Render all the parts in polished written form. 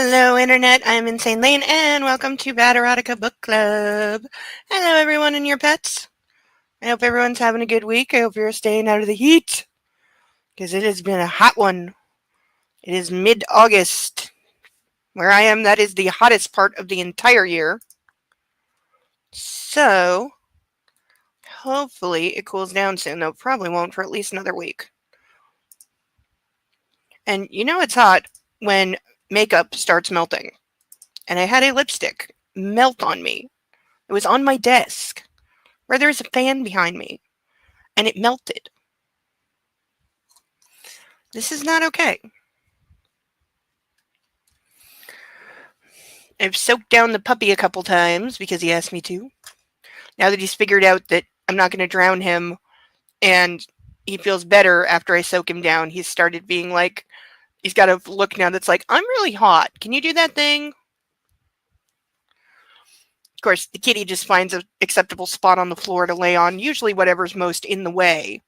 Hello, Internet. I'm Insane Lane, and welcome to Bad Erotica Book Club. Hello, everyone and your pets. I hope everyone's having a good week. I hope you're staying out of the heat, because it has been a hot one. It is mid-August. Where I am, that is the hottest part of the entire year. So, hopefully it cools down soon, though probably won't for at least another week. And you know it's hot when makeup starts melting. And I had a lipstick melt on me. It was on my desk, where there's a fan behind me, and it melted. This is not okay. I've soaked down the puppy a couple times because he asked me to. Now that he's figured out that I'm not going to drown him and he feels better after I soak him down, he's started being like, he's got a look now that's like, I'm really hot. Can you do that thing? Of course, the kitty just finds an acceptable spot on the floor to lay on, usually whatever's most in the way.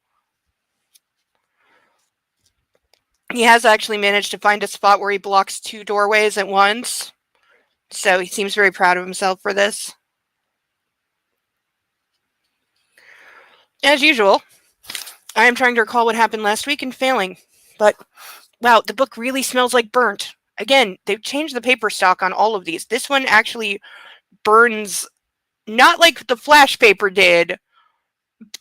He has actually managed to find a spot where he blocks 2 doorways at once. So he seems very proud of himself for this. As usual, I am trying to recall what happened last week and failing. But, wow, the book really smells like burnt. Again, they've changed the paper stock on all of these. This one actually burns, not like the flash paper did,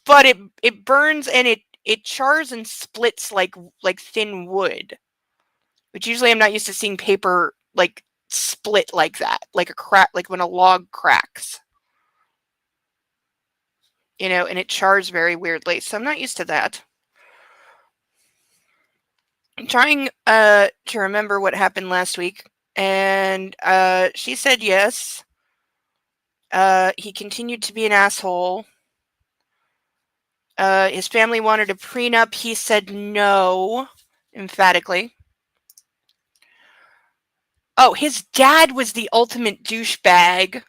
but it burns and it chars and splits like thin wood. Which usually I'm not used to seeing paper like split like that, like a crack, like when a log cracks. You know, and it chars very weirdly, so I'm not used to that. I'm trying to remember what happened last week, and she said yes. He continued to be an asshole. His family wanted a prenup. He said no, emphatically. Oh, his dad was the ultimate douchebag,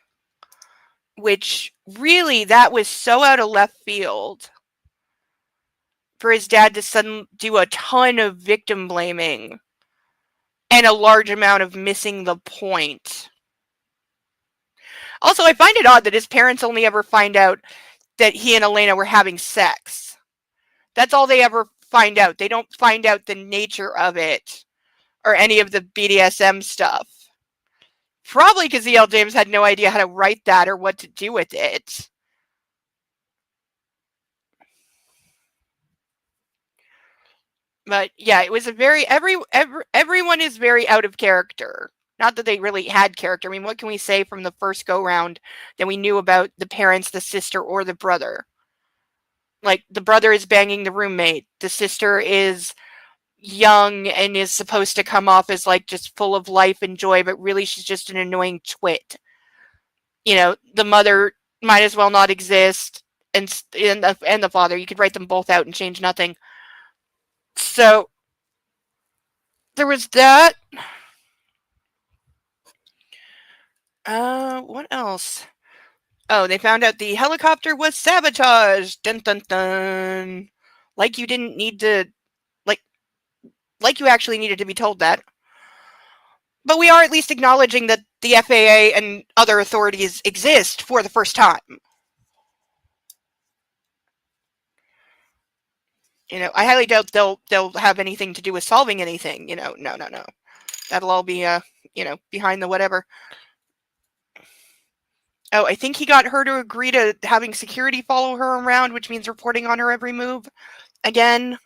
which really, that was so out of left field for his dad to suddenly do a ton of victim blaming and a large amount of missing the point. Also, I find it odd that his parents only ever find out that he and Elena were having sex. That's all they ever find out. They don't find out the nature of it or any of the BDSM stuff. Probably because E.L. James had no idea how to write that or what to do with it. But yeah, it was a very everyone is very out of character. Not that they really had character. I mean, what can we say from the first go round that we knew about the parents, the sister, or the brother? Like, the brother is banging the roommate. The sister is young and is supposed to come off as like just full of life and joy, but really she's just an annoying twit. You know, the mother might as well not exist, and the father. You could write them both out and change nothing. So there was that. What else? Oh, they found out the helicopter was sabotaged. Dun dun dun. Like you didn't need to, like you actually needed to be told that. But we are at least acknowledging that the FAA and other authorities exist for the first time. You know, I highly doubt they'll have anything to do with solving anything. You know, no. That'll all be behind the whatever. Oh, I think he got her to agree to having security follow her around, which means reporting on her every move. Again.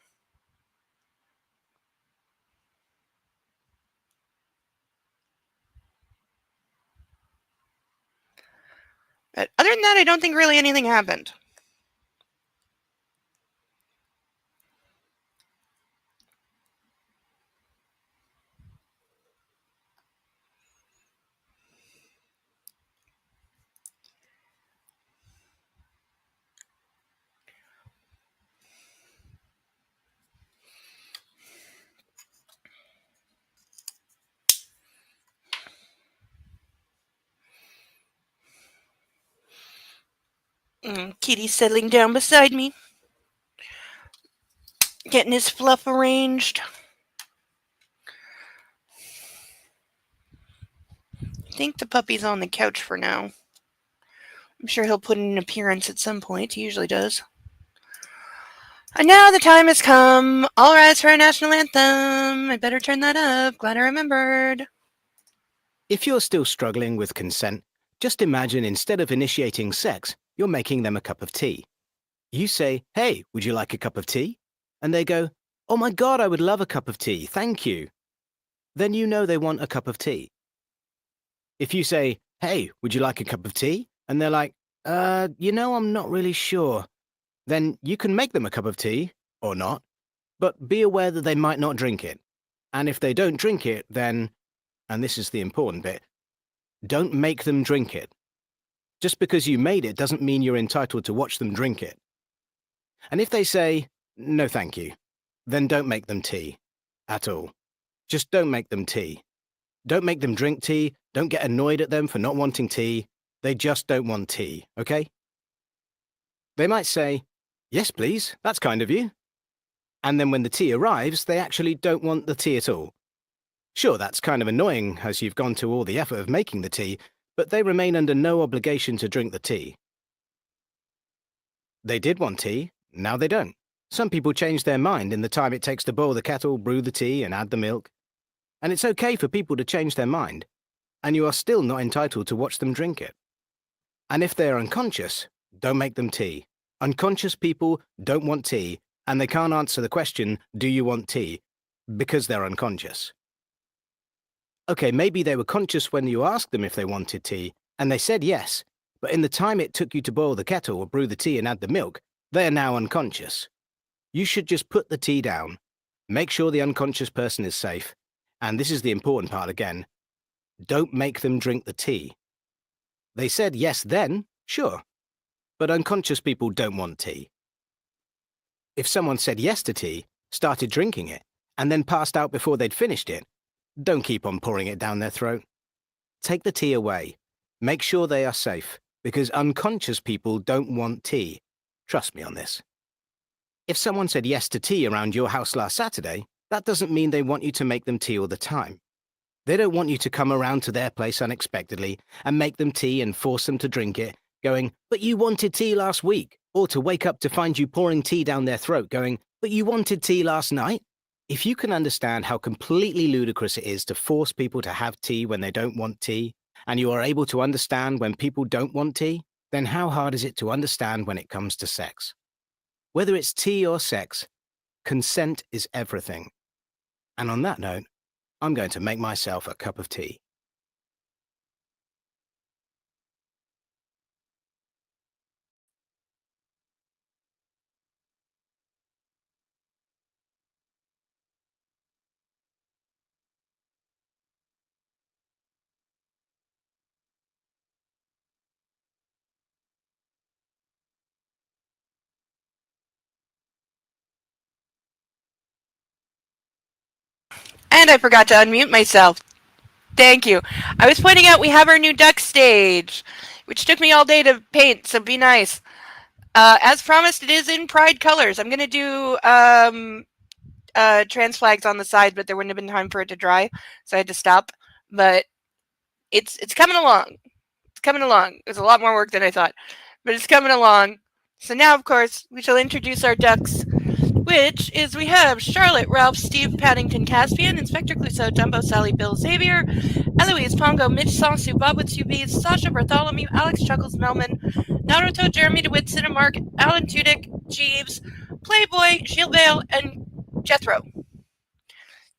But other than that, I don't think really anything happened. Kitty's settling down beside me. Getting his fluff arranged. think the puppy's on the couch for now. I'm sure he'll put in an appearance at some point. He usually does. And now the time has come. All rise for our national anthem. I better turn that up. Glad I remembered. If you're still struggling with consent, just imagine instead of initiating sex, you're making them a cup of tea. You say, "Hey, would you like a cup of tea?" And they go, "Oh my God, I would love a cup of tea, thank you." Then you know they want a cup of tea. If you say, "Hey, would you like a cup of tea?" And they're like, I'm not really sure. Then you can make them a cup of tea, or not, but be aware that they might not drink it. And if they don't drink it, then, and this is the important bit, don't make them drink it. Just because you made it doesn't mean you're entitled to watch them drink it. And if they say, "No thank you," then don't make them tea. At all. Just don't make them tea. Don't make them drink tea, don't get annoyed at them for not wanting tea. They just don't want tea, okay? They might say, "Yes, please, that's kind of you." And then when the tea arrives, they actually don't want the tea at all. Sure, that's kind of annoying as you've gone to all the effort of making the tea, but they remain under no obligation to drink the tea. They did want tea, now they don't. Some people change their mind in the time it takes to boil the kettle, brew the tea, and add the milk. And it's okay for people to change their mind, and you are still not entitled to watch them drink it. And if they're unconscious, don't make them tea. Unconscious people don't want tea, and they can't answer the question, "Do you want tea?" because they're unconscious. Okay, maybe they were conscious when you asked them if they wanted tea, and they said yes, but in the time it took you to boil the kettle or brew the tea and add the milk, they are now unconscious. You should just put the tea down, make sure the unconscious person is safe, and this is the important part again, don't make them drink the tea. They said yes then, sure, but unconscious people don't want tea. If someone said yes to tea, started drinking it, and then passed out before they'd finished it, don't keep on pouring it down their throat. Take the tea away. Make sure they are safe, because unconscious people don't want tea. Trust me on this. If someone said yes to tea around your house last Saturday, that doesn't mean they want you to make them tea all the time. They don't want you to come around to their place unexpectedly and make them tea and force them to drink it, going, "But you wanted tea last week," or to wake up to find you pouring tea down their throat going, "But you wanted tea last night." If you can understand how completely ludicrous it is to force people to have tea when they don't want tea, and you are able to understand when people don't want tea, then how hard is it to understand when it comes to sex? Whether it's tea or sex, consent is everything. And on that note, I'm going to make myself a cup of tea. And I forgot to unmute myself. Thank you. I was pointing out we have our new duck stage, which took me all day to paint, so be nice. As promised, it is in Pride colors. I'm going to do trans flags on the side, but there wouldn't have been time for it to dry, so I had to stop. But it's coming along. It's coming along. It's a lot more work than I thought, but it's coming along. So now, of course, we shall introduce our ducks, which is we have Charlotte, Ralph, Steve, Paddington, Caspian, Inspector Clouseau, Dumbo, Sally, Bill, Xavier, Eloise, Pongo, Mitch, Sansu, Bob with two B's, Sasha, Bartholomew, Alex, Chuckles, Melman, Naruto, Jeremy DeWitt, Cinemark, Alan Tudyk, Jeeves, Playboy, Gilles and Jethro.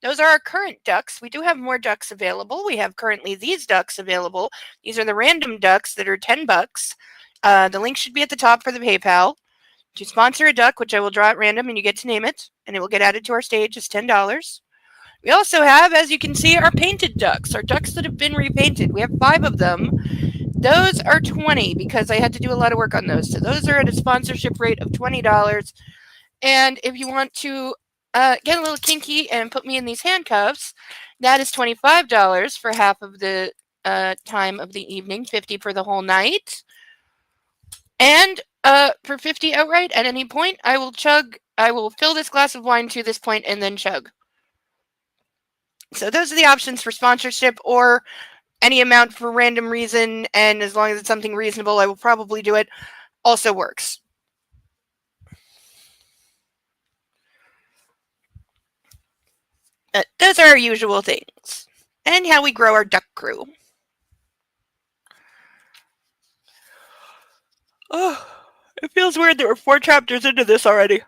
Those are our current ducks. We do have more ducks available. We have currently these ducks available. These are the random ducks that are $10. The link should be at the top for the PayPal. To sponsor a duck, which I will draw at random, and you get to name it, and it will get added to our stage as $10. We also have, as you can see, our painted ducks, our ducks that have been repainted. We have 5 of them. Those are $20 because I had to do a lot of work on those. So those are at a sponsorship rate of $20. And if you want to get a little kinky and put me in these handcuffs, that is $25 for half of the time of the evening, $50 for the whole night. And for $50 outright at any point, I will fill this glass of wine to this point and then chug. So those are the options for sponsorship or any amount for random reason, and as long as it's something reasonable, I will probably do it, also works. Those are our usual things. And how we grow our duck crew. Oh, it feels weird that we're 4 chapters into this already.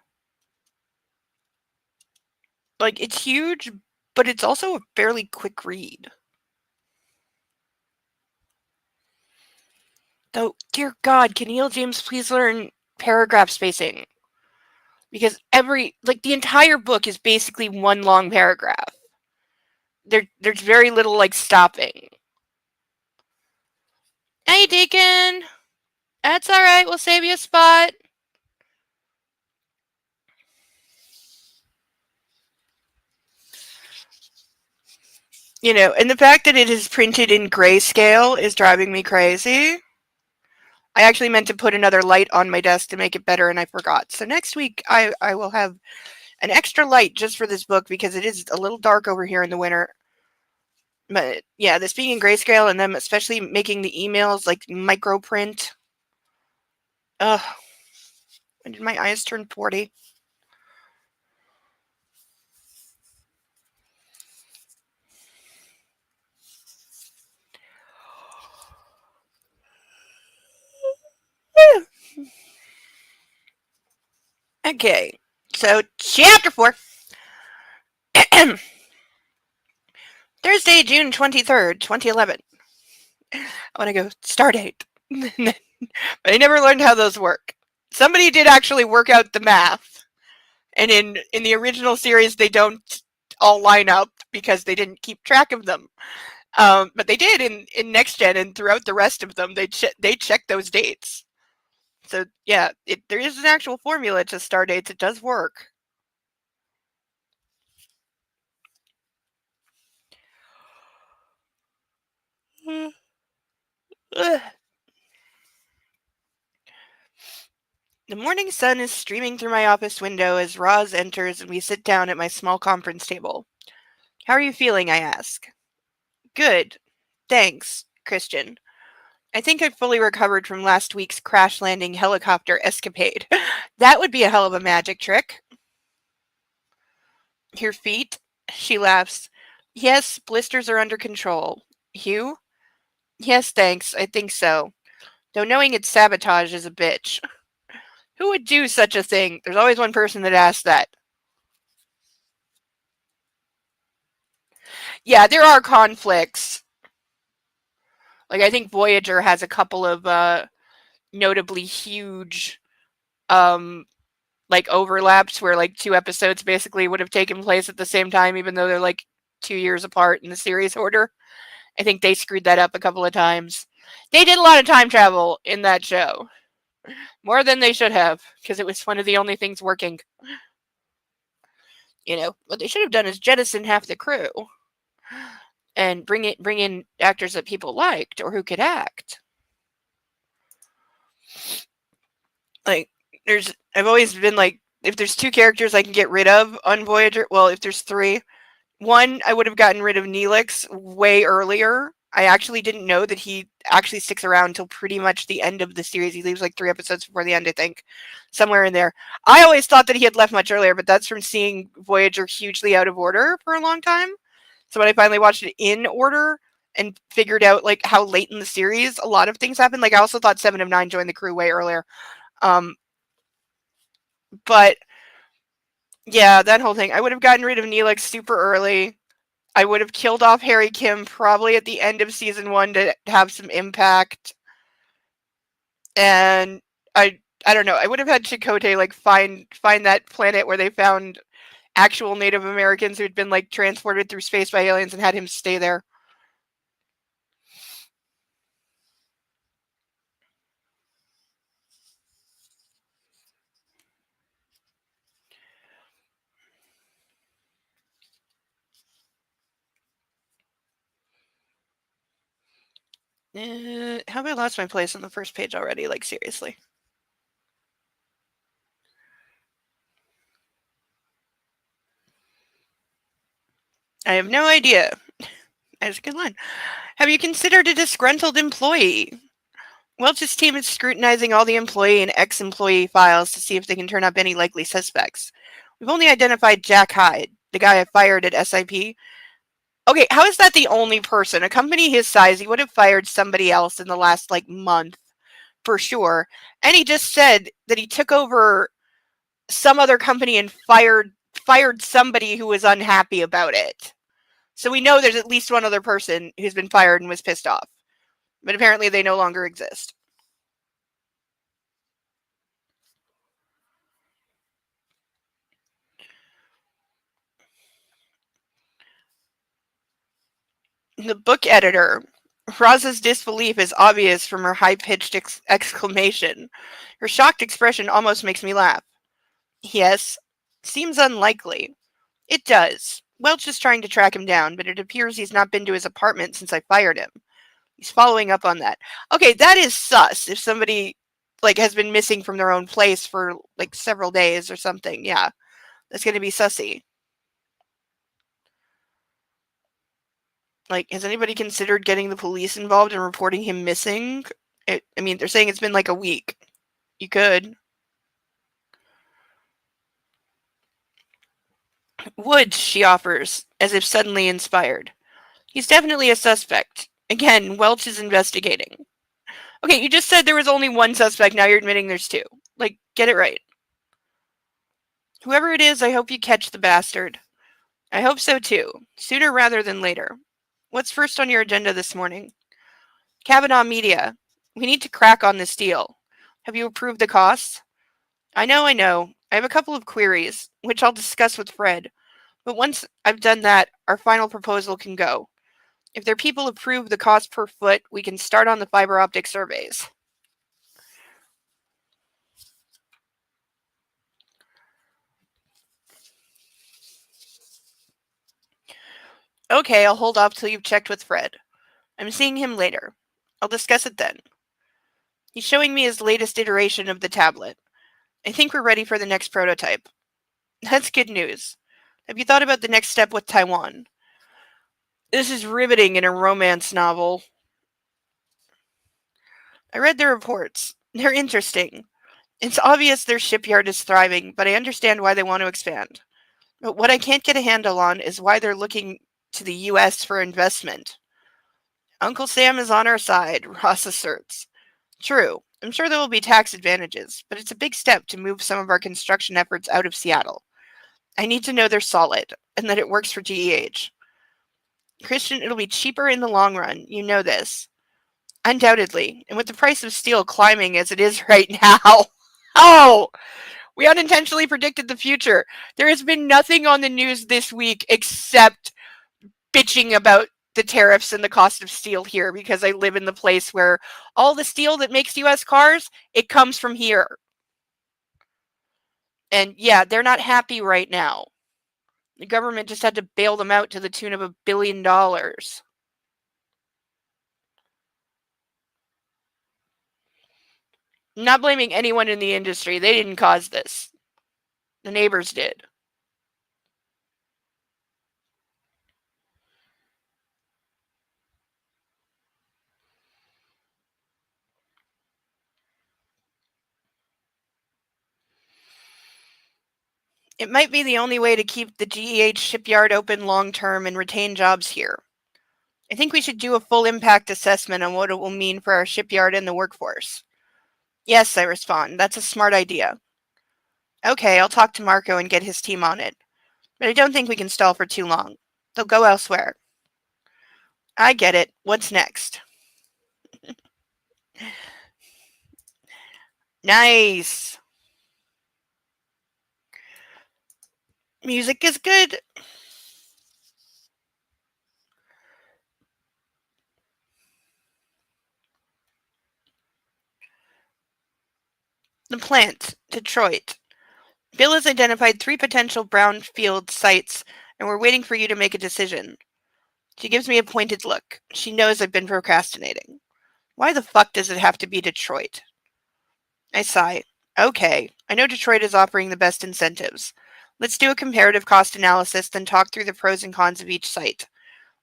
Like, it's huge, but it's also a fairly quick read. Though, dear God, can E.L. James please learn paragraph spacing? Because the entire book is basically one long paragraph. There's very little, like, stopping. Hey, Deacon! That's alright, we'll save you a spot. You know, and the fact that it is printed in grayscale is driving me crazy. I actually meant to put another light on my desk to make it better, and I forgot. So next week, I will have an extra light just for this book because it is a little dark over here in the winter. But yeah, this being in grayscale and them especially making the emails like micro print. Ugh. When did my eyes turn 40? Okay, so chapter 4. Thursday, June 23rd, 2011. I want to go stardate. But I never learned how those work. Somebody did actually work out the math. And in the original series, they don't all line up because they didn't keep track of them. But they did in Next Gen, and throughout the rest of them, they check those dates. So yeah, there is an actual formula to star dates. It does work. The morning sun is streaming through my office window as Roz enters and we sit down at my small conference table. How are you feeling? I ask. Good. Thanks, Christian. I think I've fully recovered from last week's crash landing helicopter escapade. That would be a hell of a magic trick. Your feet? She laughs. Yes, blisters are under control. You? Yes, thanks. I think so. Though knowing it's sabotage is a bitch. Who would do such a thing? There's always one person that asks that. Yeah, there are conflicts. Like, I think Voyager has a couple of notably huge like overlaps where like 2 episodes basically would have taken place at the same time, even though they're like 2 years apart in the series order. I think they screwed that up a couple of times. They did a lot of time travel in that show. More than they should have, because it was one of the only things working. You know, what they should have done is jettison half the crew and bring in actors that people liked or who could act. Like, I've always been like, if there's 2 characters I can get rid of on Voyager, well, if there's 3, one, I would have gotten rid of Neelix way earlier. I actually didn't know that he actually sticks around until pretty much the end of the series. He leaves like 3 episodes before the end, I think. Somewhere in there. I always thought that he had left much earlier, but that's from seeing Voyager hugely out of order for a long time. So when I finally watched it in order and figured out like how late in the series a lot of things happened, like I also thought 7 of 9 joined the crew way earlier. But yeah, that whole thing. I would have gotten rid of Neelix super early. I would have killed off Harry Kim probably at the end of season 1 to have some impact. And I don't know. I would have had Chakotay like find that planet where they found actual Native Americans who'd been like transported through space by aliens and had him stay there. How have I lost my place on the first page already? Like, seriously. I have no idea. That's a good line. Have you considered a disgruntled employee? Welch's team is scrutinizing all the employee and ex-employee files to see if they can turn up any likely suspects. We've only identified Jack Hyde, the guy I fired at SIP. Okay, how is that the only person? A company his size, he would have fired somebody else in the last, month, for sure. And he just said that he took over some other company and fired somebody who was unhappy about it. So we know there's at least one other person who's been fired and was pissed off. But apparently they no longer exist. The book editor. Raza's disbelief is obvious from her high-pitched exclamation. Her shocked expression almost makes me laugh. Yes, seems unlikely. It does. Welch is trying to track him down, but it appears he's not been to his apartment since I fired him. He's following up on that. Okay, that is sus. If somebody has been missing from their own place for several days or something, yeah, that's gonna be sussy. Has anybody considered getting the police involved and reporting him missing? They're saying it's been a week. You could. Woods, she offers, as if suddenly inspired. He's definitely a suspect. Again, Welch is investigating. Okay, you just said there was only one suspect, now you're admitting there's two. Get it right. Whoever it is, I hope you catch the bastard. I hope so too, sooner rather than later. What's first on your agenda this morning? Kavanaugh Media. We need to crack on this deal. Have you approved the costs? I know. I have a couple of queries, which I'll discuss with Fred. But once I've done that, our final proposal can go. If their people approve the cost per foot, we can start on the fiber optic surveys. Okay, I'll hold off till you've checked with Fred. I'm seeing him later. I'll discuss it then. He's showing me his latest iteration of the tablet. I think we're ready for the next prototype. That's good news. Have you thought about the next step with Taiwan? This is riveting in a romance novel. I read the reports. They're interesting. It's obvious their shipyard is thriving, but I understand why they want to expand. But what I can't get a handle on is why they're looking to the U.S. for investment. Uncle Sam is on our side, Ross asserts. True, I'm sure there will be tax advantages, but it's a big step to move some of our construction efforts out of Seattle. I need to know they're solid, and that it works for GEH. Christian, it'll be cheaper in the long run, you know this. Undoubtedly, and with the price of steel climbing as it is right now. Oh! We unintentionally predicted the future. There has been nothing on the news this week except bitching about the tariffs and the cost of steel here because I live in the place where all the steel that makes US cars, it comes from here. And yeah, they're not happy right now. The government just had to bail them out to the tune of $1 billion. I'm not blaming anyone in the industry. They didn't cause this. The neighbors did. It might be the only way to keep the GEH shipyard open long term and retain jobs here. I think we should do a full impact assessment on what it will mean for our shipyard and the workforce. Yes, I respond. That's a smart idea. Okay, I'll talk to Marco and get his team on it. But I don't think we can stall for too long. They'll go elsewhere. I get it. What's next? Nice. Music is good. The plant, Detroit. Bill has identified 3 potential brownfield sites, and we're waiting for you to make a decision. She gives me a pointed look. She knows I've been procrastinating. Why the fuck does it have to be Detroit? I sigh. Okay, I know Detroit is offering the best incentives. Let's do a comparative cost analysis, then talk through the pros and cons of each site.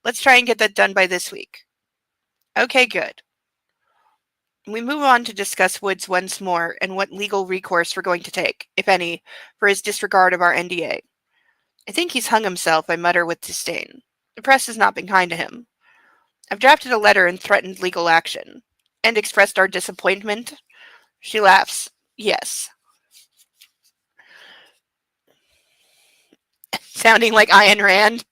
Let's try and get that done by this week. Okay, good. We move on to discuss Woods once more and what legal recourse we're going to take, if any, for his disregard of our NDA. I think he's hung himself, I mutter with disdain. The press has not been kind to him. I've drafted a letter and threatened legal action. And expressed our disappointment? She laughs. Yes. Sounding like Ayn Rand.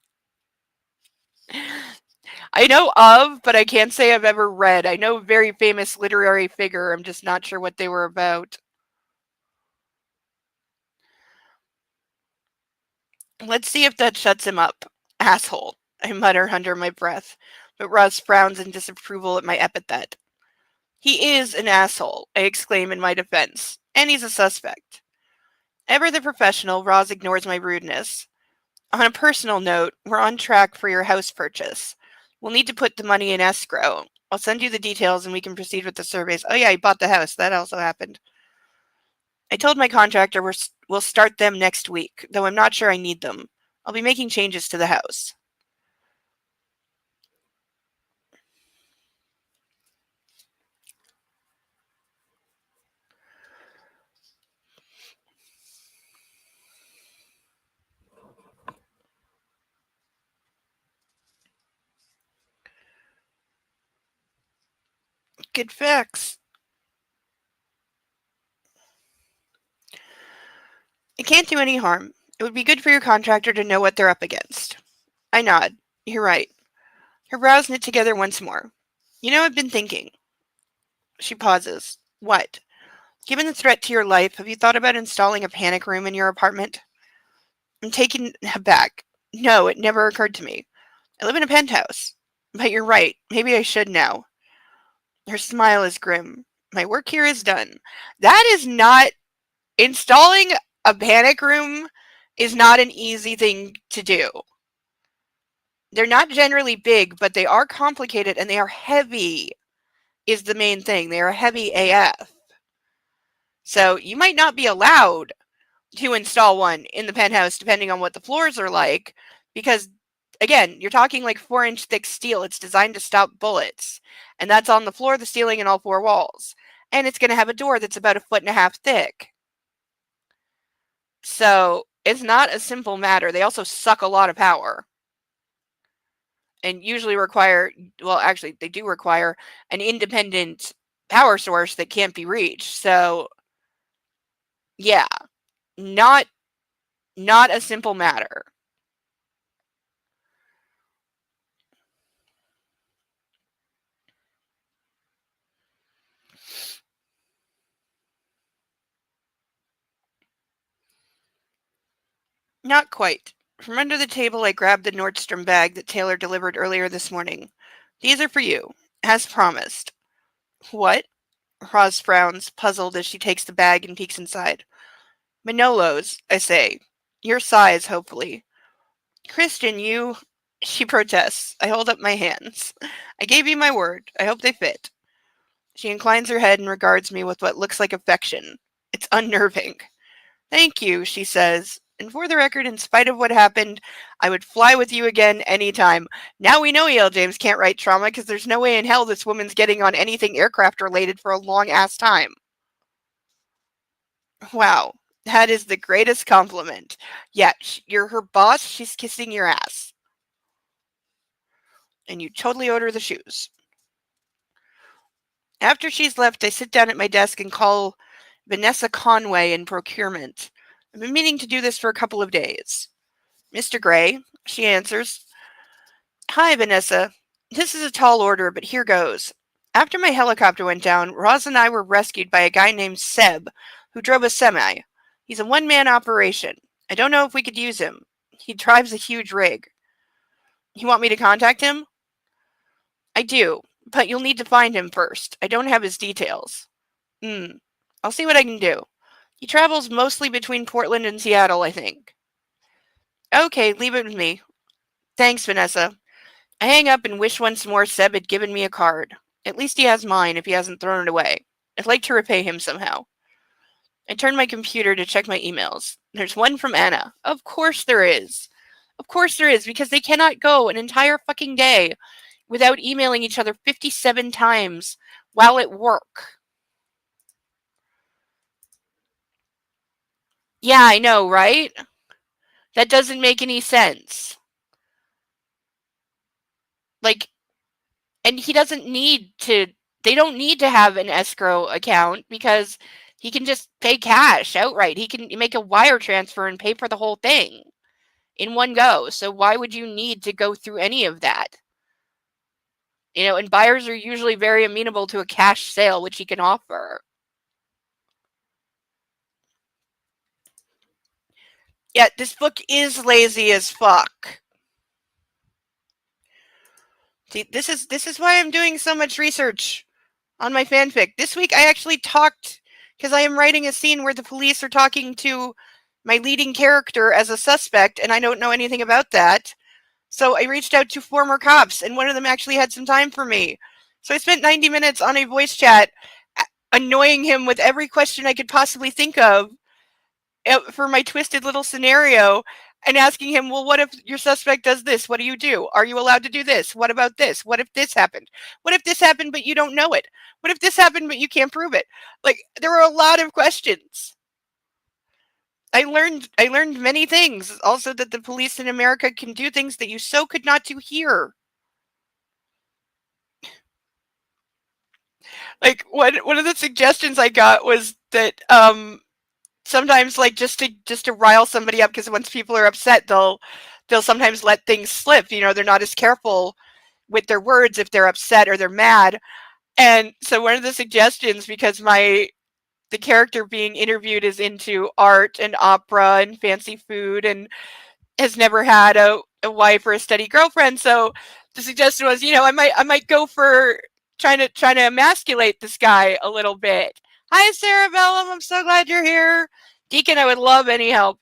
I know of, but I can't say I've ever read. I know a very famous literary figure. I'm just not sure what they were about. Let's see if that shuts him up. Asshole, I mutter under my breath, but Roz frowns in disapproval at my epithet. He is an asshole, I exclaim in my defense, and he's a suspect. Ever the professional, Roz ignores my rudeness. On a personal note, we're on track for your house purchase. We'll need to put the money in escrow. I'll send you the details and we can proceed with the surveys. Oh yeah, he bought the house. That also happened. I told my contractor we'll start them next week, though I'm not sure I need them. I'll be making changes to the house. Good facts. It can't do any harm. It would be good for your contractor to know what they're up against. I nod. You're right. Her brows knit together once more. You know, I've been thinking. She pauses. What? Given the threat to your life, have you thought about installing a panic room in your apartment? I'm taken aback. No, it never occurred to me. I live in a penthouse. But you're right. Maybe I should now. Her smile is grim. My work here is done. That is not... Installing a panic room is not an easy thing to do. They're not generally big, but they are complicated and they are heavy, is the main thing. They are heavy AF. So you might not be allowed to install one in the penthouse depending on what the floors are like, because again, you're talking like 4-inch thick steel. It's designed to stop bullets, and that's on the floor, the ceiling, and all 4 walls. And it's going to have a door that's about 1.5 feet thick. So it's not a simple matter. They also suck a lot of power. And usually require, well, actually, they do require an independent power source that can't be reached. So, yeah, not a simple matter. Not quite. From under the table, I grabbed the Nordstrom bag that Taylor delivered earlier this morning. These are for you, as promised. What? Roz frowns, puzzled as she takes the bag and peeks inside. Manolos, I say. Your size, hopefully. Christian, you... She protests. I hold up my hands. I gave you my word. I hope they fit. She inclines her head and regards me with what looks like affection. It's unnerving. Thank you, she says. And for the record, in spite of what happened, I would fly with you again anytime. Now we know E.L. James can't write trauma because there's no way in hell this woman's getting on anything aircraft related for a long-ass time. Wow, that is the greatest compliment. Yeah, you're her boss, she's kissing your ass. And you totally owed her the shoes. After she's left, I sit down at my desk and call Vanessa Conway in procurement. I've been meaning to do this for a couple of days. Mr. Gray, she answers. Hi, Vanessa. This is a tall order, but here goes. After my helicopter went down, Roz and I were rescued by a guy named Seb, who drove a semi. He's a one-man operation. I don't know if we could use him. He drives a huge rig. You want me to contact him? I do, but you'll need to find him first. I don't have his details. I'll see what I can do. He travels mostly between Portland and Seattle, I think. Okay, leave it with me. Thanks, Vanessa. I hang up and wish once more Seb had given me a card. At least he has mine if he hasn't thrown it away. I'd like to repay him somehow. I turn my computer to check my emails. There's one from Anna. Of course there is. Of course there is, because they cannot go an entire fucking day without emailing each other 57 times while at work. Yeah, I know, right? That doesn't make any sense. Like, and he doesn't need to, they don't need to have an escrow account because he can just pay cash outright. He can make a wire transfer and pay for the whole thing in one go. So why would you need to go through any of that? And buyers are usually very amenable to a cash sale, which he can offer. Yeah, this book is lazy as fuck. See, this is why I'm doing so much research on my fanfic. This week I actually talked, because I am writing a scene where the police are talking to my leading character as a suspect, and I don't know anything about that. So I reached out to former cops, and one of them actually had some time for me. So I spent 90 minutes on a voice chat, annoying him with every question I could possibly think of for my twisted little scenario, and asking him, well, what if your suspect does this? What do you do? Are you allowed to do this? What about this? What if this happened? What if this happened, but you don't know it? What if this happened, but you can't prove it? Like, there were a lot of questions. I learned many things. Also, that the police in America can do things that you so could not do here. Like, one of the suggestions I got was that sometimes, like, just to rile somebody up, because once people are upset, they'll sometimes let things slip. They're not as careful with their words if they're upset or they're mad. And so one of the suggestions, because the character being interviewed is into art and opera and fancy food and has never had a wife or a steady girlfriend, so the suggestion was, I might go for trying to emasculate this guy a little bit. Hi, Sarah Bellum. I'm so glad you're here. Deacon, I would love any help.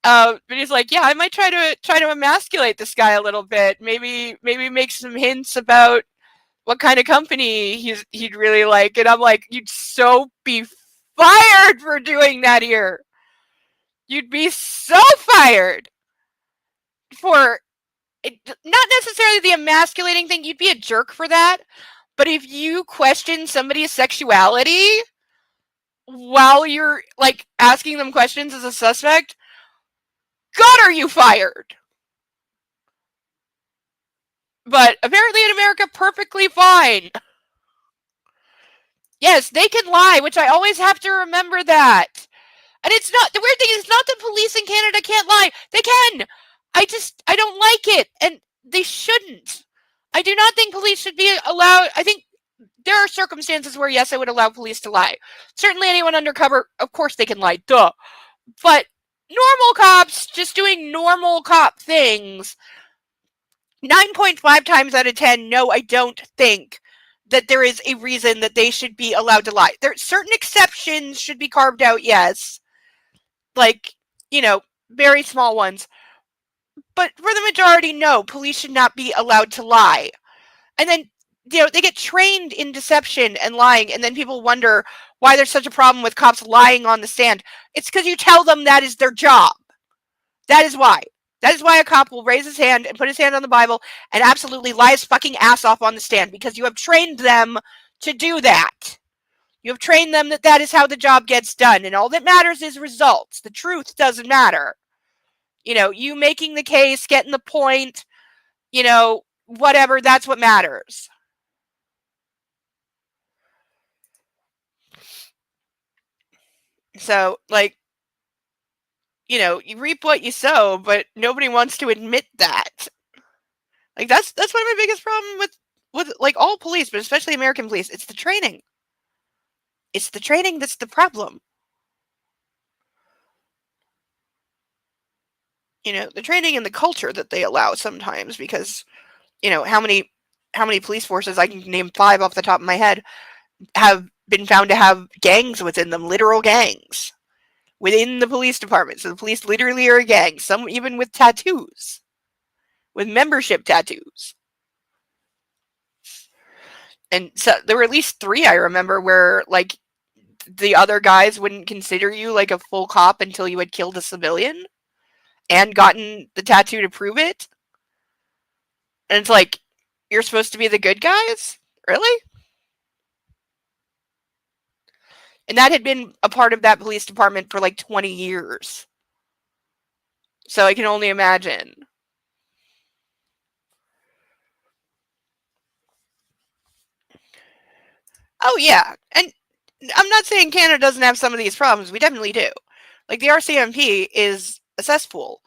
But he's like, yeah, I might try to emasculate this guy a little bit. Maybe make some hints about what kind of company he'd really like. And I'm like, you'd so be fired for doing that here. You'd be so fired for it, not necessarily the emasculating thing. You'd be a jerk for that. But if you question somebody's sexuality while you're, like, asking them questions as a suspect, God, are you fired? But apparently in America, perfectly fine. Yes, they can lie, which I always have to remember that. And it's not, the weird thing is, not that police in Canada can't lie. They can. I don't like it. And they shouldn't. I do not think police should be allowed. I think there are circumstances where, yes, I would allow police to lie. Certainly anyone undercover, of course they can lie. Duh. But normal cops just doing normal cop things, 9.5 times out of 10, no, I don't think that there is a reason that they should be allowed to lie. There certain exceptions should be carved out, yes. Like, very small ones. But for the majority, no, police should not be allowed to lie. And then, they get trained in deception and lying, and then people wonder why there's such a problem with cops lying on the stand. It's because you tell them that is their job. That is why. That is why a cop will raise his hand and put his hand on the Bible and absolutely lie his fucking ass off on the stand, because you have trained them to do that. You have trained them that is how the job gets done, and all that matters is results. The truth doesn't matter. You making the case, getting the point, whatever, that's what matters. So, like, you reap what you sow, but nobody wants to admit that. Like, that's one of my biggest problem with like all police, but especially American police. It's the training. It's the training that's the problem. The training and the culture that they allow sometimes, because, how many police forces, I can name 5 off the top of my head, have been found to have gangs within them, literal gangs within the police department. So the police literally are a gang, some even with tattoos, with membership tattoos. And so there were at least 3 I remember where, like, the other guys wouldn't consider you like a full cop until you had killed a civilian. and gotten the tattoo to prove it. And it's like, you're supposed to be the good guys? Really? And that had been a part of that police department for like 20 years. So I can only imagine. Oh, yeah. And I'm not saying Canada doesn't have some of these problems. We definitely do. Like, the RCMP is a cesspool.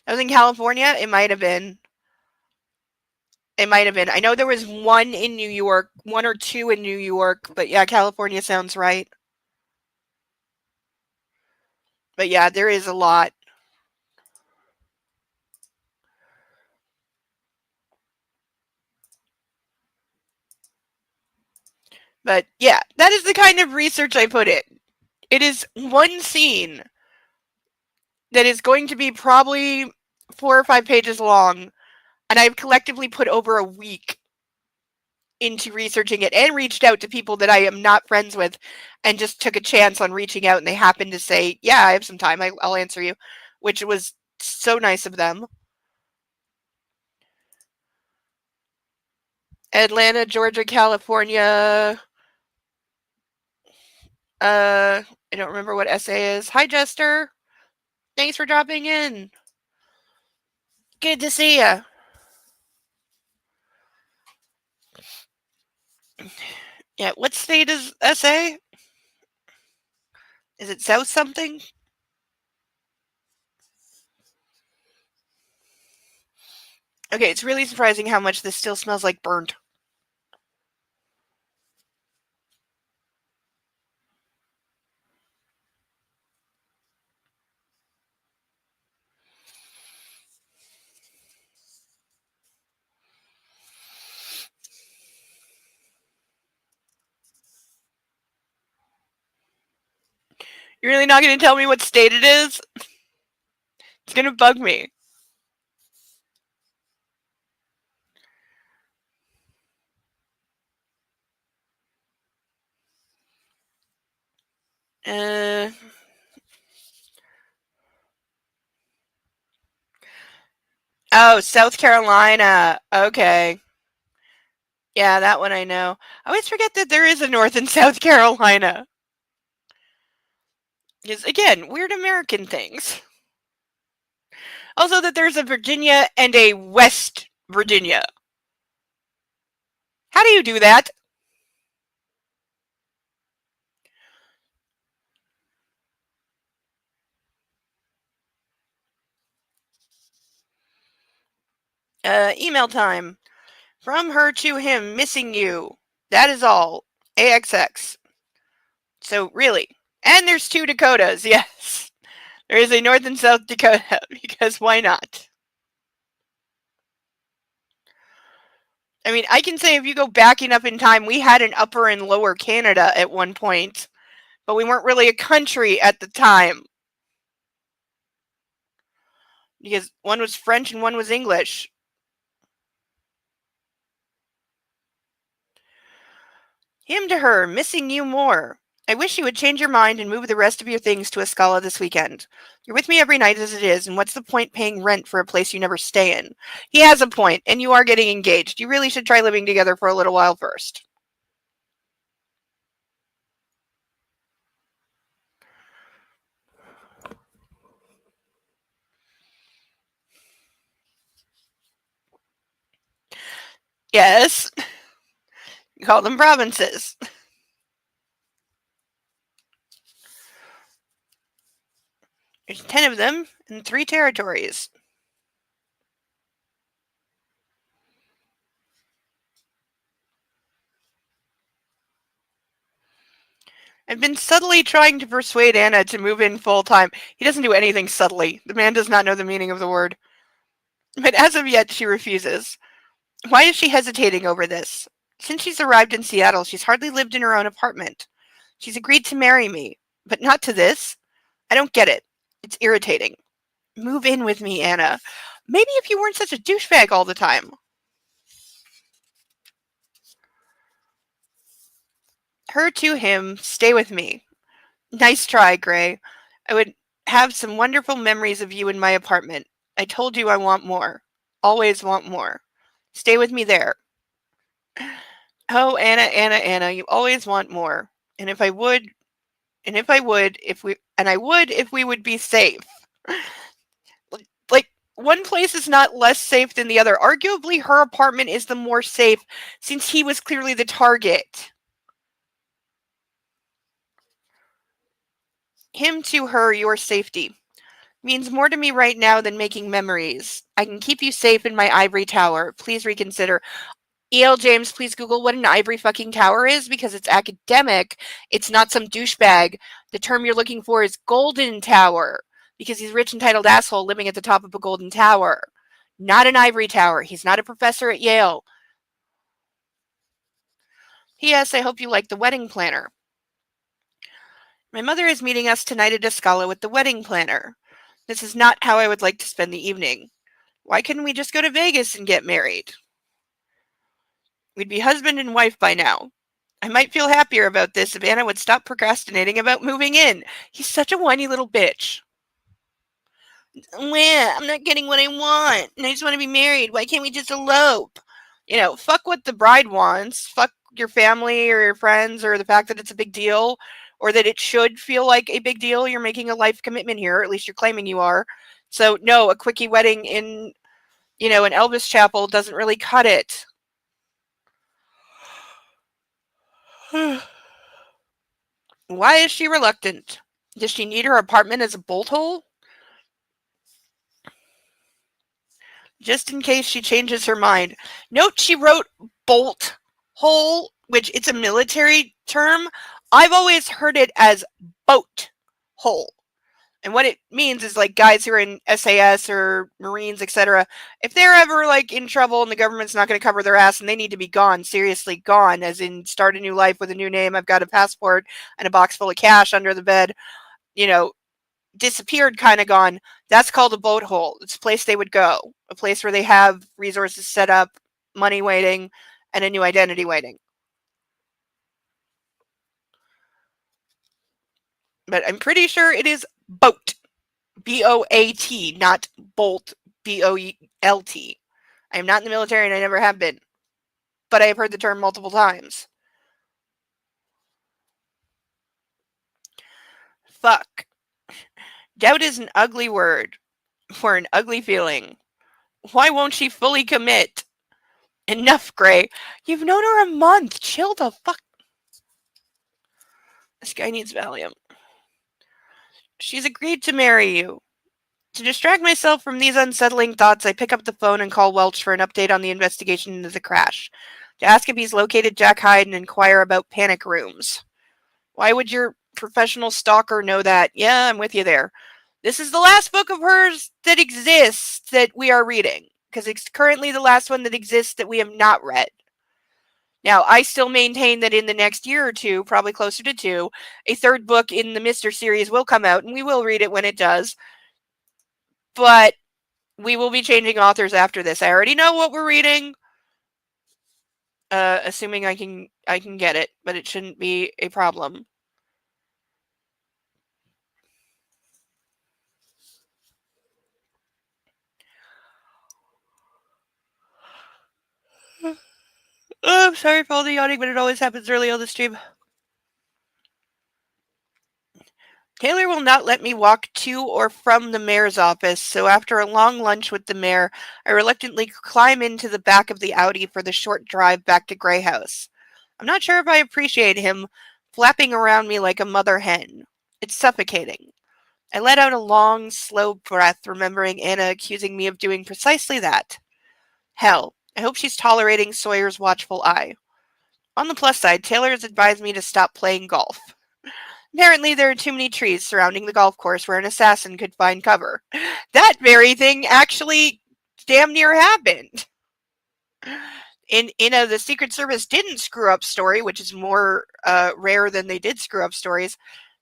I was in California. It might have been. It might have been. I know there was one in New York, one or two in New York, but yeah, California sounds right. But yeah, there is a lot. But yeah, that is the kind of research I put in. It is one scene that is going to be probably 4 or 5 pages long, and I've collectively put over a week into researching it and reached out to people that I am not friends with and just took a chance on reaching out, and they happened to say, yeah, I have some time, I'll answer you, which was so nice of them. Atlanta, Georgia, California. I don't remember what essay is. Hi, Jester. Thanks for dropping in. Good to see ya. Yeah, what state is SA? Is it South something? Okay, it's really surprising how much this still smells like burnt. You're really not going to tell me what state it is? It's going to bug me. Oh, South Carolina. Okay. Yeah, that one I know. I always forget that there is a North and South Carolina. Because, again, weird American things. Also, that there's a Virginia and a West Virginia. How do you do that? Email time. From her to him, missing you. That is all. AXX. So, really. And there's 2 Dakotas, yes. There is a North and South Dakota, because why not? I mean, I can say if you go backing up in time, we had an Upper and Lower Canada at one point, but we weren't really a country at the time. Because one was French and one was English. Him to her, missing you more. I wish you would change your mind and move the rest of your things to Escala this weekend. You're with me every night as it is, and what's the point paying rent for a place you never stay in? He has a point, and you are getting engaged. You really should try living together for a little while first. Yes. You call them provinces. There's 10 of them in 3 territories. I've been subtly trying to persuade Anna to move in full time. He doesn't do anything subtly. The man does not know the meaning of the word. But as of yet, she refuses. Why is she hesitating over this? Since she's arrived in Seattle, she's hardly lived in her own apartment. She's agreed to marry me, but not to this. I don't get it. It's irritating. Move in with me, Anna. Maybe if you weren't such a douchebag all the time. Her to him, stay with me. Nice try, Gray. I would have some wonderful memories of you in my apartment. I told you I want more. Always want more. Stay with me there. Oh, Anna, Anna, Anna, you always want more. And if I would, I would if we would be safe. Like, one place is not less safe than the other. Arguably, her apartment is the more safe since he was clearly the target. Him to her, your safety means more to me right now than making memories. I can keep you safe in my ivory tower. Please reconsider. E.L. James, please Google what an ivory fucking tower is because it's academic. It's not some douchebag. The term you're looking for is golden tower because he's a rich, entitled asshole living at the top of a golden tower. Not an ivory tower. He's not a professor at Yale. P.S. I hope you like the wedding planner. My mother is meeting us tonight at Escala with the wedding planner. This is not how I would like to spend the evening. Why couldn't we just go to Vegas and get married? We'd be husband and wife by now. I might feel happier about this if Anna would stop procrastinating about moving in. He's such a whiny little bitch. Well, I'm not getting what I want, and I just want to be married. Why can't we just elope? Fuck what the bride wants. Fuck your family or your friends or the fact that it's a big deal or that it should feel like a big deal. You're making a life commitment here, or at least you're claiming you are. So, no, a quickie wedding in, an Elvis chapel doesn't really cut it. Why is she reluctant? Does she need her apartment as a bolt hole? Just in case she changes her mind. Note she wrote bolt hole, which it's a military term. I've always heard it as boat hole. And what it means is like guys who are in SAS or Marines, etc. If they're ever like in trouble and the government's not going to cover their ass and they need to be gone, seriously gone, as in start a new life with a new name, I've got a passport and a box full of cash under the bed, disappeared, kind of gone. That's called a boat hole. It's a place they would go, a place where they have resources set up, money waiting, and a new identity waiting. But I'm pretty sure it is boat, B-O-A-T, not bolt, B-O-L-T. I am not in the military and I never have been, but I have heard the term multiple times. Fuck. Doubt is an ugly word for an ugly feeling. Why won't she fully commit? Enough, Gray. You've known her a month. Chill the fuck. This guy needs Valium. She's agreed to marry you. To distract myself from these unsettling thoughts, I pick up the phone and call Welch for an update on the investigation into the crash. To ask if he's located Jack Hyde and inquire about panic rooms. Why would your professional stalker know that? Yeah, I'm with you there. This is the last book of hers that exists that we are reading, because it's currently the last one that exists that we have not read. Now, I still maintain that in the next year or two, probably closer to 2, a third book in the Mr. series will come out, and we will read it when it does. But we will be changing authors after this. I already know what we're reading, assuming I can get it, but it shouldn't be a problem. Oh, I'm sorry for all the yawning, but it always happens early on the stream. Taylor will not let me walk to or from the mayor's office, so after a long lunch with the mayor, I reluctantly climb into the back of the Audi for the short drive back to Grey House. I'm not sure if I appreciate him flapping around me like a mother hen. It's suffocating. I let out a long, slow breath, remembering Anna accusing me of doing precisely that. Hell, I hope she's tolerating Sawyer's watchful eye. On the plus side, Taylor has advised me to stop playing golf. Apparently, there are too many trees surrounding the golf course where an assassin could find cover. That very thing actually damn near happened. In the Secret Service didn't screw up story, which is more rare than they did screw up stories.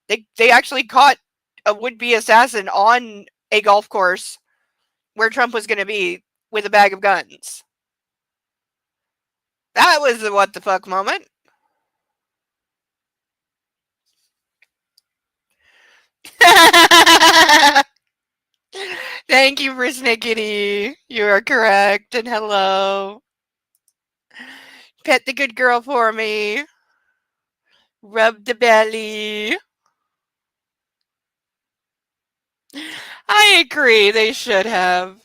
They actually caught a would-be assassin on a golf course where Trump was going to be with a bag of guns. That was the what the fuck moment. Thank you, persnickety. You are correct. And hello. Pet the good girl for me. Rub the belly. I agree. They should have.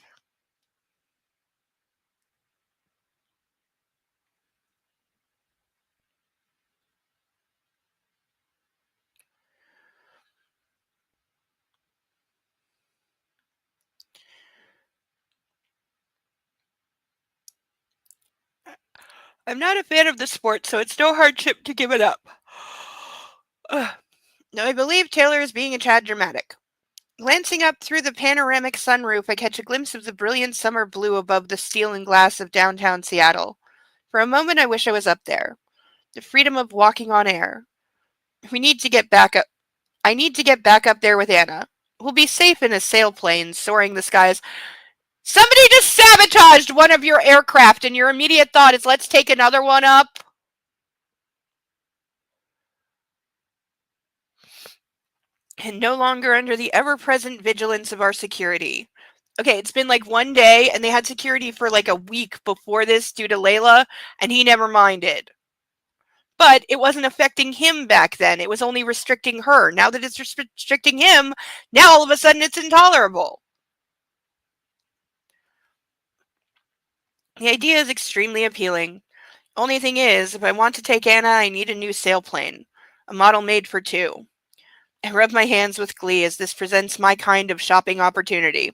I'm not a fan of the sport, so it's no hardship to give it up. Ugh. Now, I believe Taylor is being a tad dramatic. Glancing up through the panoramic sunroof, I catch a glimpse of the brilliant summer blue above the steel and glass of downtown Seattle. For a moment, I wish I was up there. The freedom of walking on air. We need to get back up. I need to get back up there with Anna. We'll be safe in a sailplane soaring the skies. Somebody just sabotaged one of your aircraft, and your immediate thought is, let's take another one up. And no longer under the ever present vigilance of our security. Okay, it's been like one day, and they had security for like a week before this due to Layla, and he never minded. But it wasn't affecting him back then. It was only restricting her. Now that it's restricting him, now all of a sudden it's intolerable. The idea is extremely appealing. Only thing is, if I want to take Anna, I need a new sailplane, a model made for two. I rub my hands with glee as this presents my kind of shopping opportunity.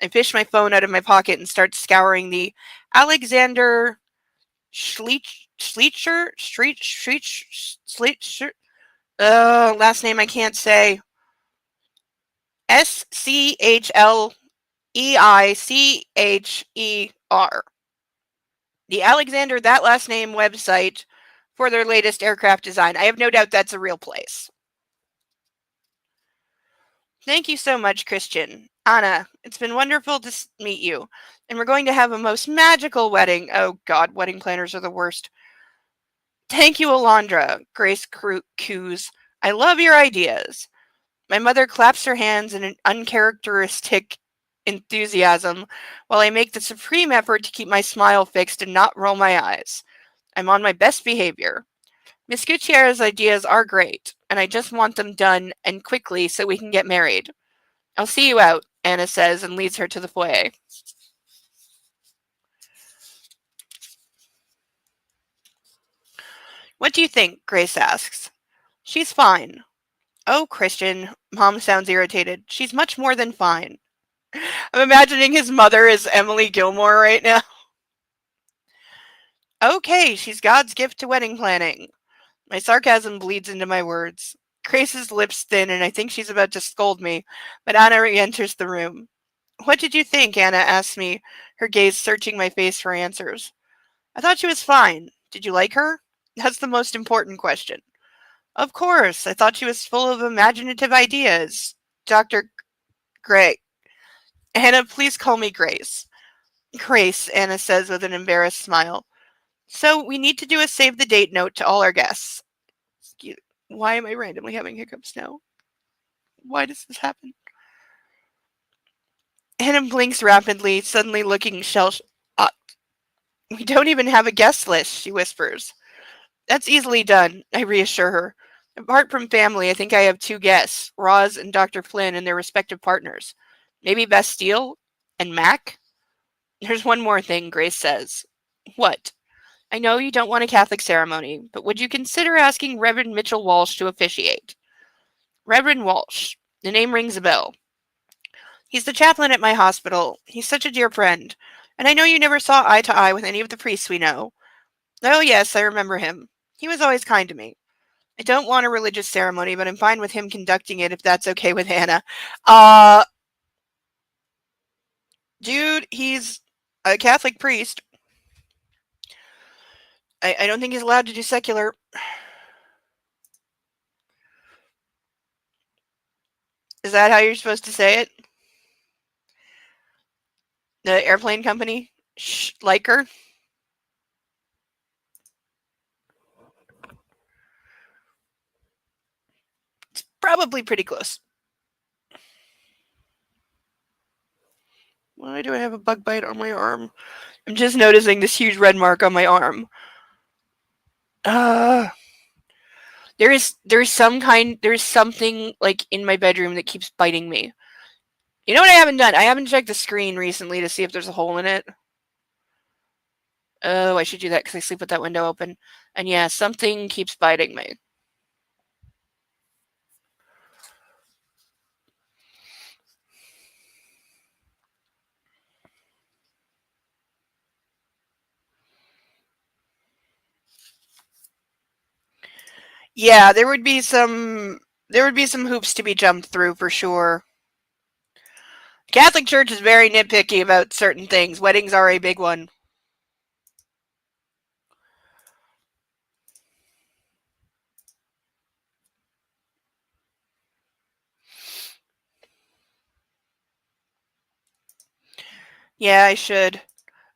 I fish my phone out of my pocket and start scouring the Alexander Schleitzer, last name I can't say. Schleicher. The Alexander That Last Name website for their latest aircraft design. I have no doubt that's a real place. Thank you so much, Christian. Anna, it's been wonderful to meet you. And we're going to have a most magical wedding. Oh, God, wedding planners are the worst. Thank you, Alondra, Grace Coos. I love your ideas. My mother claps her hands in an uncharacteristic enthusiasm while I make the supreme effort to keep my smile fixed and not roll my eyes. I'm on my best behavior. Miss Gutierrez's ideas are great, and I just want them done and quickly so we can get married. I'll see you out, Anna says and leads her to the foyer. What do you think? Grace asks. She's fine. Oh, Christian. Mom sounds irritated. She's much more than fine. I'm imagining his mother is Emily Gilmore right now. Okay, she's God's gift to wedding planning. My sarcasm bleeds into my words. Grace's lips thin, and I think she's about to scold me, but Anna re-enters the room. What did you think? Anna asks me, her gaze searching my face for answers. I thought she was fine. Did you like her? That's the most important question. Of course, I thought she was full of imaginative ideas. Dr. Gray. Anna, please call me Grace. Grace, Anna says with an embarrassed smile. So we need to do a save the date note to all our guests. Why am I randomly having hiccups now? Why does this happen? Anna blinks rapidly, suddenly looking shell-shocked. We don't even have a guest list, she whispers. That's easily done, I reassure her. Apart from family, I think I have two guests, Roz and Dr. Flynn and their respective partners. Maybe Bastille and Mac? There's one more thing, Grace says. What? I know you don't want a Catholic ceremony, but would you consider asking Reverend Mitchell Walsh to officiate? Reverend Walsh. The name rings a bell. He's the chaplain at my hospital. He's such a dear friend. And I know you never saw eye to eye with any of the priests we know. Oh, yes, I remember him. He was always kind to me. I don't want a religious ceremony, but I'm fine with him conducting it if that's okay with Hannah. Dude, he's a Catholic priest. I don't think he's allowed to do secular. Is that how you're supposed to say it? The airplane company? Liker? It's probably pretty close. Why do I have a bug bite on my arm? I'm just noticing this huge red mark on my arm. Uh, there's something like in my bedroom that keeps biting me. You know what I haven't done? I haven't checked the screen recently to see if there's a hole in it. Oh, I should do that because I sleep with that window open. And yeah, something keeps biting me. Yeah, there would be some hoops to be jumped through for sure. Catholic Church is very nitpicky about certain things. Weddings are a big one. Yeah, I should.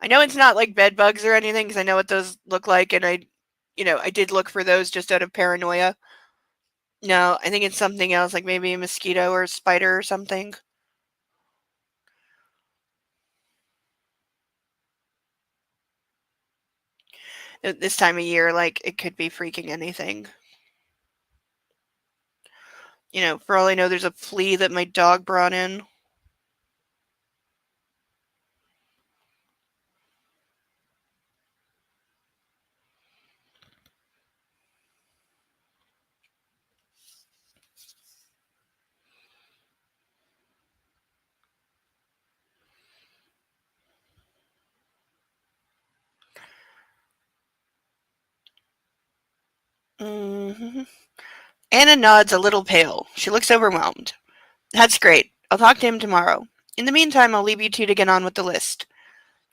I know it's not like bed bugs or anything because I know what those look like, and I did look for those just out of paranoia. No, I think it's something else, like maybe a mosquito or a spider or something. At this time of year, like it could be freaking anything. For all I know, there's a flea that my dog brought in. hmm Anna nods a little pale. She looks overwhelmed. That's great. I'll talk to him tomorrow. In the meantime, I'll leave you two to get on with the list.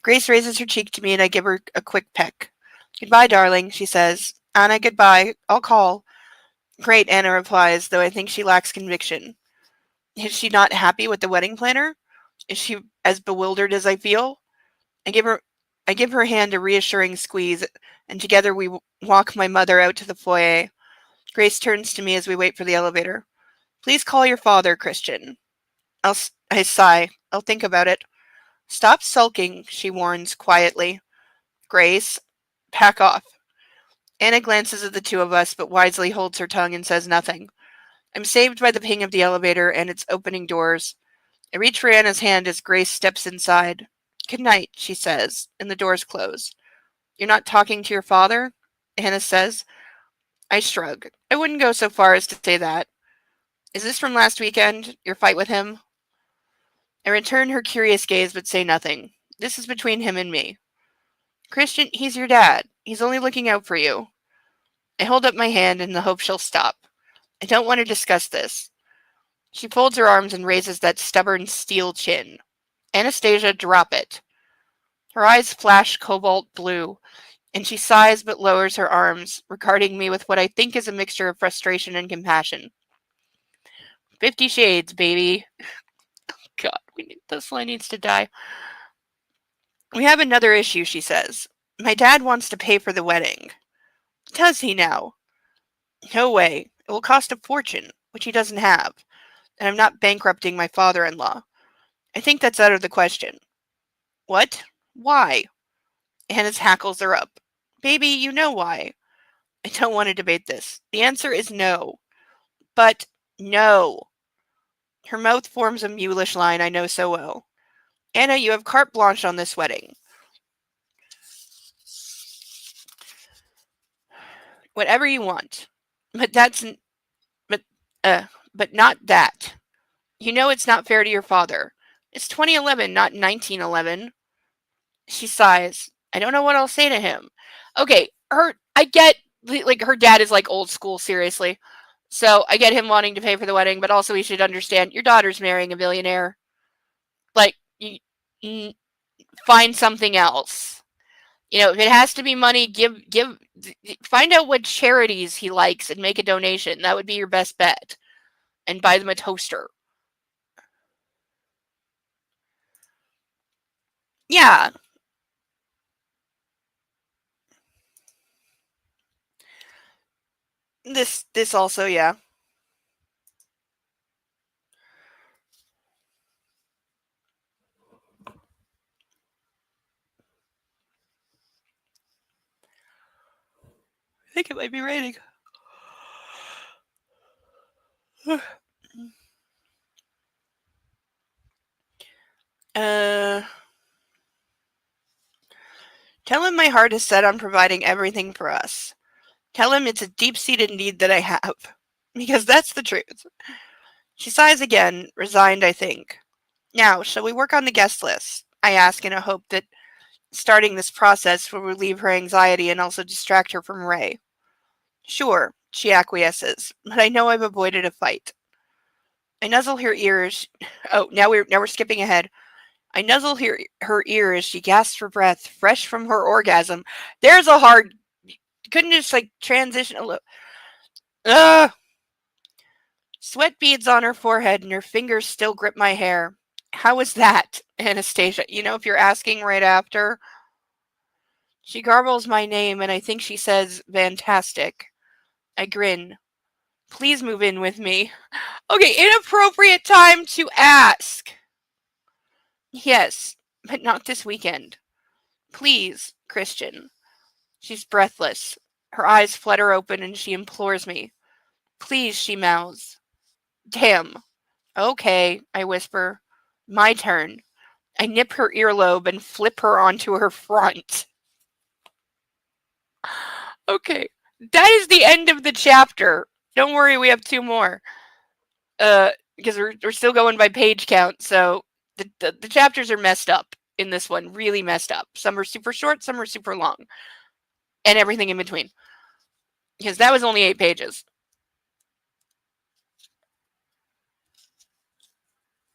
Grace raises her cheek to me and I give her a quick peck. Goodbye, darling, she says. Anna, goodbye. I'll call. Great, Anna replies, though I think she lacks conviction. Is she not happy with the wedding planner? Is she as bewildered as I feel? I give her I give her hand a reassuring squeeze, and together we walk my mother out to the foyer. Grace turns to me as we wait for the elevator. Please call your father, Christian. I sigh. I'll think about it. Stop sulking, she warns quietly. Grace, pack off. Anna glances at the two of us, but wisely holds her tongue and says nothing. I'm saved by the ping of the elevator and its opening doors. I reach for Anna's hand as Grace steps inside. Good night, she says, and the doors close. You're not talking to your father? Anna says. I shrug. I wouldn't go so far as to say that. Is this from last weekend? Your fight with him? I return her curious gaze but say nothing. This is between him and me. Christian, he's your dad. He's only looking out for you. I hold up my hand in the hope she'll stop. I don't want to discuss this. She folds her arms and raises that stubborn steel chin. Anastasia, drop it. Her eyes flash cobalt blue, and she sighs but lowers her arms, regarding me with what I think is a mixture of frustration and compassion. 50 Shades, baby. God, this line needs to die. We have another issue, she says. My dad wants to pay for the wedding. Does he now? No way. It will cost a fortune, which he doesn't have, and I'm not bankrupting my father-in-law. I think that's out of the question. What? Why? Hannah's hackles are up. Baby, you know why. I don't want to debate this. The answer is no. But no. Her mouth forms a mulish line I know so well. Anna, you have carte blanche on this wedding. Whatever you want. But that's but uh but not that. You know it's not fair to your father. It's 2011, not 1911. She sighs. I don't know what I'll say to him. Okay, I get like her dad is like old school seriously. So I get him wanting to pay for the wedding, but also he should understand your daughter's marrying a billionaire. Like, you find something else. If it has to be money, find out what charities he likes and make a donation. That would be your best bet. And buy them a toaster. Yeah. This also, yeah. think it might be raining. Uh, Tell him my heart is set on providing everything for us. Tell him it's a deep-seated need that I have. Because that's the truth. She sighs again, resigned, I think. Now, shall we work on the guest list? I ask in a hope that starting this process will relieve her anxiety and also distract her from Ray. Sure, she acquiesces, but I know I've avoided a fight. I nuzzle her ears. Oh, now we're skipping ahead. I nuzzle her ear as she gasps for breath, fresh from her orgasm. There's a hard. Couldn't just like transition a little. Ugh. Sweat beads on her forehead and her fingers still grip my hair. How is that, Anastasia? You know, if you're asking right after. She garbles my name and I think she says, fantastic. I grin. Please move in with me. Okay, inappropriate time to ask. Yes, but not this weekend. Please, Christian. She's breathless. Her eyes flutter open and she implores me. Please, she mouths. Damn. Okay, I whisper. My turn. I nip her earlobe and flip her onto her front. Okay, that is the end of the chapter. Don't worry, we have 2 more. Because we're still going by page count, so the chapters are messed up in this one, really messed up. Some are super short, some are super long, and everything in between. Because that was only 8 pages.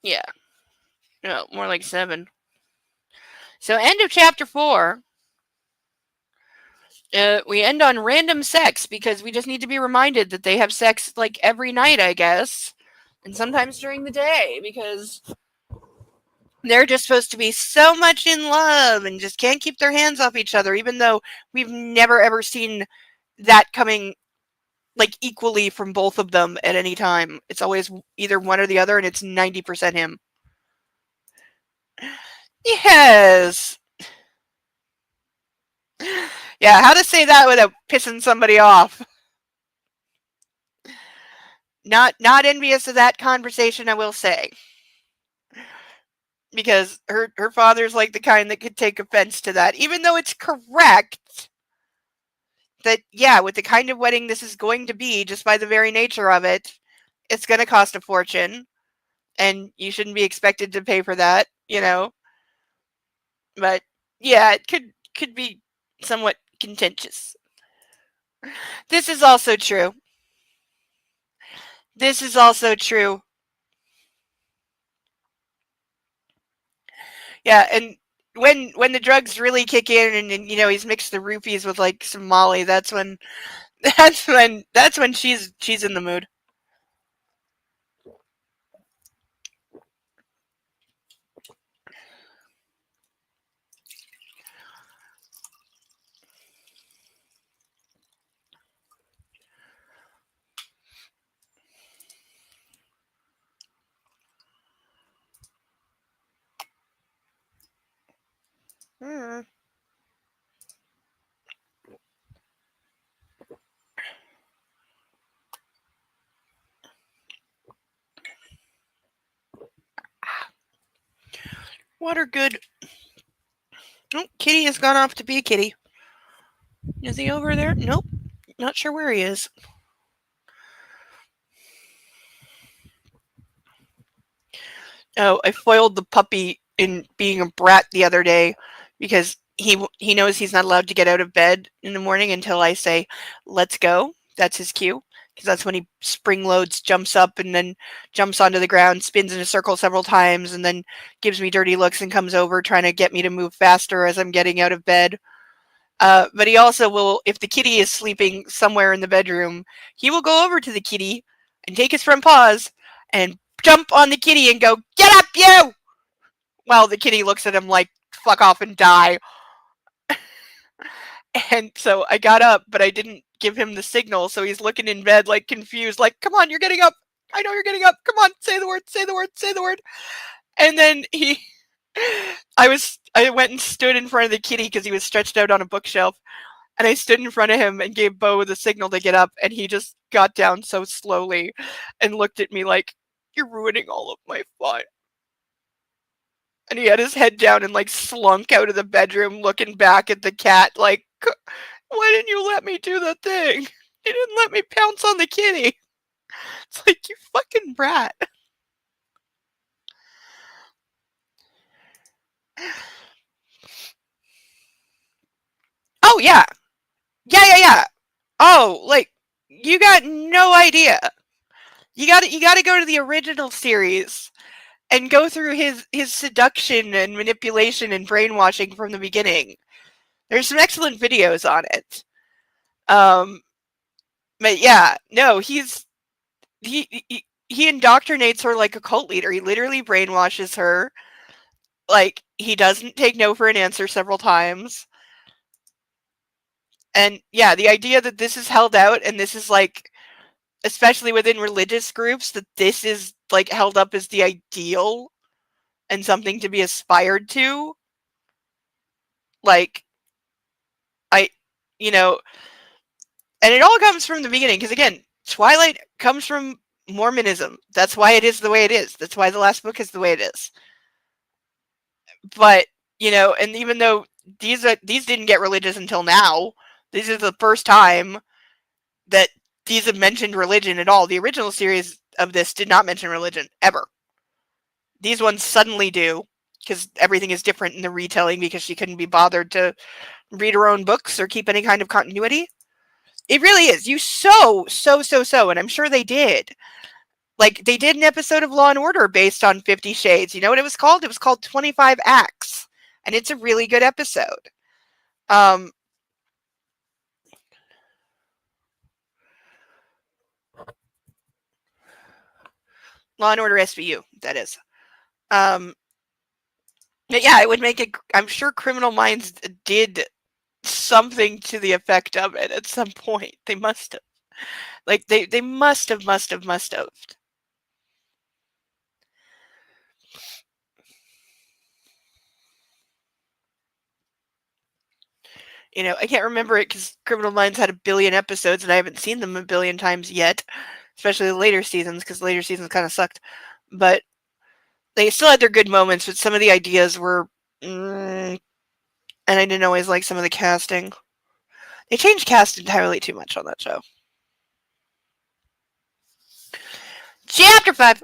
Yeah. No, more like 7. So, end of chapter 4. We end on random sex because we just need to be reminded that they have sex like every night, I guess, and sometimes during the day because they're just supposed to be so much in love and just can't keep their hands off each other, even though we've never ever seen that coming like equally from both of them at any time. It's always either one or the other, and it's 90% him. Yes. Yeah, how to say that without pissing somebody off. Not envious of that conversation, I will say. Because her father's like the kind that could take offense to that, even though it's correct that, yeah, with the kind of wedding this is going to be, just by the very nature of it, it's going to cost a fortune, and you shouldn't be expected to pay for that, you know? But, yeah, it could be somewhat contentious. This is also true. This is also true. Yeah, and when the drugs really kick in and you know he's mixed the roofies with like some Molly, that's when she's in the mood. Hmm. Water good. Oh, Kitty has gone off to be a kitty. Is he over there? Nope. Not sure where he is. Oh, I foiled the puppy in being a brat the other day because he knows he's not allowed to get out of bed in the morning until I say, "Let's go." That's his cue because that's when he spring loads, jumps up, and then jumps onto the ground, spins in a circle several times, and then gives me dirty looks and comes over trying to get me to move faster as I'm getting out of bed. But he also will, if the kitty is sleeping somewhere in the bedroom, he will go over to the kitty and take his front paws and jump on the kitty and go, "Get up, you!" While the kitty looks at him like, "Fuck off and die." And so I got up, but I didn't give him the signal, so he's looking in bed like confused, like, "Come on, you're getting up. I know you're getting up. Come on, say the word, say the word, say the word." And then I went and stood in front of the kitty because he was stretched out on a bookshelf. And I stood in front of him and gave Bo the signal to get up, and he just got down so slowly and looked at me like, "You're ruining all of my fun." And he had his head down and like slunk out of the bedroom looking back at the cat like, "Why didn't you let me do the thing? You didn't let me pounce on the kitty." It's like, you fucking brat. Oh yeah. Yeah. Oh, like, you got no idea. You got to go to the original series and go through his seduction and manipulation and brainwashing from the beginning. There's some excellent videos on it. Um, but yeah, no, he indoctrinates her like a cult leader. He literally brainwashes her. Like, he doesn't take no for an answer several times. And yeah, the idea that this is held out and this is like, especially within religious groups, that this is like held up as the ideal and something to be aspired to. Like, I, you know, and it all comes from the beginning because again, Twilight comes from Mormonism. That's why it is the way it is. That's why the last book is the way it is. But and even though these didn't get religious until now, this is the first time that these have mentioned religion at all. The original series of this did not mention religion ever. These ones suddenly do because everything is different in the retelling because she couldn't be bothered to read her own books or keep any kind of continuity. It really is. You and I'm sure they did. Like, they did an episode of Law and Order based on 50 Shades. You know what it was called? It was called 25 Acts. And it's a really good episode. Law and Order SVU, that is. But yeah, it would make it. I'm sure Criminal Minds did something to the effect of it at some point. They must have. Like, they must have. I can't remember it because Criminal Minds had a billion episodes and I haven't seen them a billion times yet, especially the later seasons because later seasons kind of sucked. But they still had their good moments, but some of the ideas were. And I didn't always like some of the casting. They changed cast entirely too much on that show. Chapter 5.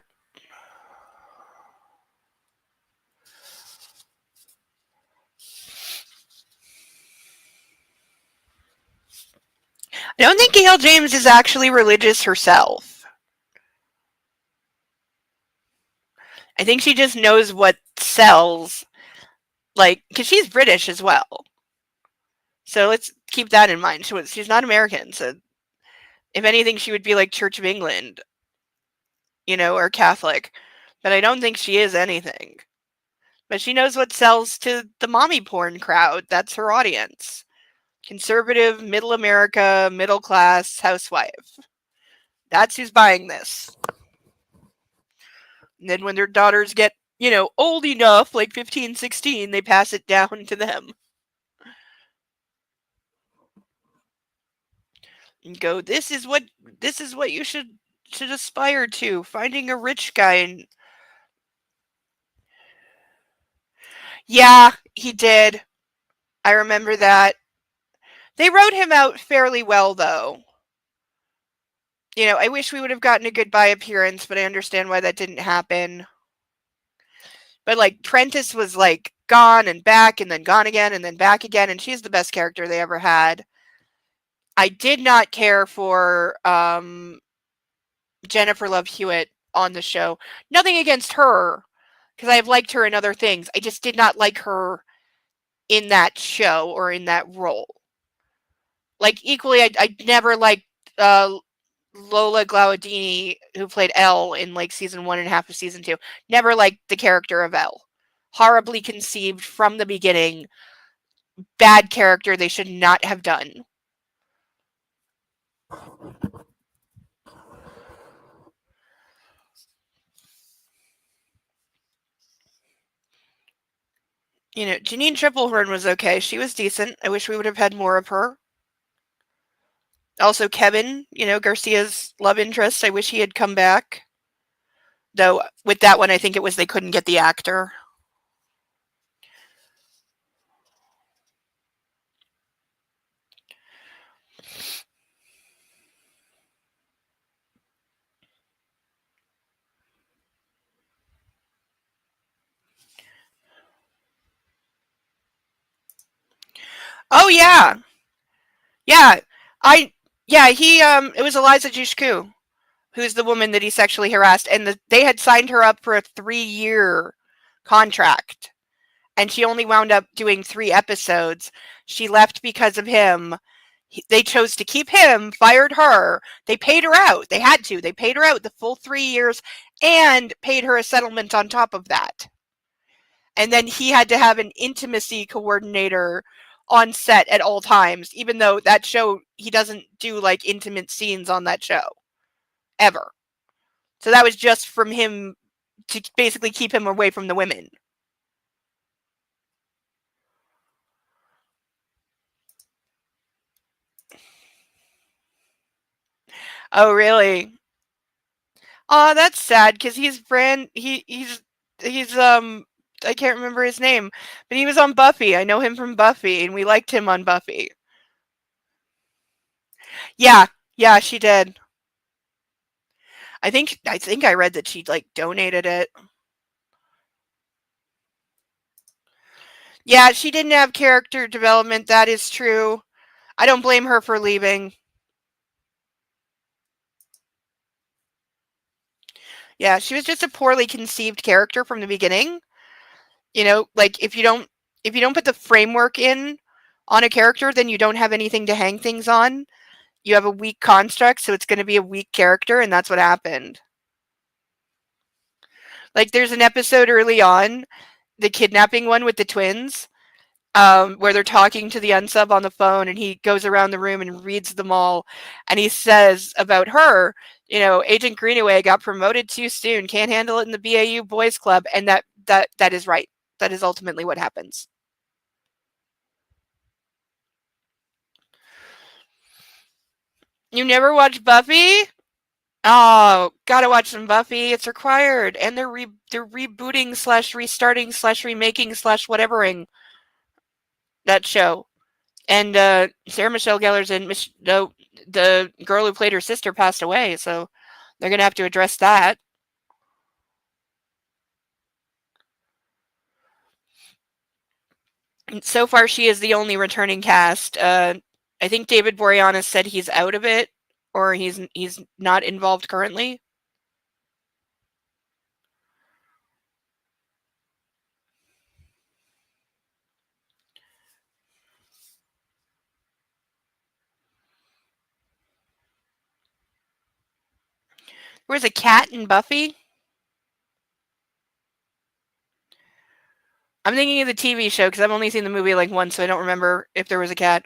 I don't think Gail James is actually religious herself. I think she just knows what sells. Like, because she's British as well. So let's keep that in mind. She's not American. So if anything, she would be like Church of England, or Catholic. But I don't think she is anything. But she knows what sells to the mommy porn crowd. That's her audience. Conservative, middle America, middle class housewife. That's who's buying this. And then when their daughters get, old enough, like 15, 16, they pass it down to them. And go, this is what you should aspire to. Finding a rich guy and yeah, he did. I remember that. They wrote him out fairly well though. I wish we would have gotten a goodbye appearance, but I understand why that didn't happen. But like Prentice was like gone and back and then gone again and then back again, and she's the best character they ever had. I did not care for Jennifer Love Hewitt on the show. Nothing against her, because I've liked her in other things. I just did not like her in that show or in that role. Like, equally, I never liked Lola Glaudini, who played Elle in like season 1 and half of season 2. Never liked the character of Elle. Horribly conceived from the beginning. Bad character they should not have done. Janine Triplehorn was okay. She was decent. I wish we would have had more of her. Also, Kevin, Garcia's love interest. I wish he had come back. Though, with that one, I think it was they couldn't get the actor. Oh, yeah. Yeah. I, yeah, it was Eliza Dushku, who's the woman that he sexually harassed. And they had signed her up for a 3-year contract. And she only wound up doing 3 episodes. She left because of him. They chose to keep him, fired her. They paid her out. They had to. They paid her out the full 3 years and paid her a settlement on top of that. And then he had to have an intimacy coordinator on set at all times, even though that show, he doesn't do like intimate scenes on that show ever. So that was just from him to basically keep him away from the women. Oh, really? Oh, that's sad because he's I can't remember his name, but he was on Buffy. I know him from Buffy, and we liked him on Buffy. Yeah, yeah, she did. I think I read that she like donated it. Yeah, she didn't have character development. That is true. I don't blame her for leaving. Yeah, she was just a poorly conceived character from the beginning. Like if you don't put the framework in on a character, then you don't have anything to hang things on. You have a weak construct, so it's going to be a weak character, and that's what happened. Like there's an episode early on, the kidnapping one with the twins, where they're talking to the unsub on the phone, and he goes around the room and reads them all, and he says about her, Agent Greenaway got promoted too soon, can't handle it in the BAU boys club, and that is right. That is ultimately what happens. You never watched Buffy? Oh, gotta watch some Buffy. It's required, and they're rebooting slash restarting slash remaking slash whatevering that show. And Sarah Michelle Gellar's in the girl who played her sister passed away, so they're gonna have to address that. And so far, she is the only returning cast. I think David Boreanaz said he's out of it, or he's not involved currently. There was a cat in Buffy. I'm thinking of the TV show because I've only seen the movie like once, so I don't remember if there was a cat.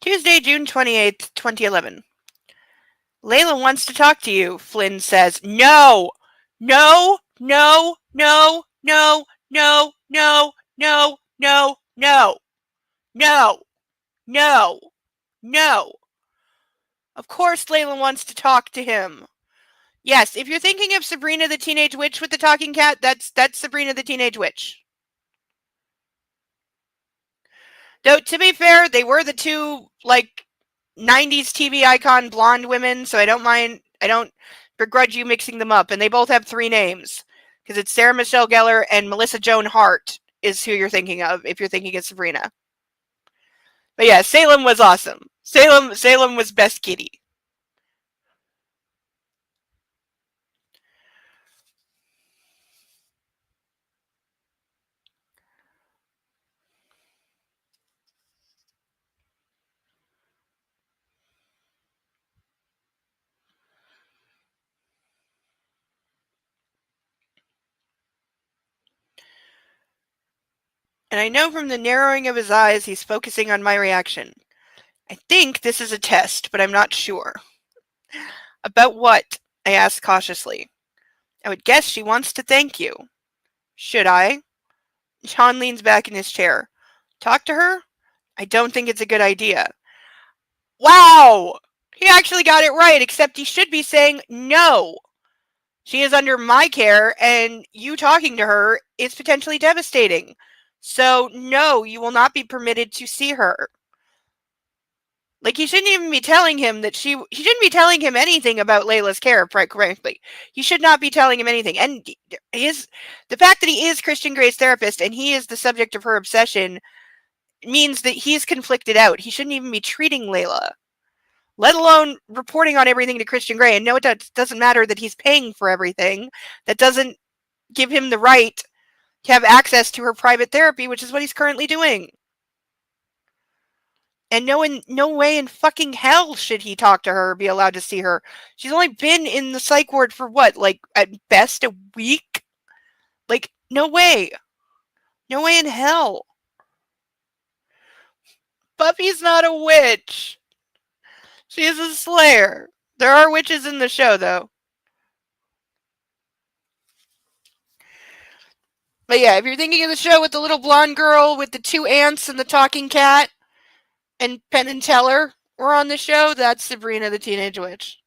Tuesday, June 28th, 2011. Layla wants to talk to you, Flynn says. No! No! No! No! No! No! No! No! No! No! No! No! No! Of course Layla wants to talk to him. Yes, if you're thinking of Sabrina the Teenage Witch with the talking cat, that's Sabrina the Teenage Witch. Though, to be fair, they were the two, 90s TV icon blonde women, so I don't begrudge you mixing them up. And they both have 3 names, because it's Sarah Michelle Gellar and Melissa Joan Hart is who you're thinking of if you're thinking of Sabrina. But yeah, Salem was awesome. Salem was best kitty. And I know from the narrowing of his eyes he's focusing on my reaction. I think this is a test, but I'm not sure. About what? I asked cautiously. I would guess she wants to thank you. Should I? Sean leans back in his chair. Talk to her? I don't think it's a good idea. Wow! He actually got it right, except he should be saying no. She is under my care, and you talking to her is potentially devastating. So, no, you will not be permitted to see her. Like, he shouldn't even be telling him that he shouldn't be telling him anything about Layla's care, frankly. He should not be telling him anything. And the fact that he is Christian Grey's therapist and he is the subject of her obsession means that he's conflicted out. He shouldn't even be treating Layla, let alone reporting on everything to Christian Grey. And no, it doesn't matter that he's paying for everything. That doesn't give him the right to have access to her private therapy, which is what he's currently doing. And no way in fucking hell should he talk to her or be allowed to see her. She's only been in the psych ward for what, like, at best a week? Like, no way. No way in hell. Buffy's not a witch. She is a slayer. There are witches in the show, though. But yeah, if you're thinking of the show with the little blonde girl with the 2 ants and the talking cat, and Penn and Teller were on the show, that's Sabrina the Teenage Witch.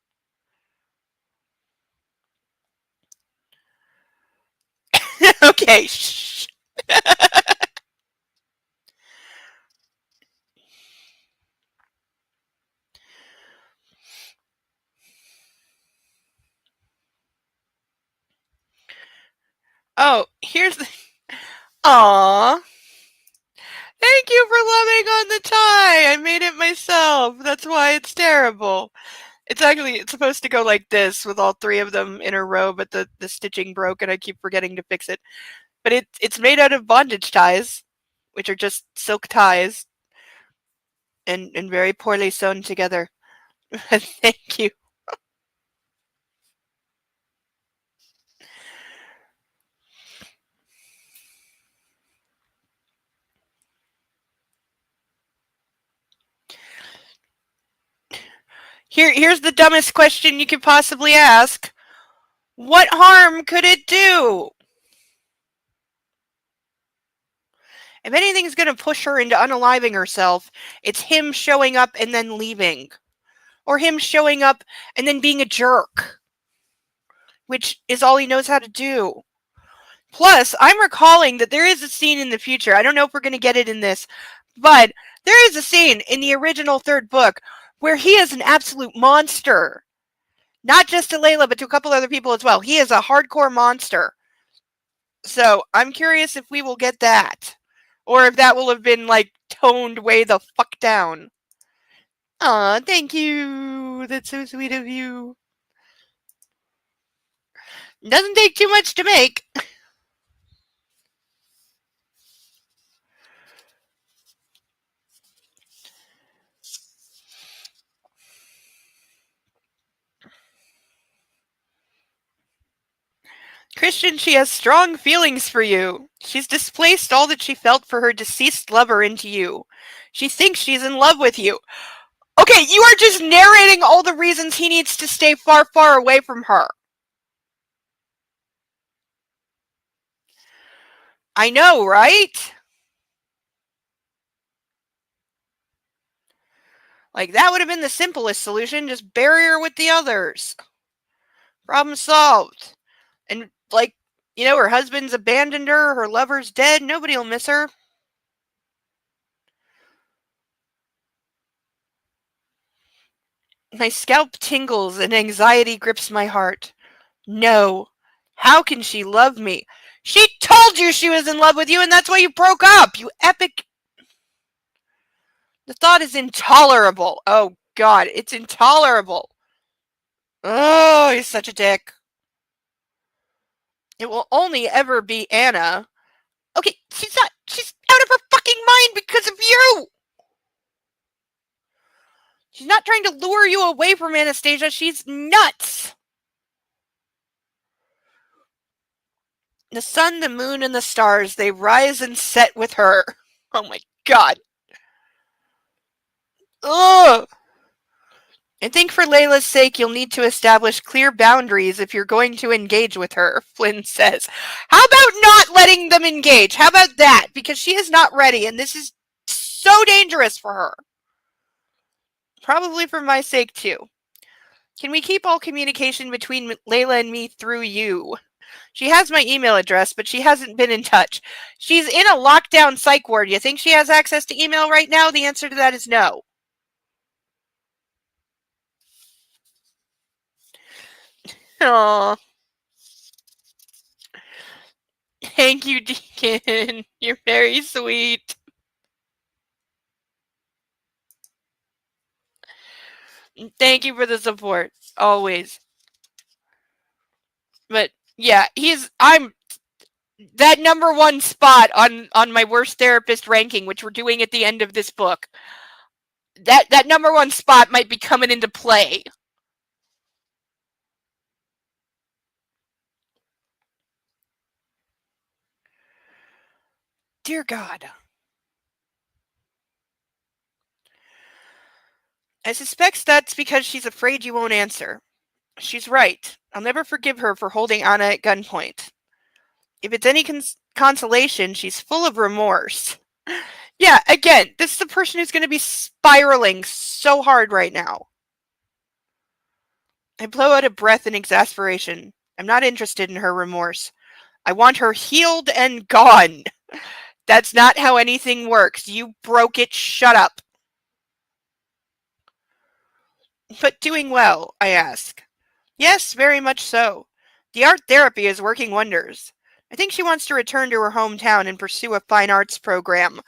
Okay, shh. Oh, here's the... Aww. Thank you for loving on the tie. I made it myself. That's why it's terrible. It's supposed to go like this with all 3 of them in a row, but the stitching broke and I keep forgetting to fix it. But it's made out of bondage ties, which are just silk ties and very poorly sewn together. Thank you. Here's the dumbest question you could possibly ask. What harm could it do? If anything's going to push her into unaliving herself, it's him showing up and then leaving. Or him showing up and then being a jerk. Which is all he knows how to do. Plus, I'm recalling that there is a scene in the future. I don't know if we're going to get it in this. But there is a scene in the original 3rd book where he is an absolute monster. Not just to Layla, but to a couple other people as well. He is a hardcore monster. So, I'm curious if we will get that. Or if that will have been, like, toned way the fuck down. Aw, thank you. That's so sweet of you. Doesn't take too much to make. Christian, she has strong feelings for you. She's displaced all that she felt for her deceased lover into you. She thinks she's in love with you. Okay, you are just narrating all the reasons he needs to stay far, far away from her. I know, right? Like, that would have been the simplest solution. Just bury her with the others. Problem solved. And, like, you know, her husband's abandoned her, her lover's dead, nobody'll miss her. My scalp tingles and anxiety grips my heart. No. How can she love me? She told you she was in love with you and that's why you broke up, you epic... The thought is intolerable. Oh, God, it's intolerable. Oh, he's such a dick. It will only ever be Anna. Okay, she's out of her fucking mind because of you! She's not trying to lure you away from Anastasia, she's nuts! The sun, the moon, and the stars, they rise and set with her. Oh my God. Ugh! I think for Layla's sake, you'll need to establish clear boundaries if you're going to engage with her, Flynn says. How about not letting them engage? How about that? Because she is not ready, and this is so dangerous for her. Probably for my sake, too. Can we keep all communication between Layla and me through you? She has my email address, but she hasn't been in touch. She's in a lockdown psych ward. You think she has access to email right now? The answer to that is no. Aww. Thank you, Deacon. You're very sweet. Thank you for the support. Always. But yeah, I'm that number one spot on my worst therapist ranking, which we're doing at the end of this book. That number one spot might be coming into play. Dear God. I suspect that's because she's afraid you won't answer. She's right. I'll never forgive her for holding Anna at gunpoint. If it's any consolation, she's full of remorse. Yeah, again, this is a person who's going to be spiraling so hard right now. I blow out a breath in exasperation. I'm not interested in her remorse. I want her healed and gone. That's not how anything works. You broke it. Shut up. But doing well, I ask. Yes, very much so. The art therapy is working wonders. I think she wants to return to her hometown and pursue a fine arts program.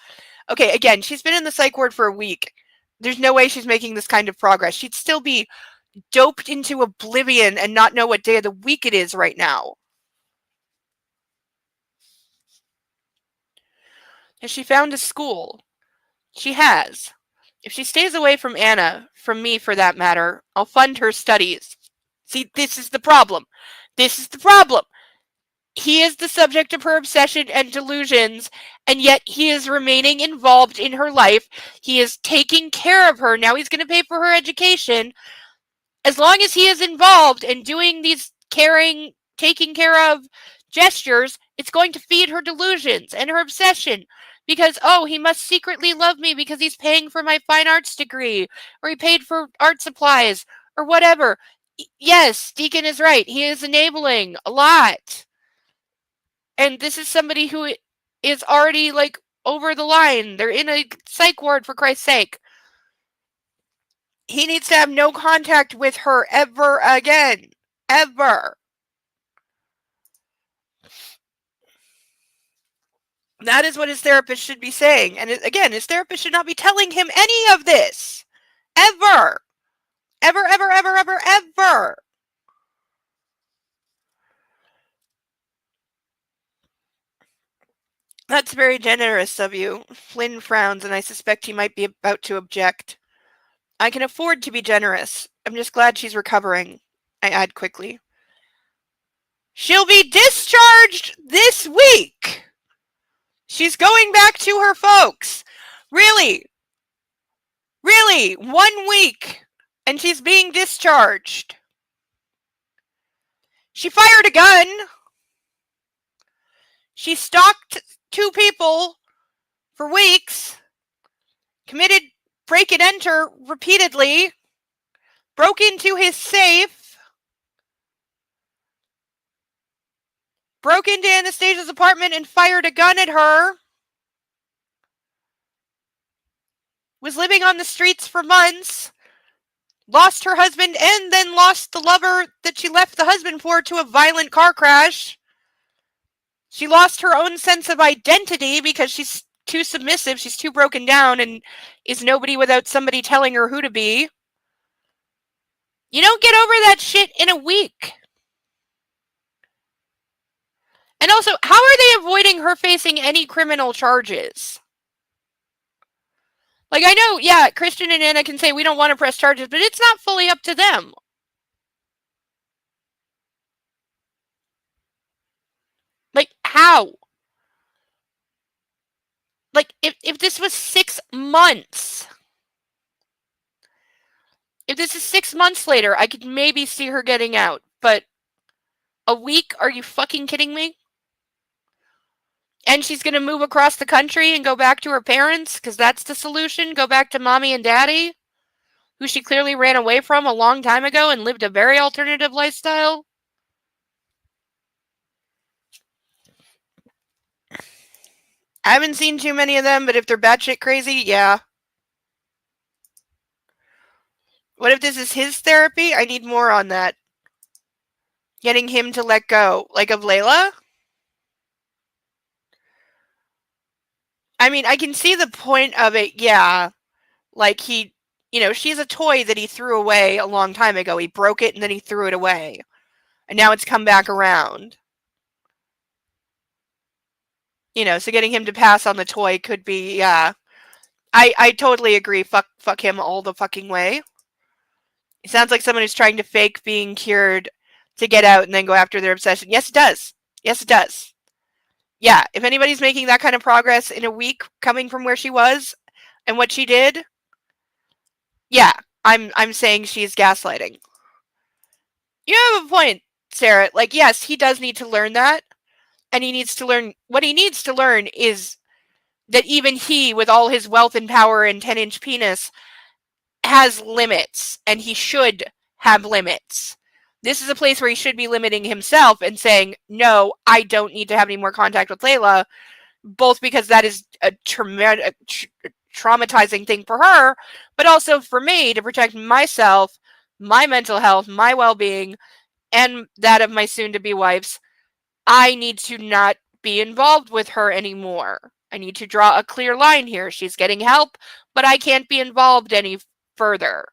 Okay, again, she's been in the psych ward for a week. There's no way she's making this kind of progress. She'd still be doped into oblivion and not know what day of the week it is right now. Has she found a school? She has. If she stays away from Anna, from me for that matter, I'll fund her studies. See, this is the problem. This is the problem. He is the subject of her obsession and delusions, and yet he is remaining involved in her life. He is taking care of her. Now he's going to pay for her education. As long as he is involved and doing these caring, taking care of gestures, it's going to feed her delusions and her obsession. Because, oh, he must secretly love me because he's paying for my fine arts degree, or he paid for art supplies, or whatever. Yes, Deacon is right. He is enabling a lot. And this is somebody who is already, like, over the line. They're in a psych ward, for Christ's sake. He needs to have no contact with her ever again. Ever. That is what his therapist should be saying. And again, his therapist should not be telling him any of this. Ever. Ever, ever, ever, ever, ever. That's very generous of you. Flynn frowns, and I suspect he might be about to object. I can afford to be generous. I'm just glad she's recovering, I add quickly. She'll be discharged this week. She's going back to her folks. Really? Really? 1 week. And she's being discharged. She fired a gun. She stalked 2 people for weeks. Committed break and enter repeatedly. Broke into his safe. Broke into Anastasia's apartment and fired a gun at her. Was living on the streets for months. Lost her husband and then lost the lover that she left the husband for to a violent car crash. She lost her own sense of identity because she's too submissive. She's too broken down and is nobody without somebody telling her who to be. You don't get over that shit in a week. And also, how are they avoiding her facing any criminal charges? Like, I know, yeah, Christian and Anna can say we don't want to press charges, but it's not fully up to them. Like, how? Like, if this was 6 months, If this is 6 months later, I could maybe see her getting out. But a week? Are you fucking kidding me? And she's going to move across the country and go back to her parents because that's the solution. Go back to mommy and daddy, who she clearly ran away from a long time ago and lived a very alternative lifestyle. I haven't seen too many of them, but if they're batshit crazy, yeah. What if this is his therapy? I need more on that. Getting him to let go. Like of Layla? I mean, I can see the point of it, yeah. Like he, she's a toy that he threw away a long time ago. He broke it and then he threw it away. And now it's come back around. So getting him to pass on the toy could be, yeah. I totally agree. Fuck him all the fucking way. It sounds like someone who's trying to fake being cured to get out and then go after their obsession. Yes, it does. Yes, it does. Yeah, if anybody's making that kind of progress in a week coming from where she was and what she did, yeah, I'm saying she's gaslighting. You have a point, Sarah. Like, yes, he does need to learn that. And he needs to learn, what he needs to learn is that even he, with all his wealth and power and 10-inch penis, has limits, and he should have limits. This is a place where he should be limiting himself and saying, no, I don't need to have any more contact with Layla, both because that is a traumatizing thing for her, but also for me to protect myself, my mental health, my well-being, and that of my soon-to-be wife's. I need to not be involved with her anymore. I need to draw a clear line here. She's getting help, but I can't be involved any further.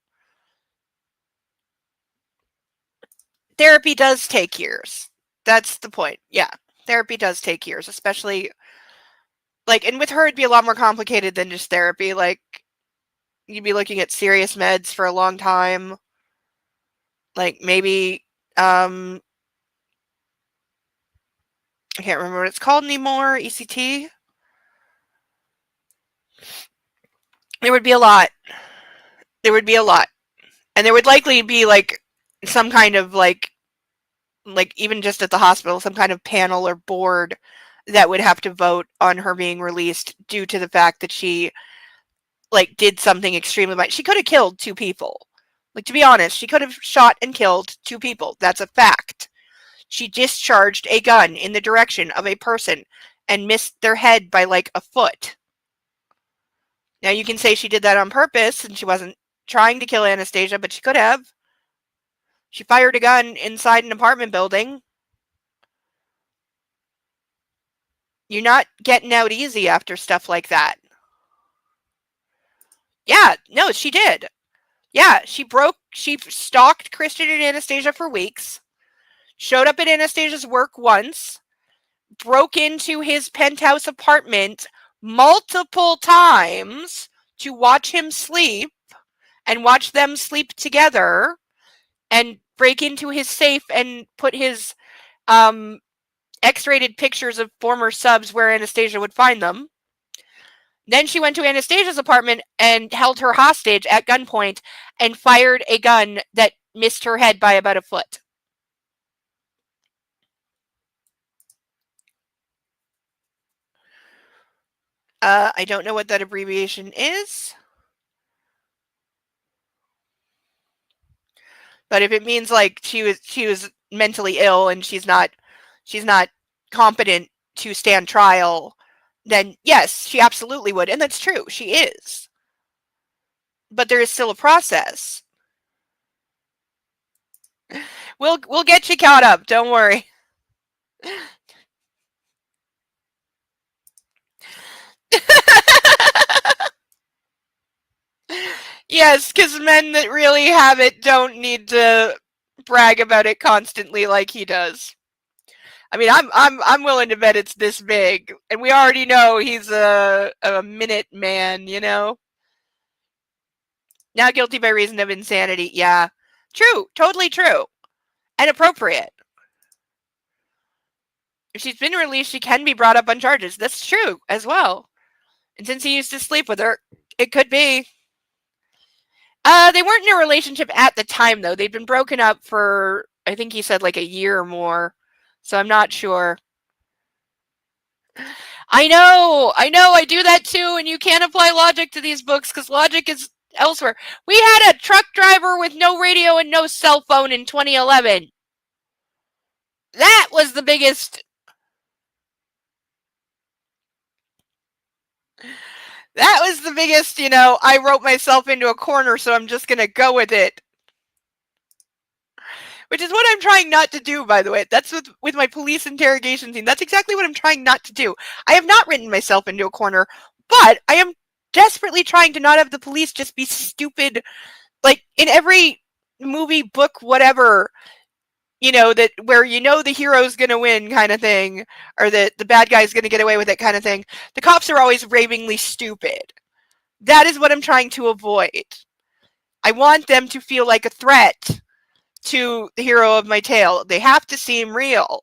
Therapy does take years. That's the point. Yeah, therapy does take years, especially, and with her, it'd be a lot more complicated than just therapy. You'd be looking at serious meds for a long time. Maybe, I can't remember what it's called anymore, ECT? There would be a lot. There would be a lot. And there would likely be, some kind of, even just at the hospital, some kind of panel or board that would have to vote on her being released due to the fact that she, did something extremely bad. She could have killed 2 people. To be honest, she could have shot and killed 2 people. That's a fact. She discharged a gun in the direction of a person and missed their head by, a foot. Now, you can say she did that on purpose and she wasn't trying to kill Anastasia, but she could have. She fired a gun inside an apartment building. You're not getting out easy after stuff like that. Yeah, no, she did. Yeah, she stalked Christian and Anastasia for weeks, showed up at Anastasia's work once, broke into his penthouse apartment multiple times to watch him sleep and watch them sleep together, and break into his safe and put his X-rated pictures of former subs where Anastasia would find them. Then she went to Anastasia's apartment and held her hostage at gunpoint and fired a gun that missed her head by about a foot. I don't know what that abbreviation is. But if it means she was mentally ill and she's not competent to stand trial, then yes, she absolutely would. And that's true. She is. But there is still a process. We'll get you caught up. Don't worry. Yes, because men that really have it don't need to brag about it constantly like he does. I mean, I'm willing to bet it's this big, and we already know he's a minute man, Now guilty by reason of insanity. Yeah, true, totally true, and appropriate. If she's been released, she can be brought up on charges. That's true as well. And since he used to sleep with her, it could be. They weren't in a relationship at the time, though. They'd been broken up for, I think he said, like a year or more. So I'm not sure. I know, I do that too, and you can't apply logic to these books because logic is elsewhere. We had a truck driver with no radio and no cell phone in 2011. That was the biggest. That was the biggest, I wrote myself into a corner, so I'm just going to go with it. Which is what I'm trying not to do, by the way. That's with my police interrogation scene. That's exactly what I'm trying not to do. I have not written myself into a corner, but I am desperately trying to not have the police just be stupid. Like, in every movie, book, whatever, that where the hero's going to win kind of thing, or that the bad guy's going to get away with it kind of thing, the cops are always ravingly stupid. That is what I'm trying to avoid. I want them to feel like a threat to the hero of my tale. They have to seem real.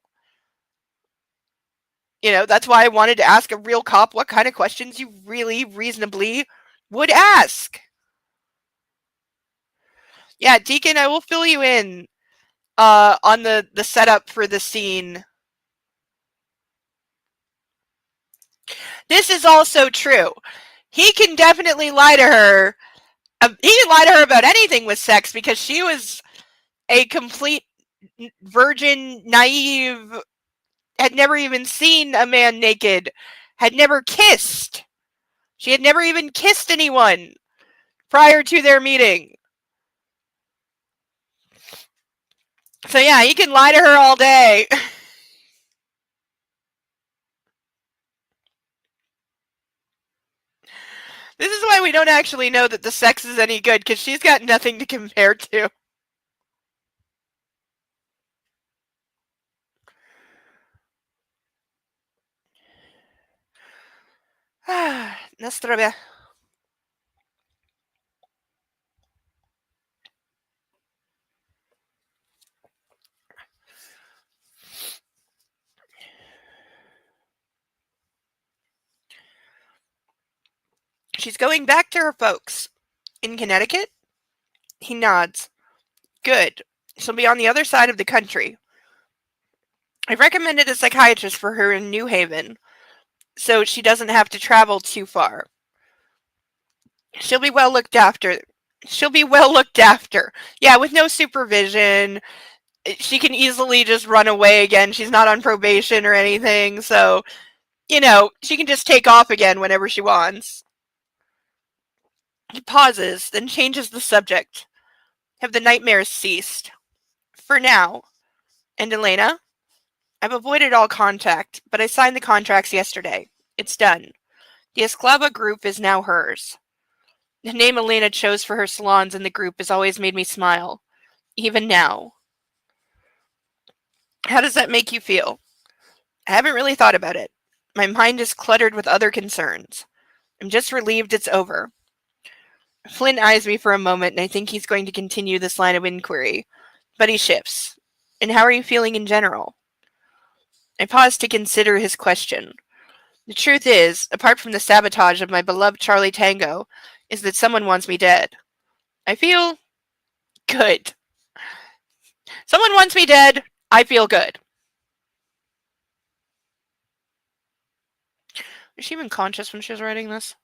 That's why I wanted to ask a real cop what kind of questions you really reasonably would ask. Yeah, Deacon, I will fill you in on the setup for the scene. This is also true. He can definitely lie to her. He can lie to her about anything with sex because she was a complete virgin, naive, had never even seen a man naked, had never kissed. She had never even kissed anyone prior to their meeting. So yeah, he can lie to her all day. This is why we don't actually know that the sex is any good, because she's got nothing to compare to. Nastrobe. She's going back to her folks. In Connecticut? He nods. Good. She'll be on the other side of the country. I've recommended a psychiatrist for her in New Haven, so she doesn't have to travel too far. She'll be well looked after. Yeah, with no supervision. She can easily just run away again. She's not on probation or anything, so, she can just take off again whenever she wants. He pauses, then changes the subject. Have the nightmares ceased? For now. And Elena? I've avoided all contact, but I signed the contracts yesterday. It's done. The Esclava group is now hers. The name Elena chose for her salons in the group has always made me smile. Even now. How does that make you feel? I haven't really thought about it. My mind is cluttered with other concerns. I'm just relieved it's over. Flynn eyes me for a moment, and I think he's going to continue this line of inquiry. But he shifts. And how are you feeling in general? I pause to consider his question. The truth is, apart from the sabotage of my beloved Charlie Tango, is that someone wants me dead. I feel good. Someone wants me dead. I feel good. Was she even conscious when she was writing this?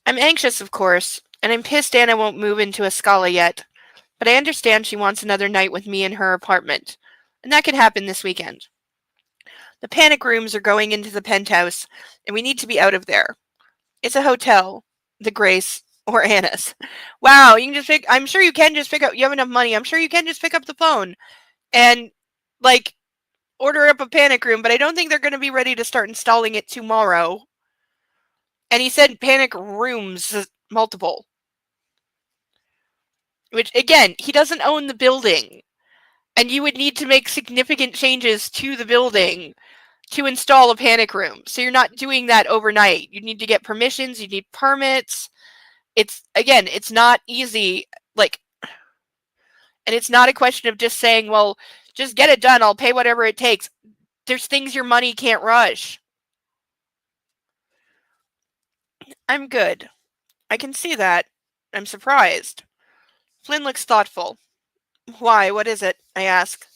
I'm anxious, of course, and I'm pissed Anna won't move into a Scala yet, but I understand she wants another night with me in her apartment, and that could happen this weekend. The panic rooms are going into the penthouse, and we need to be out of there. It's a hotel, the Grace, or Anna's. Wow, you can just I'm sure you can just pick up, you have enough money, I'm sure you can just pick up the phone and, order up a panic room, but I don't think they're going to be ready to start installing it tomorrow. And he said panic rooms, multiple. Which, again, he doesn't own the building. And you would need to make significant changes to the building to install a panic room. So you're not doing that overnight. You need to get permissions, you need permits. It's not easy. And it's not a question of just saying, well, just get it done, I'll pay whatever it takes. There's things your money can't rush. I'm good. I can see that. I'm surprised. Flynn looks thoughtful. Why? What is it? I ask.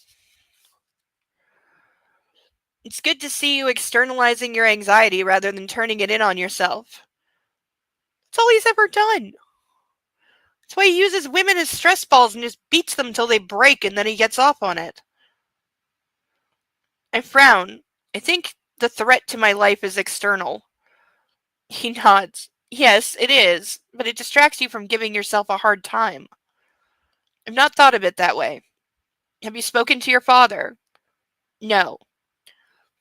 It's good to see you externalizing your anxiety rather than turning it in on yourself. That's all he's ever done. That's why he uses women as stress balls and just beats them till they break and then he gets off on it. I frown. I think the threat to my life is external. He nods. Yes, it is, but it distracts you from giving yourself a hard time. I've not thought of it that way. Have you spoken to your father? No.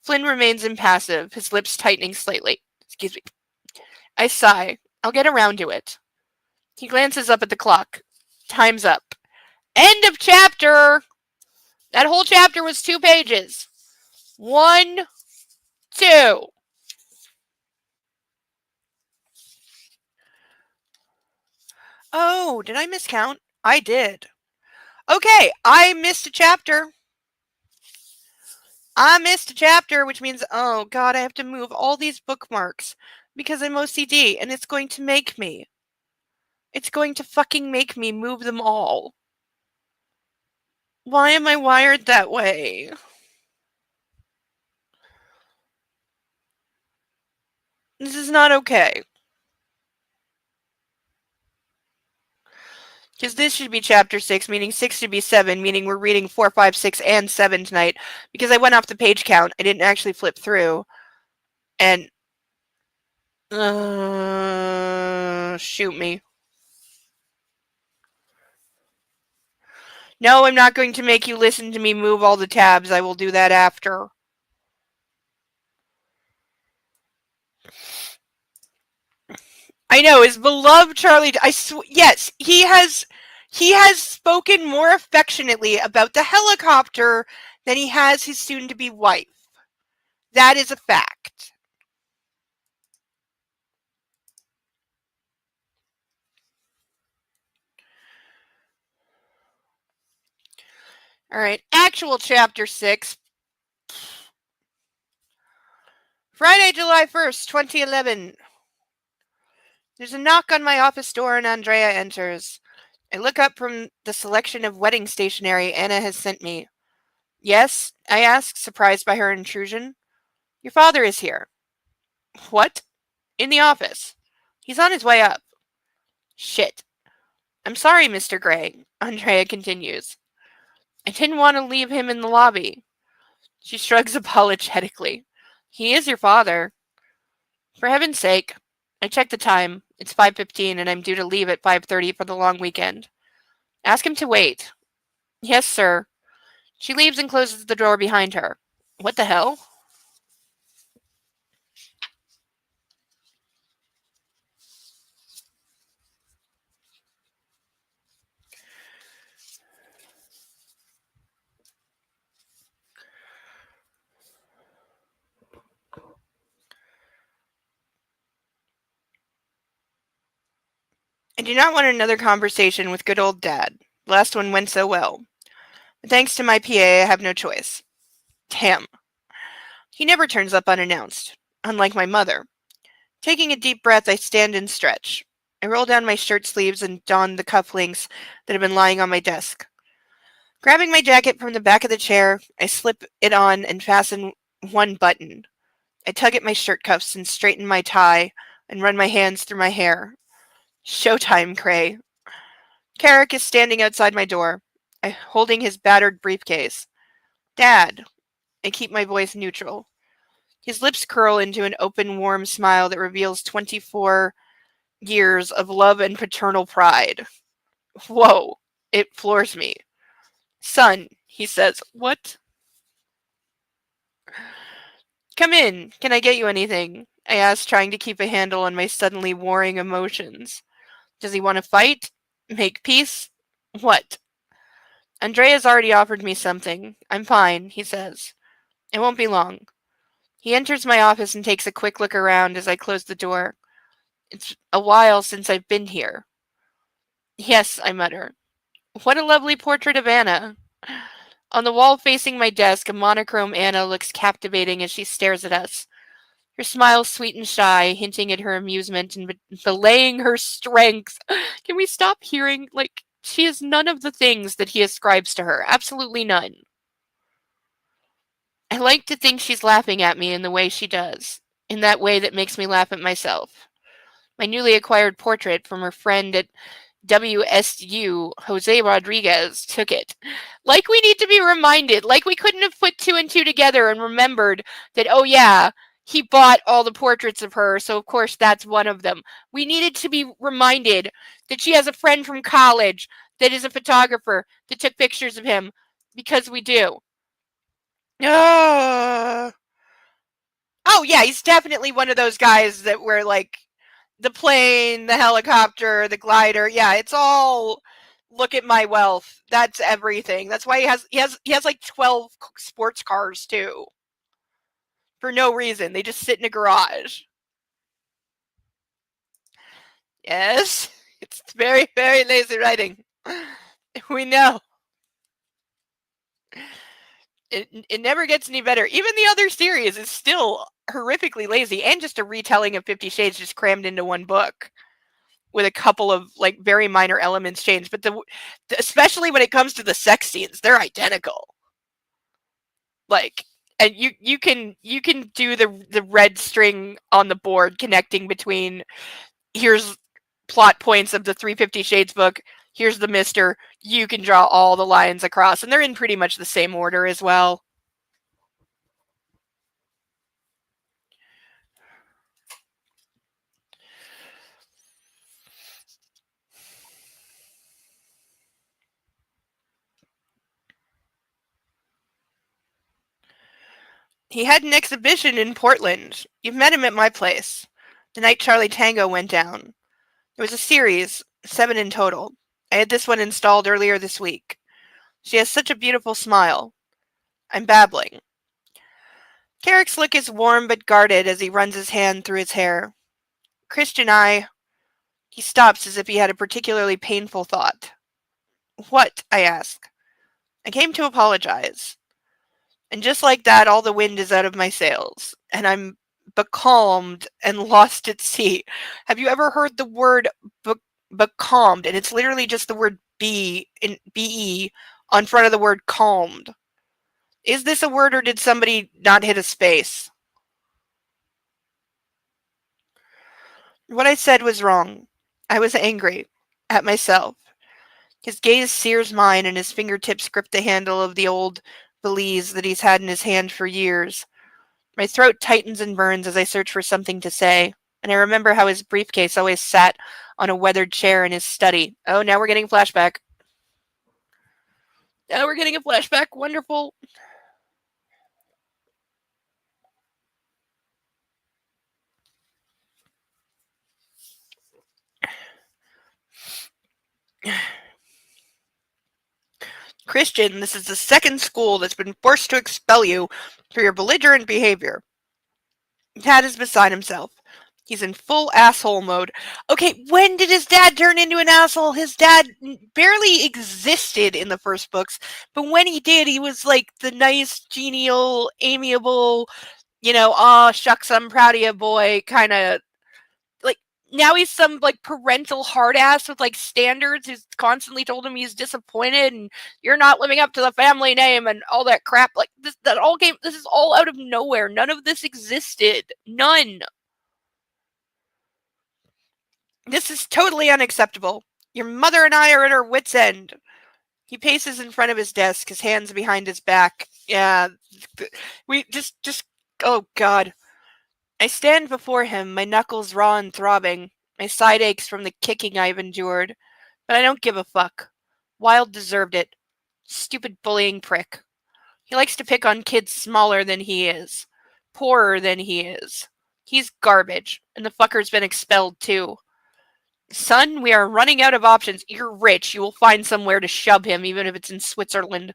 Flynn remains impassive, his lips tightening slightly. Excuse me. I sigh. I'll get around to it. He glances up at the clock. Time's up. End of chapter! That whole chapter was 2 pages. 1, 2. Oh, did I miscount? I did. Okay, I missed a chapter. Which means, oh god, I have to move all these bookmarks because I'm OCD and it's going to make me. It's going to fucking make me move them all. Why am I wired that way? This is not okay. Because this should be chapter 6, meaning 6 should be 7, meaning we're reading 4, 5, 6, and 7 tonight. Because I went off the page count. I didn't actually flip through. And... shoot me. No, I'm not going to make you listen to me move all the tabs. I will do that after. I know, his beloved Charlie... yes, he has spoken more affectionately about the helicopter than he has his soon-to-be wife. That is a fact. Alright, actual chapter 6. Friday, July 1st, 2011. There's a knock on my office door and Andrea enters. I look up from the selection of wedding stationery Anna has sent me. Yes? I ask, surprised by her intrusion. Your father is here. What? In the office. He's on his way up. Shit. I'm sorry, Mr. Gray, Andrea continues. I didn't want to leave him in the lobby. She shrugs apologetically. He is your father. For heaven's sake. I check the time. It's 5:15 and I'm due to leave at 5:30 for the long weekend. Ask him to wait. Yes, sir. She leaves and closes the door behind her. What the hell? I do not want another conversation with good old Dad. The last one went so well. But thanks to my PA, I have no choice. Damn. He never turns up unannounced, unlike my mother. Taking a deep breath, I stand and stretch. I roll down my shirt sleeves and don the cufflinks that have been lying on my desk. Grabbing my jacket from the back of the chair, I slip it on and fasten one button. I tug at my shirt cuffs and straighten my tie and run my hands through my hair. Showtime, Cray. Carrick is standing outside my door, holding his battered briefcase. Dad. I keep my voice neutral. His lips curl into an open, warm smile that reveals 24 years of love and paternal pride. Whoa. It floors me. Son, he says. What? Come in. Can I get you anything? I ask, trying to keep a handle on my suddenly warring emotions. Does he want to fight? Make peace? What? Andrea's already offered me something. I'm fine, he says. It won't be long. He enters my office and takes a quick look around as I close the door. It's a while since I've been here. Yes, I mutter. What a lovely portrait of Anna. On the wall facing my desk, a monochrome Anna looks captivating as she stares at us. Her smile sweet and shy, hinting at her amusement and belaying her strength. Can we stop hearing, like, she is none of the things that he ascribes to her. Absolutely none. I like to think she's laughing at me in the way she does, in that way that makes me laugh at myself. My newly acquired portrait from her friend at WSU, Jose Rodriguez, took it. Like we need to be reminded, like we couldn't have put two and two together and remembered that, oh yeah, he bought all the portraits of her, so of course that's one of them. We needed to be reminded that she has a friend from college that is a photographer that took pictures of him, because we do. Oh yeah, he's definitely one of those guys that were like the plane, the helicopter, the glider. Yeah, it's all look at my wealth. That's everything. That's why he has like 12 sports cars too. For no reason. They just sit in a garage. Yes. It's very, very lazy writing. We know. It never gets any better. Even the other series is still horrifically lazy and just a retelling of 50 Shades just crammed into one book with a couple of like very minor elements changed. But especially when it comes to the sex scenes, they're identical. Like, and you can do the red string on the board connecting between here's plot points of the 350 Shades book, here's the Mister. You can draw all the lines across, and they're in pretty much the same order as well. He had an exhibition in Portland. You've met him at my place. The night Charlie Tango went down. It was a series, 7 in total. I had this one installed earlier this week. She has such a beautiful smile. I'm babbling. Carrick's look is warm but guarded as he runs his hand through his hair. Christian He stops as if he had a particularly painful thought. What? I ask. I came to apologize. And just like that, all the wind is out of my sails, and I'm becalmed and lost at sea. Have you ever heard the word becalmed? And it's literally just the word be in be on front of the word calmed. Is this a word, or did somebody not hit a space? What I said was wrong. I was angry at myself. His gaze sears mine, and his fingertips grip the handle of the old valise that he's had in his hand for years. My throat tightens and burns as I search for something to say, and I remember how his briefcase always sat on a weathered chair in his study. Oh, now we're getting a flashback. Now we're getting a flashback. Wonderful. Christian, this is the second school that's been forced to expel you for your belligerent behavior. Dad is beside himself. He's in full asshole mode. Okay, when did his dad turn into an asshole? His dad barely existed in the first books, but when he did, he was like the nice, genial, amiable, aw, shucks, I'm proud of you, boy, kind of. Like, now he's some, like, parental hard ass with, like, standards who's constantly told him he's disappointed and you're not living up to the family name and all that crap. Like, this is all out of nowhere. None of this existed. None. This is totally unacceptable. Your mother and I are at our wits' end. He paces in front of his desk, his hands behind his back. Yeah, we just, oh God. I stand before him, my knuckles raw and throbbing. My side aches from the kicking I've endured. But I don't give a fuck. Wild deserved it. Stupid bullying prick. He likes to pick on kids smaller than he is. Poorer than he is. He's garbage, and the fucker's been expelled too. Son, we are running out of options. You're rich. You will find somewhere to shove him, even if it's in Switzerland.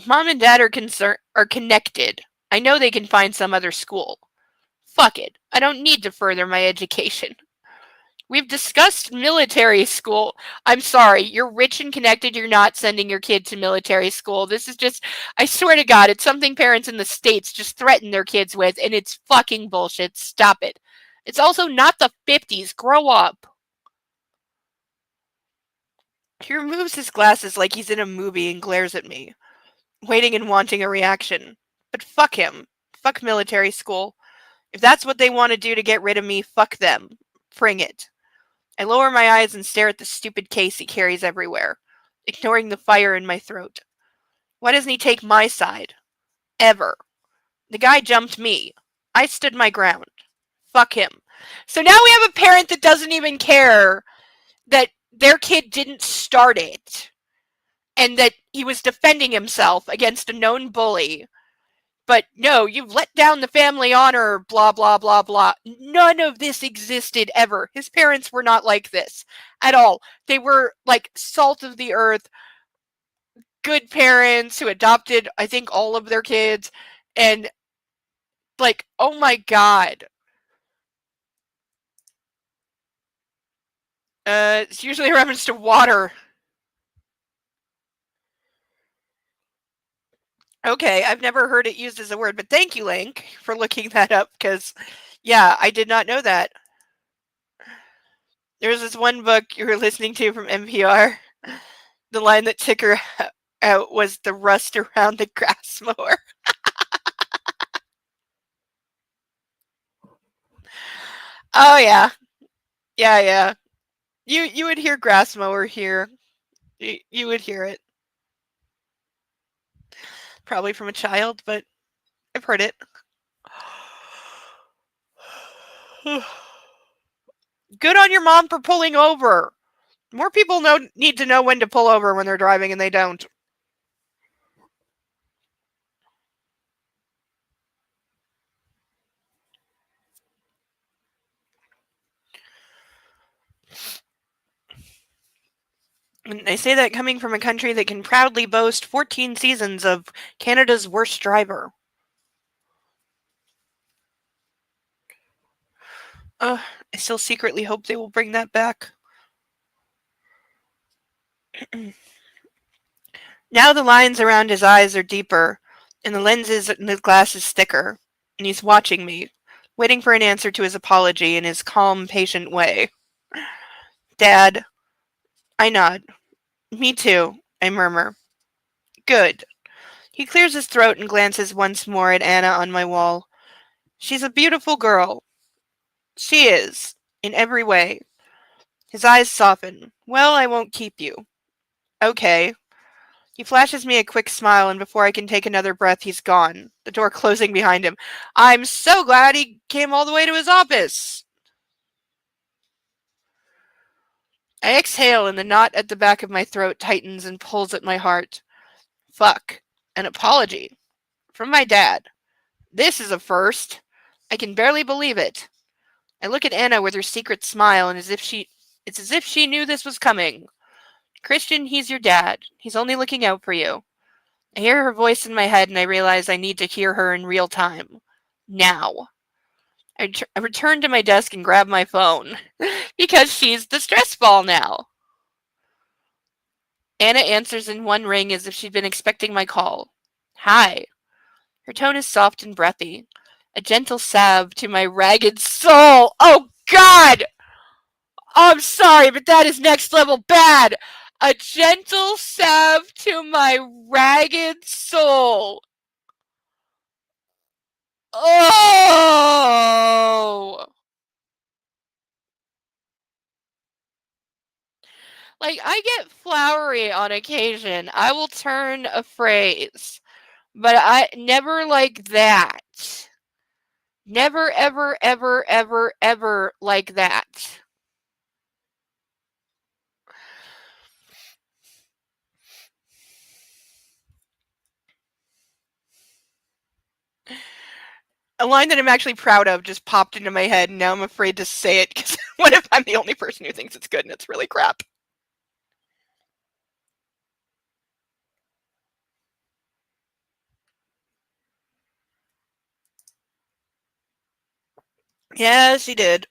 Mom and Dad are connected. I know they can find some other school. Fuck it. I don't need to further my education. We've discussed military school. I'm sorry, you're rich and connected. You're not sending your kid to military school. This is just, I swear to God, it's something parents in the States just threaten their kids with, and it's fucking bullshit. Stop it. It's also not the 50s. Grow up. He removes his glasses like he's in a movie and glares at me, waiting and wanting a reaction. But fuck him. Fuck military school. If that's what they want to do to get rid of me, fuck them. Bring it. I lower my eyes and stare at the stupid case he carries everywhere, ignoring the fire in my throat. Why doesn't he take my side? Ever. The guy jumped me. I stood my ground. Fuck him. So now we have a parent that doesn't even care that their kid didn't start it and that he was defending himself against a known bully. But no, you've let down the family honor, blah, blah, blah, blah. None of this existed ever. His parents were not like this at all. They were like salt of the earth, good parents who adopted, I think, all of their kids. And like, oh my God. It's usually a reference to water. Okay, I've never heard it used as a word, but thank you, Link, for looking that up, because, yeah, I did not know that. There was this one book you were listening to from NPR. The line that took her out was the rust around the grass mower. Oh, yeah. Yeah, yeah. You would hear grass mower here. You would hear it. Probably from a child, but I've heard it. Good on your mom for pulling over. More people need to know when to pull over when they're driving, and they don't. And I say that coming from a country that can proudly boast 14 seasons of Canada's worst driver. I still secretly hope they will bring that back. Now the lines around his eyes are deeper, and the lenses in the glass is thicker, and he's watching me, waiting for an answer to his apology in his calm, patient way. Dad, I nod. Me too, I murmur. Good. He clears his throat and glances once more at Anna on my wall. She's a beautiful girl. She is, in every way. His eyes soften. Well, I won't keep you. Okay. He flashes me a quick smile, and before I can take another breath, he's gone, the door closing behind him. I'm so glad he came all the way to his office. I exhale, and the knot at the back of my throat tightens and pulls at my heart. Fuck. An apology. From my dad. This is a first. I can barely believe it. I look at Anna with her secret smile, and it's as if she knew this was coming. Christian, he's your dad. He's only looking out for you. I hear her voice in my head, and I realize I need to hear her in real time. Now. I return to my desk and grab my phone. Because she's the stress ball now. Anna answers in one ring as if she'd been expecting my call. Hi. Her tone is soft and breathy. A gentle salve to my ragged soul. Oh, God! Oh, I'm sorry, but that is next level bad. A gentle salve to my ragged soul. Oh! Like, I get flowery on occasion. I will turn a phrase, but I never like that. Never, ever, ever, ever, ever like that. A line that I'm actually proud of just popped into my head, and now I'm afraid to say it because what if I'm the only person who thinks it's good and it's really crap? Yeah, she did.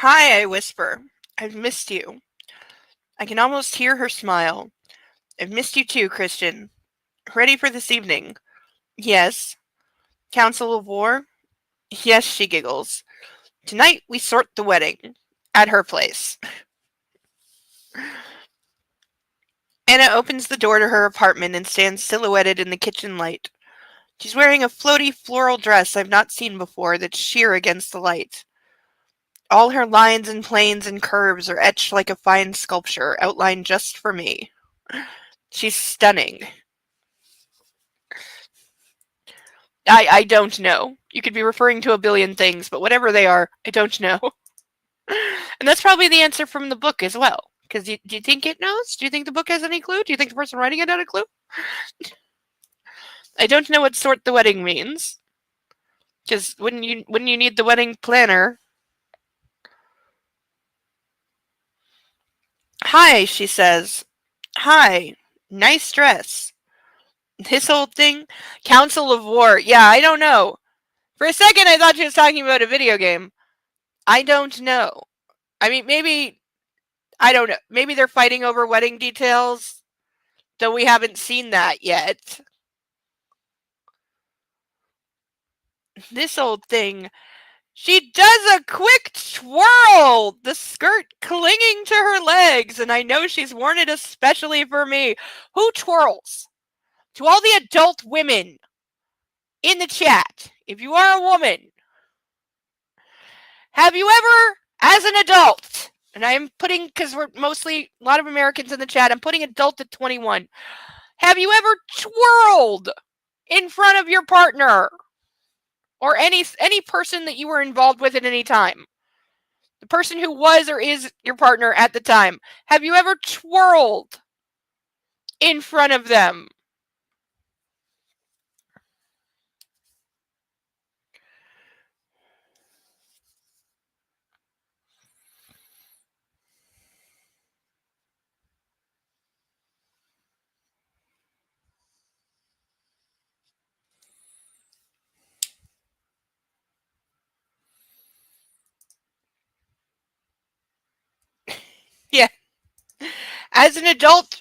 Hi, I whisper. I've missed you. I can almost hear her smile. I've missed you too, Christian. Ready for this evening? Yes. Council of War? Yes, she giggles. Tonight we sort the wedding. At her place. Anna opens the door to her apartment and stands silhouetted in the kitchen light. She's wearing a floaty floral dress I've not seen before that's sheer against the light. All her lines and planes and curves are etched like a fine sculpture, outlined just for me. She's stunning. I don't know. You could be referring to a billion things, but whatever they are, I don't know. And that's probably the answer from the book as well. Because do you think it knows? Do you think the book has any clue? Do you think the person writing it had a clue? I don't know what sort the wedding means. Because wouldn't you need the wedding planner? Hi, she says. Hi. Nice dress. This old thing? Council of War. Yeah, I don't know. For a second, I thought she was talking about a video game. I don't know. I mean, maybe. I don't know. Maybe they're fighting over wedding details, though we haven't seen that yet. This old thing. She does a quick twirl, the skirt clinging to her legs, and I know she's worn it especially for me. Who twirls? To all the adult women in the chat, if you are a woman, have you ever, as an adult, and I'm putting, because we're mostly a lot of Americans in the chat, I'm putting adult at 21, have you ever twirled in front of your partner? Or any person that you were involved with at any time. The person who was or is your partner at the time. Have you ever twirled in front of them? Yeah. As an adult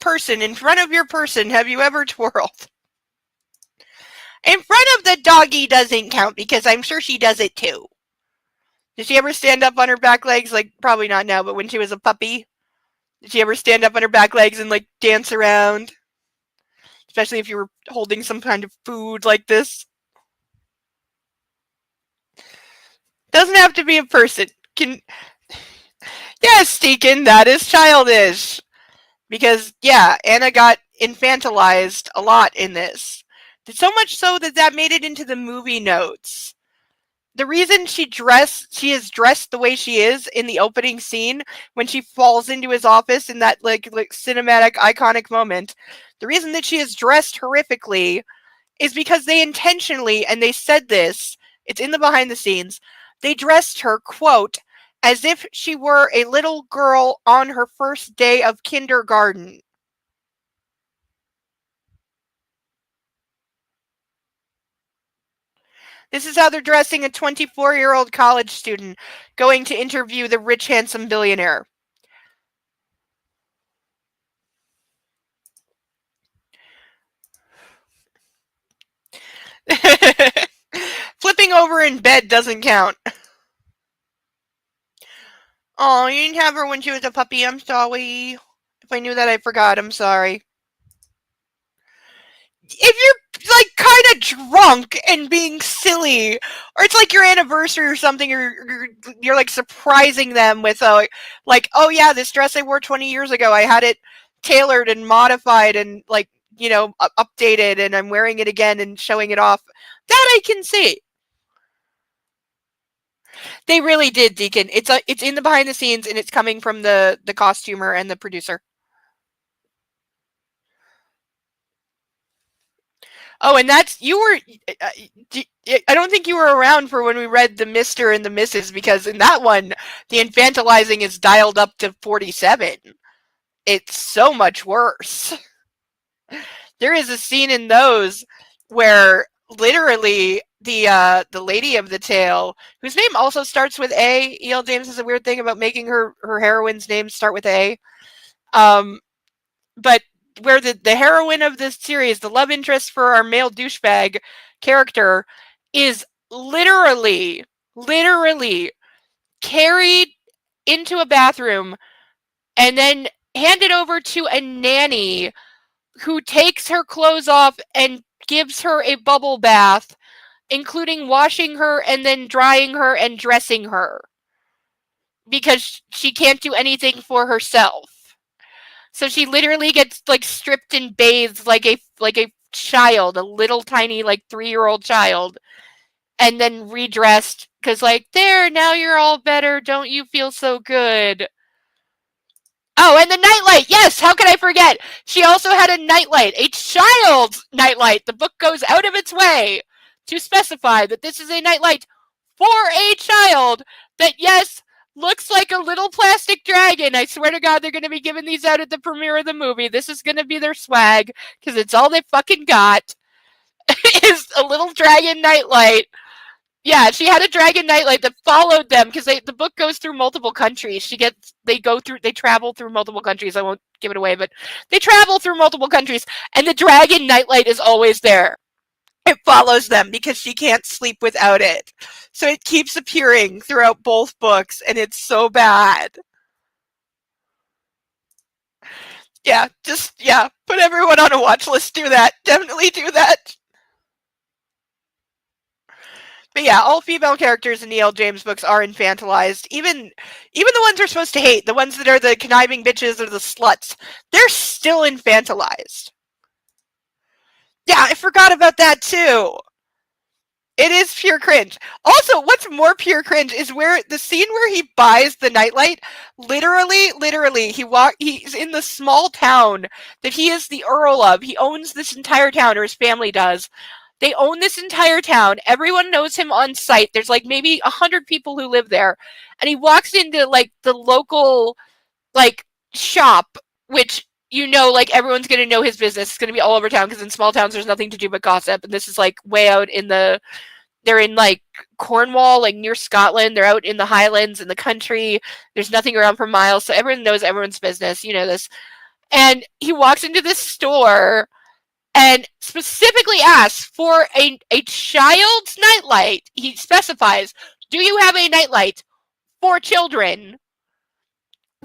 person in front of your person, have you ever twirled? In front of the doggy doesn't count because I'm sure she does it too. Did she ever stand up on her back legs? Like, probably not now, but when she was a puppy? Did she ever stand up on her back legs and, like, dance around? Especially if you were holding some kind of food like this. Doesn't have to be a person. Yes, Deacon, that is childish. Because, yeah, Anna got infantilized a lot in this. So much so that made it into the movie notes. The reason she is dressed the way she is in the opening scene when she falls into his office in that like cinematic iconic moment, the reason that she is dressed horrifically is because they intentionally, and they said this, it's in the behind the scenes, they dressed her, quote, as if she were a little girl on her first day of kindergarten. This is how they're dressing a 24-year-old college student going to interview the rich, handsome billionaire. Flipping over in bed doesn't count. Oh, you didn't have her when she was a puppy. I'm sorry. If I knew that, I forgot. I'm sorry. If you're like kind of drunk and being silly, or it's like your anniversary or something, or you're like surprising them with like, oh yeah, this dress I wore 20 years ago, I had it tailored and modified and like, updated, and I'm wearing it again and showing it off. That I can see. They really did, Deacon. It's in the behind the scenes, and it's coming from the costumer and the producer. Oh, and that's you were. I don't think you were around for when we read the Mister and the Mrs. because in that one, the infantilizing is dialed up to 47. It's so much worse. There is a scene in those where literally the lady of the tale, whose name also starts with A. E.L. James has a weird thing about making her heroine's name start with A. But where the heroine of this series, the love interest for our male douchebag character, is literally carried into a bathroom and then handed over to a nanny who takes her clothes off and gives her a bubble bath, including washing her and then drying her and dressing her because she can't do anything for herself. So she literally gets like stripped and bathed like a child, a little tiny like 3-year-old child, and then redressed because like, there, now you're all better, don't you feel so good? Oh, and the nightlight. Yes, how could I forget? She also had a nightlight, a child's nightlight. The book goes out of its way to specify that this is a nightlight for a child that, yes, looks like a little plastic dragon. I swear to God, they're going to be giving these out at the premiere of the movie. This is going to be their swag because it's all they fucking got is a little dragon nightlight. Yeah, she had a dragon nightlight that followed them because the book goes through multiple countries. They travel through multiple countries. I won't give it away, but they travel through multiple countries, and the dragon nightlight is always there. It follows them because she can't sleep without it. So it keeps appearing throughout both books, and it's so bad. Yeah, put everyone on a watch list. Do that. Definitely do that. But yeah, all female characters in E.L. James books are infantilized. Even the ones we're supposed to hate, the ones that are the conniving bitches or the sluts, they're still infantilized. Yeah, I forgot about that too. It is pure cringe. Also, what's more pure cringe is where the scene where he buys the nightlight, literally, he's in the small town that he is the Earl of. He owns this entire town, or his family does. They own this entire town. Everyone knows him on site. There's like maybe 100 people who live there. And he walks into like the local like shop, which like everyone's going to know his business. It's going to be all over town because in small towns there's nothing to do but gossip. And this is like way out they're in like Cornwall, like near Scotland. They're out in the Highlands in the country. There's nothing around for miles. So everyone knows everyone's business. You know this. And he walks into this store and specifically asks for a child's nightlight. He specifies, do you have a nightlight for children?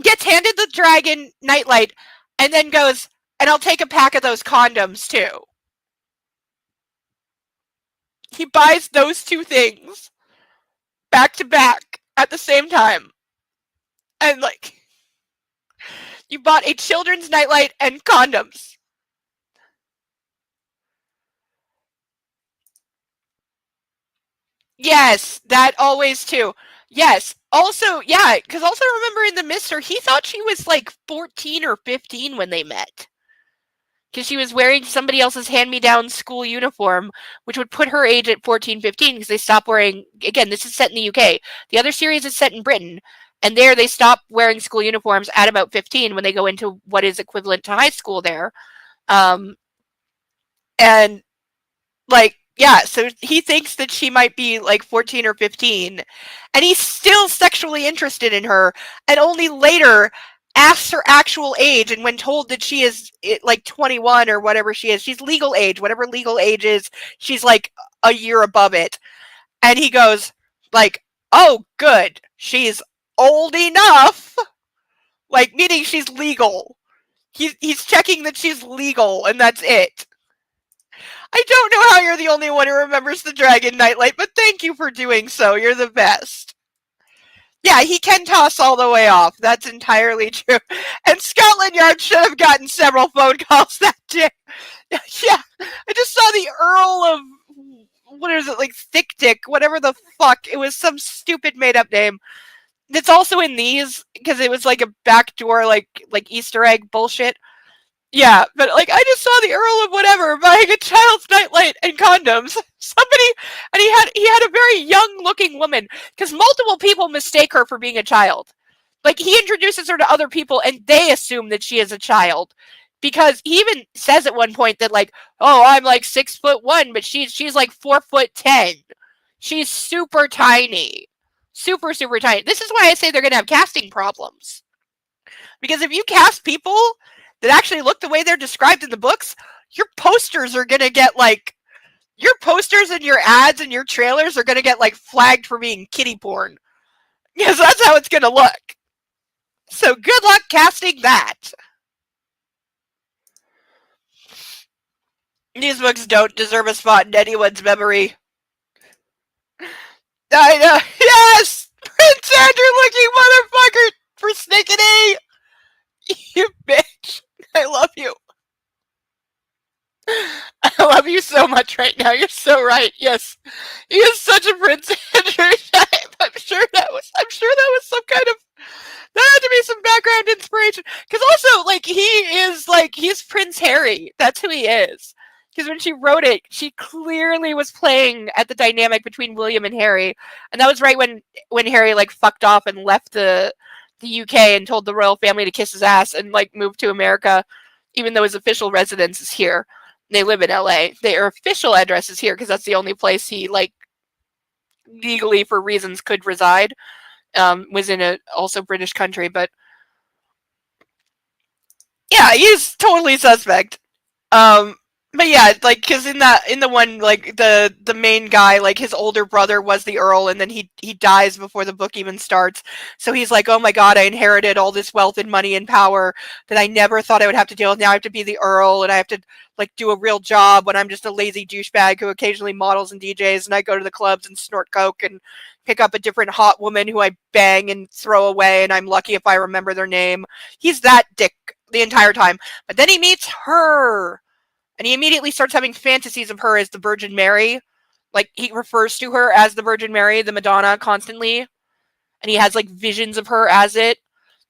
Gets handed the dragon nightlight and then goes, and I'll take a pack of those condoms too. He buys those two things back to back at the same time. And like, you bought a children's nightlight and condoms. Yes, that always too. Yes. Also, yeah, because also remember in The Mister, he thought she was like 14 or 15 when they met. Because she was wearing somebody else's hand-me-down school uniform, which would put her age at 14, 15, because they stopped wearing, again, this is set in the UK. The other series is set in Britain, and there they stop wearing school uniforms at about 15 when they go into what is equivalent to high school there. And like, yeah, so he thinks that she might be like 14 or 15, and he's still sexually interested in her, and only later asks her actual age, and when told that she is like 21 or whatever she is, she's legal age, whatever legal age is, she's like a year above it. And he goes like, oh, good, she's old enough, like meaning she's legal. He's checking that she's legal, and that's it. I don't know how you're the only one who remembers the Dragon Nightlight, but thank you for doing so. You're the best. Yeah, he can toss all the way off. That's entirely true. And Scotland Yard should have gotten several phone calls that day. Yeah, I just saw the Earl of, what is it, like Thick Dick, whatever the fuck. It was some stupid made-up name. It's also in these, because it was like a backdoor, like Easter egg bullshit. Yeah, but like I just saw the Earl of whatever buying a child's nightlight and condoms. Somebody, and he had a very young looking woman, because multiple people mistake her for being a child. Like he introduces her to other people and they assume that she is a child because he even says at one point that like, oh, I'm like 6'1", but she's like 4'10". She's super tiny, super tiny. This is why I say they're gonna have casting problems. Because if you cast people that actually look the way they're described in the books, your posters are gonna get like your posters and your ads and your trailers are gonna get like flagged for being kiddie porn. Because that's how it's gonna look. So good luck casting that. These books don't deserve a spot in anyone's memory. I know. Yes! Prince Andrew looking motherfucker for Snickety! You bitch. I love you. I love you so much right now. You're so right. Yes. He is such a Prince Andrew type. I'm sure that was some kind of that had to be some background inspiration. Because also, like, he's Prince Harry. That's who he is. Because when she wrote it, she clearly was playing at the dynamic between William and Harry. And that was right when Harry, like, fucked off and left the UK and told the royal family to kiss his ass and, like, moved to America, even though his official residence is here. They live in LA. Their official address is here because that's the only place he, like, legally for reasons could reside. Was in a also British country, but yeah, he's totally suspect. Um, but yeah, like because in the one like the main guy, like his older brother was the Earl, and then he dies before the book even starts. So he's like, oh my god, I inherited all this wealth and money and power that I never thought I would have to deal with. Now I have to be the Earl, and I have to like do a real job when I'm just a lazy douchebag who occasionally models and DJs, and I go to the clubs and snort coke and pick up a different hot woman who I bang and throw away, and I'm lucky if I remember their name. He's that dick the entire time. But then he meets her, and he immediately starts having fantasies of her as the Virgin Mary. Like, he refers to her as the Virgin Mary, the Madonna, constantly. And he has, like, visions of her as it.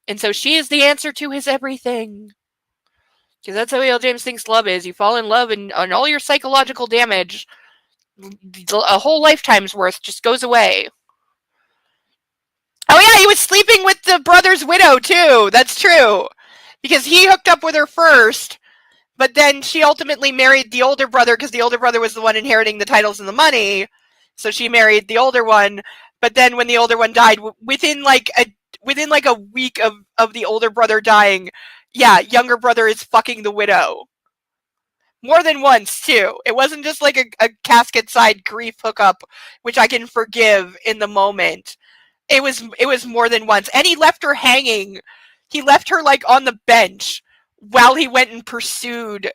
And so she is the answer to his everything. Because that's how E.L. James thinks love is. You fall in love, and all your psychological damage, a whole lifetime's worth, just goes away. Oh yeah, he was sleeping with the brother's widow, too. That's true. Because he hooked up with her first, but then she ultimately married the older brother because the older brother was the one inheriting the titles and the money. So she married the older one. But then when the older one died, within like a week of the older brother dying, yeah, younger brother is fucking the widow. More than once, too. It wasn't just like a casket side grief hookup, which I can forgive in the moment. It was more than once. And he left her hanging. He left her like on the bench while he went and pursued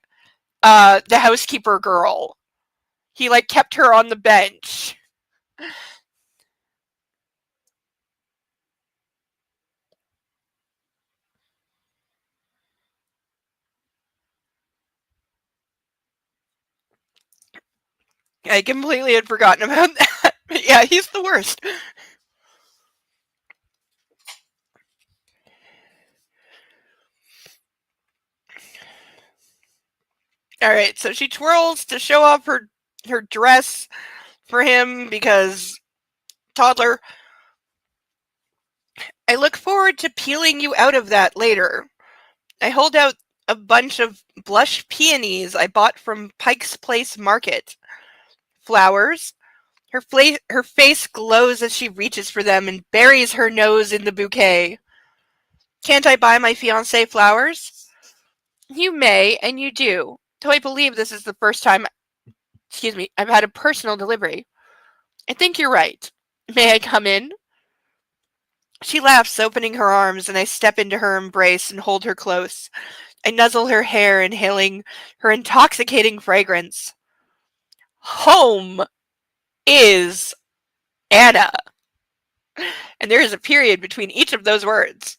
the housekeeper girl. He like kept her on the bench. I completely had forgotten about that. But yeah, he's the worst. All right, so she twirls to show off her dress for him because toddler. I look forward to peeling you out of that later. I hold out a bunch of blush peonies I bought from Pike's Place Market. Flowers. Her face glows as she reaches for them and buries her nose in the bouquet. Can't I buy my fiancé flowers? You may, and you do. Though I believe this is the first time, I've had a personal delivery. I think you're right. May I come in? She laughs, opening her arms, and I step into her embrace and hold her close. I nuzzle her hair, inhaling her intoxicating fragrance. Home is Anna. And there is a period between each of those words.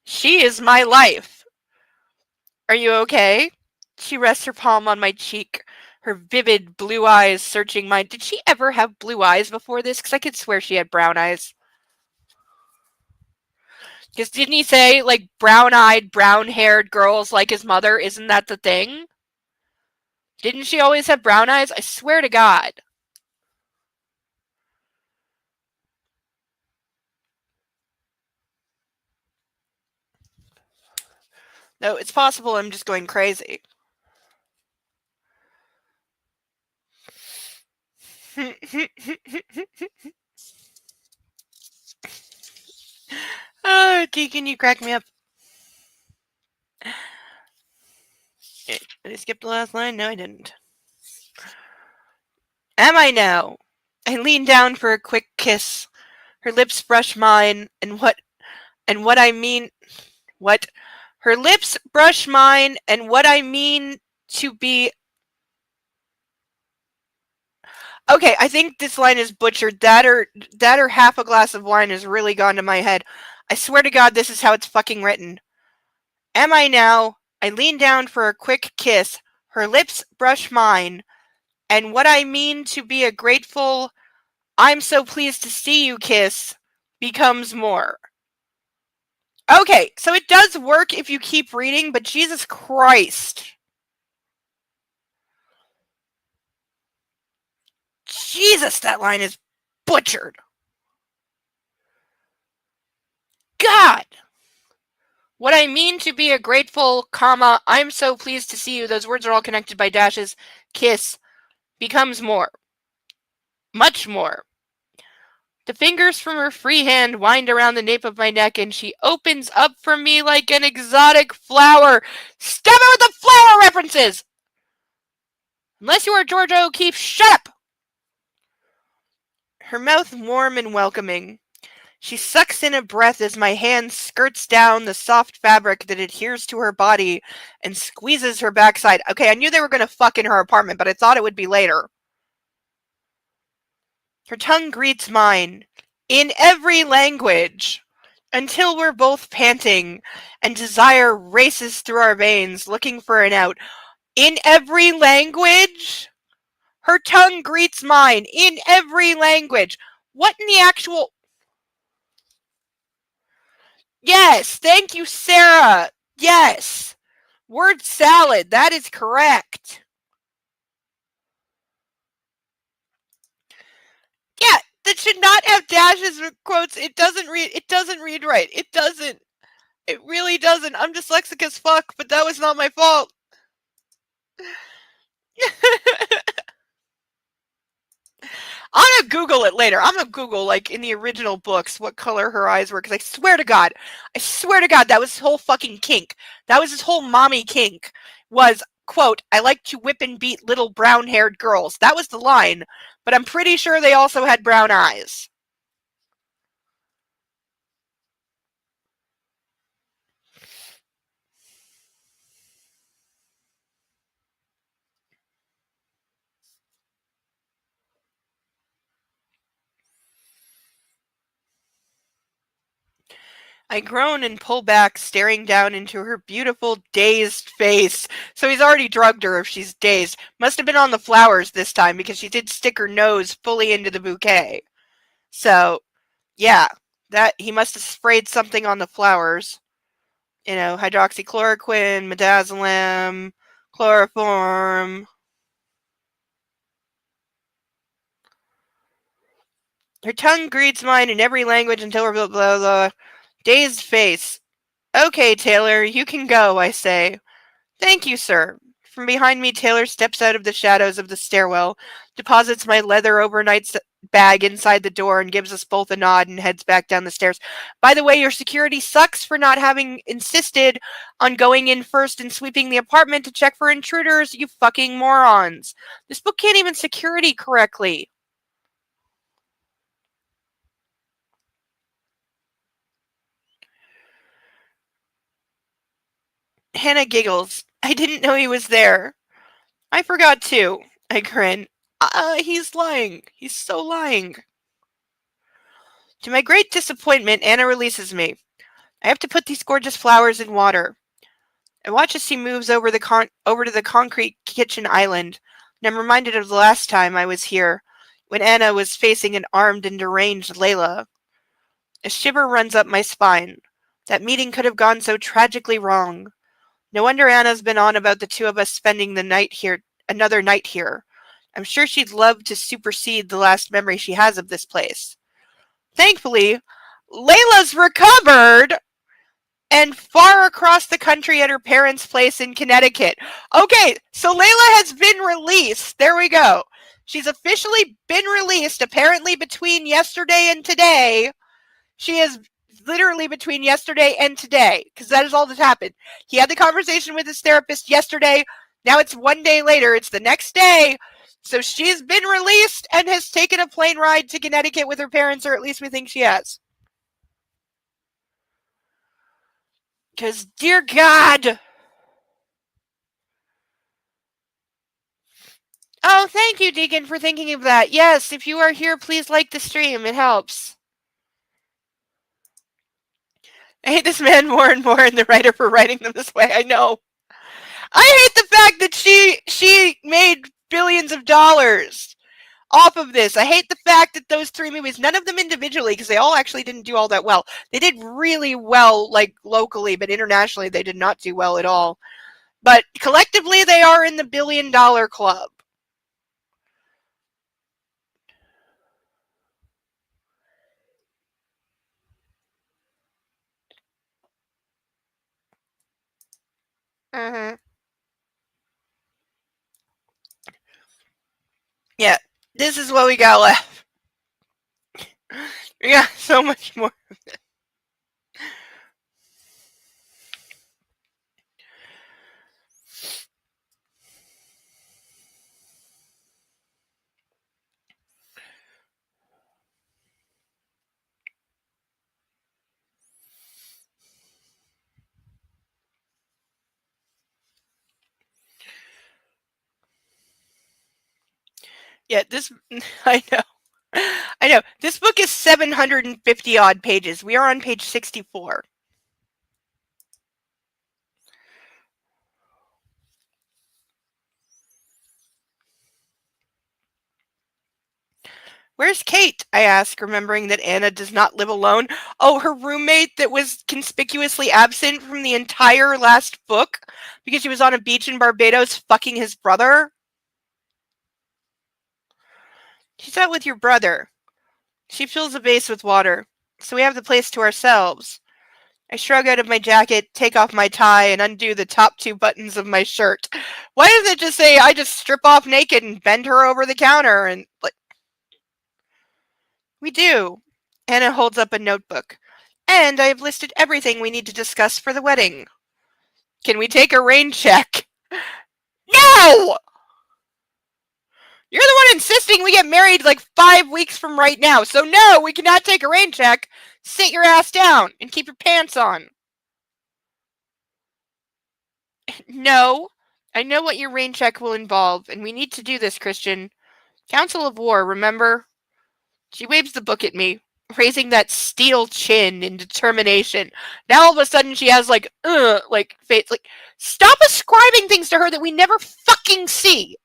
She is my life. Are you okay? She rests her palm on my cheek, her vivid blue eyes searching mine. Did she ever have blue eyes before this? Because I could swear she had brown eyes. Because didn't he say, like, brown-eyed, brown-haired girls like his mother? Isn't that the thing? Didn't she always have brown eyes? I swear to God. Though it's possible I'm just going crazy. Oh, Deacon, you crack me up. Did I skip the last line? No, I didn't. Am I now? I lean down for a quick kiss. Her lips brush mine, and what I mean, what? Her lips brush mine, and what I mean to be. Okay, I think this line is butchered. That or half a glass of wine has really gone to my head. I swear to God, this is how it's fucking written. Am I now? I lean down for a quick kiss. Her lips brush mine, and what I mean to be a grateful, I'm so pleased to see you kiss, becomes more. Okay, so it does work if you keep reading, but Jesus Christ. Jesus, that line is butchered. God. What I mean to be a grateful, comma, I'm so pleased to see you, those words are all connected by dashes, kiss, becomes more. Much more. The fingers from her free hand wind around the nape of my neck, and she opens up for me like an exotic flower. Stop it with the flower references! Unless you are Georgia O'Keeffe, shut up! Her mouth warm and welcoming. She sucks in a breath as my hand skirts down the soft fabric that adheres to her body and squeezes her backside. Okay, I knew they were going to fuck in her apartment, but I thought it would be later. Her tongue greets mine in every language until we're both panting and desire races through our veins looking for an out. In every language? Her tongue greets mine in every language. What in the actual... Yes, thank you, Sarah. Yes. Word salad, that is correct. Yeah, that should not have dashes or quotes. It doesn't read right. It doesn't. It really doesn't. I'm dyslexic as fuck, but that was not my fault. I'm gonna Google it later. I'm gonna Google, like, in the original books, what color her eyes were, because I swear to God, that was his whole fucking kink. That was his whole mommy kink, was, quote, I like to whip and beat little brown-haired girls. That was the line, but I'm pretty sure they also had brown eyes. I groan and pull back, staring down into her beautiful, dazed face. So he's already drugged her if she's dazed. Must have been on the flowers this time because she did stick her nose fully into the bouquet. So, yeah, that he must have sprayed something on the flowers. You know, hydroxychloroquine, midazolam, chloroform. Her tongue greets mine in every language until her blah blah blah. Dazed face. Okay, Taylor, you can go, I say. Thank you, sir. From behind me, Taylor steps out of the shadows of the stairwell, deposits my leather overnight bag inside the door, and gives us both a nod and heads back down the stairs. By the way, your security sucks for not having insisted on going in first and sweeping the apartment to check for intruders, you fucking morons. This book can't even security correctly. Hannah giggles. I didn't know he was there. I forgot too. I grin. He's lying. He's so lying. To my great disappointment, Anna releases me. I have to put these gorgeous flowers in water. I watch as she moves over to the concrete kitchen island, and I'm reminded of the last time I was here, when Anna was facing an armed and deranged Layla. A shiver runs up my spine. That meeting could have gone so tragically wrong. No wonder Anna's been on about the two of us spending the night here, another night here. I'm sure she'd love to supersede the last memory she has of this place. Thankfully, Layla's recovered! and far across the country at her parents' place in Connecticut. Okay, so Layla has been released. There we go. She's officially been released, apparently between yesterday and today. She is literally between yesterday and today, because that is all that happened. He had the conversation with his therapist yesterday. Now it's one day later. It's the next day. So she's been released and has taken a plane ride to Connecticut with her parents, or at least we think she has. Because, dear God. Oh, thank you, Deacon, for thinking of that. Yes, if you are here, please like the stream. It helps. I hate this man more and more and the writer for writing them this way. I know. I hate the fact that she made billions of dollars off of this. I hate the fact that those 3 movies, none of them individually, because they all actually didn't do all that well. They did really well, like, locally, but internationally they did not do well at all. But collectively, they are in the $1 billion club. Yeah, this is what we got left. We got so much more. Yeah, this, I know. I know. This book is 750 odd pages. We are on page 64. Where's Kate? I ask, remembering that Anna does not live alone. Oh, her roommate that was conspicuously absent from the entire last book because she was on a beach in Barbados fucking his brother. She's out with your brother. She fills a vase with water, so we have the place to ourselves. I shrug out of my jacket, take off my tie, and undo the top 2 buttons of my shirt. Why does it just say I just strip off naked and bend her over the counter and like? We do. Anna holds up a notebook. And I have listed everything we need to discuss for the wedding. Can we take a rain check? No! You're the one insisting we get married like 5 weeks from right now, so no, we cannot take a rain check. Sit your ass down and keep your pants on. No, I know what your rain check will involve, and we need to do this, Christian. Council of War, remember? She waves the book at me, raising that steel chin in determination. Now all of a sudden she has like face. Like, stop ascribing things to her that we never fucking see.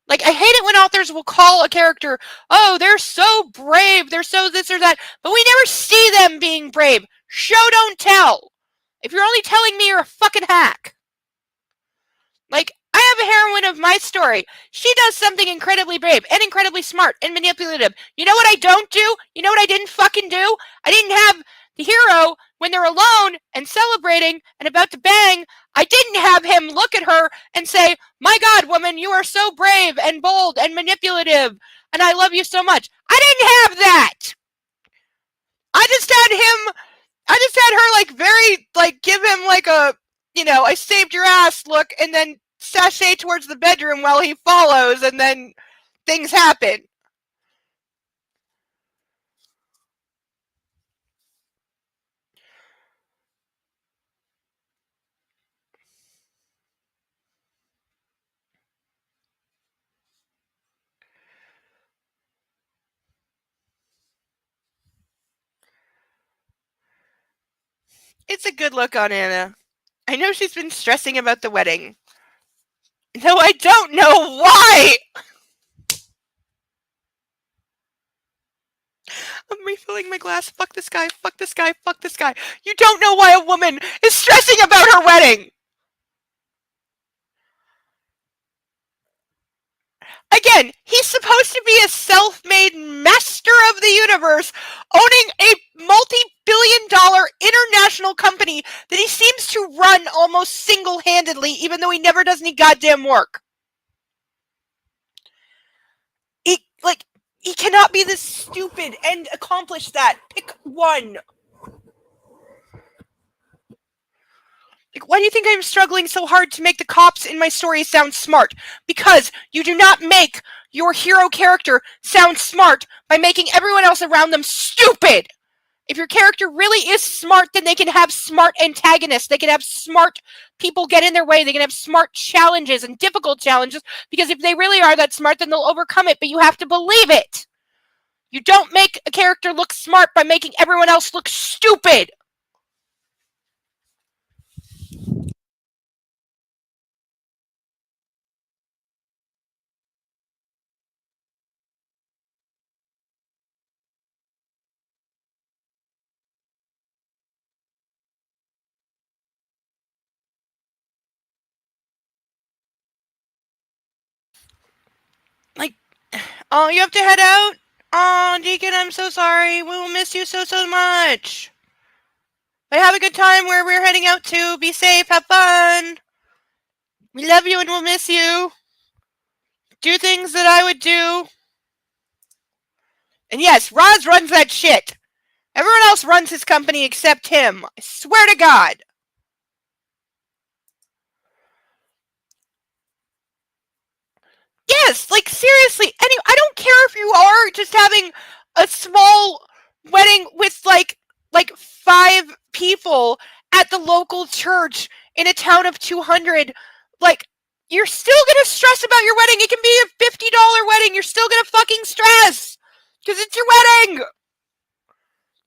Like, I hate it when authors will call a character, oh, they're so brave, they're so this or that, but we never see them being brave. Show don't tell. If you're only telling me, you're a fucking hack. Like, I have a heroine of my story. She does something incredibly brave and incredibly smart and manipulative. You know what I don't do? You know what I didn't fucking do? I didn't have the hero, when they're alone and celebrating and about to bang, I didn't have him look at her and say, my God, woman, you are so brave and bold and manipulative, and I love you so much. I didn't have that. I just had her like very, like, give him like a, you know, I saved your ass look, and then sashay towards the bedroom while he follows, and then things happen. It's a good look on Anna. I know she's been stressing about the wedding. No, I don't know why! I'm refilling my glass. Fuck this guy, fuck this guy, fuck this guy. You don't know why a woman is stressing about her wedding! Again, he's supposed to be a self-made master of the universe, owning a multi-billion-dollar international company that he seems to run almost single-handedly, even though he never does any goddamn work. He cannot be this stupid and accomplish that. Pick one. Why do you think I'm struggling so hard to make the cops in my story sound smart? Because you do not make your hero character sound smart by making everyone else around them stupid. If your character really is smart, then they can have smart antagonists. They can have smart people get in their way. They can have smart challenges and difficult challenges, because if they really are that smart, then they'll overcome it, but you have to believe it. You don't make a character look smart by making everyone else look stupid. Oh, you have to head out? Oh, Deacon, I'm so sorry. We will miss you so much. But have a good time where we're heading out to. Be safe. Have fun. We love you and we'll miss you. Do things that I would do. And yes, Roz runs that shit. Everyone else runs his company except him. I swear to God. Yes, seriously. I don't care if you are just having a small wedding with like 5 people at the local church in a town of 200. You're still gonna stress about your wedding. It can be a $50 wedding. You're still gonna fucking stress because it's your wedding.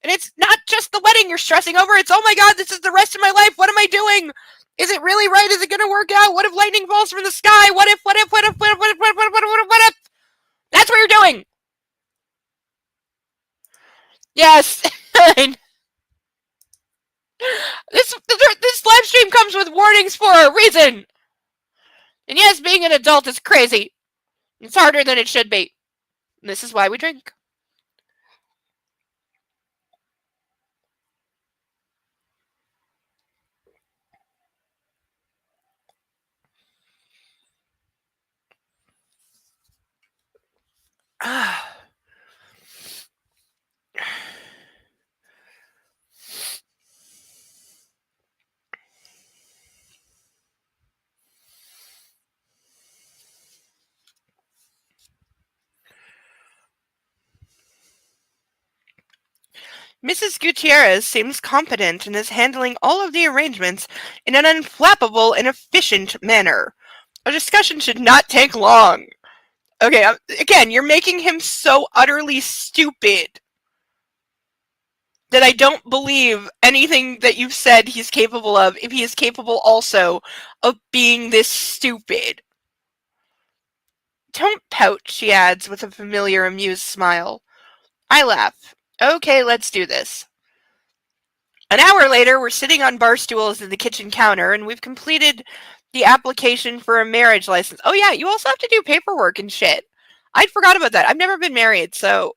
And it's not just the wedding you're stressing over. It's, oh my God, this is the rest of my life. What am I doing? Is it really right? Is it going to work out? What if lightning falls from the sky? What if? That's what you're doing. Yes. This live stream comes with warnings for a reason. And yes, being an adult is crazy. It's harder than it should be. And this is why we drink. Mrs. Gutierrez seems competent and is handling all of the arrangements in an unflappable and efficient manner. A discussion should not take long. Okay, again, you're making him so utterly stupid that I don't believe anything that you've said he's capable of, if he is capable also of being this stupid. Don't pout, she adds with a familiar, amused smile. I laugh. Okay, let's do this. An hour later, we're sitting on bar stools at the kitchen counter, and we've completed the application for a marriage license. Oh yeah, you also have to do paperwork and shit. I forgot about that. I've never been married, so...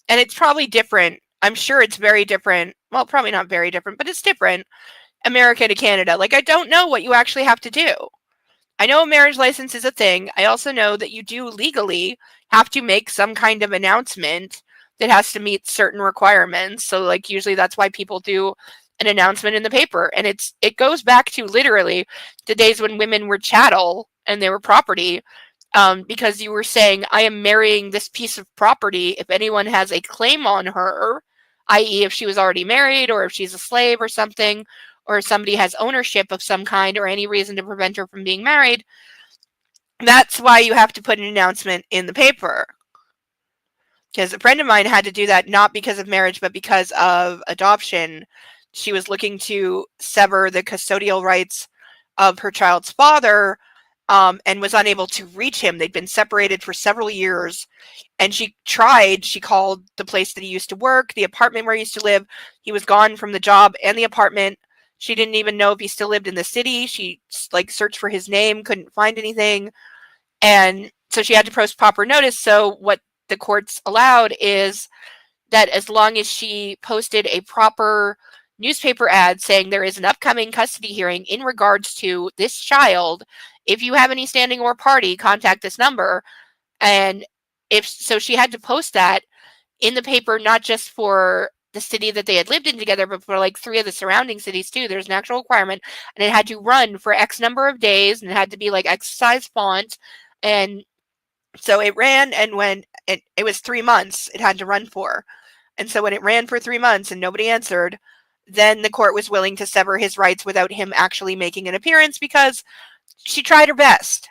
And it's probably different. I'm sure it's very different. Well, probably not very different, but it's different. America to Canada. I don't know what you actually have to do. I know a marriage license is a thing. I also know that you do legally have to make some kind of announcement that has to meet certain requirements. So usually that's why people do an announcement in the paper. And it goes back to literally the days when women were chattel and they were property, because you were saying, I am marrying this piece of property. If anyone has a claim on her, i.e. if she was already married or if she's a slave or something, or somebody has ownership of some kind or any reason to prevent her from being married, that's why you have to put an announcement in the paper. Because a friend of mine had to do that not because of marriage, but because of adoption. She was looking to sever the custodial rights of her child's father, and was unable to reach him. They'd been separated for several years. And she called the place that he used to work, the apartment where he used to live. He was gone from the job and the apartment. She didn't even know if he still lived in the city. She searched for his name, couldn't find anything. And so she had to post proper notice. So what the courts allowed is that as long as she posted a proper newspaper ad saying there is an upcoming custody hearing in regards to this child, if you have any standing or party, contact this number. And if so, she had to post that in the paper, not just for the city that they had lived in together, but for like 3 of the surrounding cities too. There's an actual requirement, and it had to run for X number of days, and it had to be like X size font. And so it ran, and when it was 3 months, it had to run for. And so when it ran for 3 months and nobody answered, then the court was willing to sever his rights without him actually making an appearance, because she tried her best.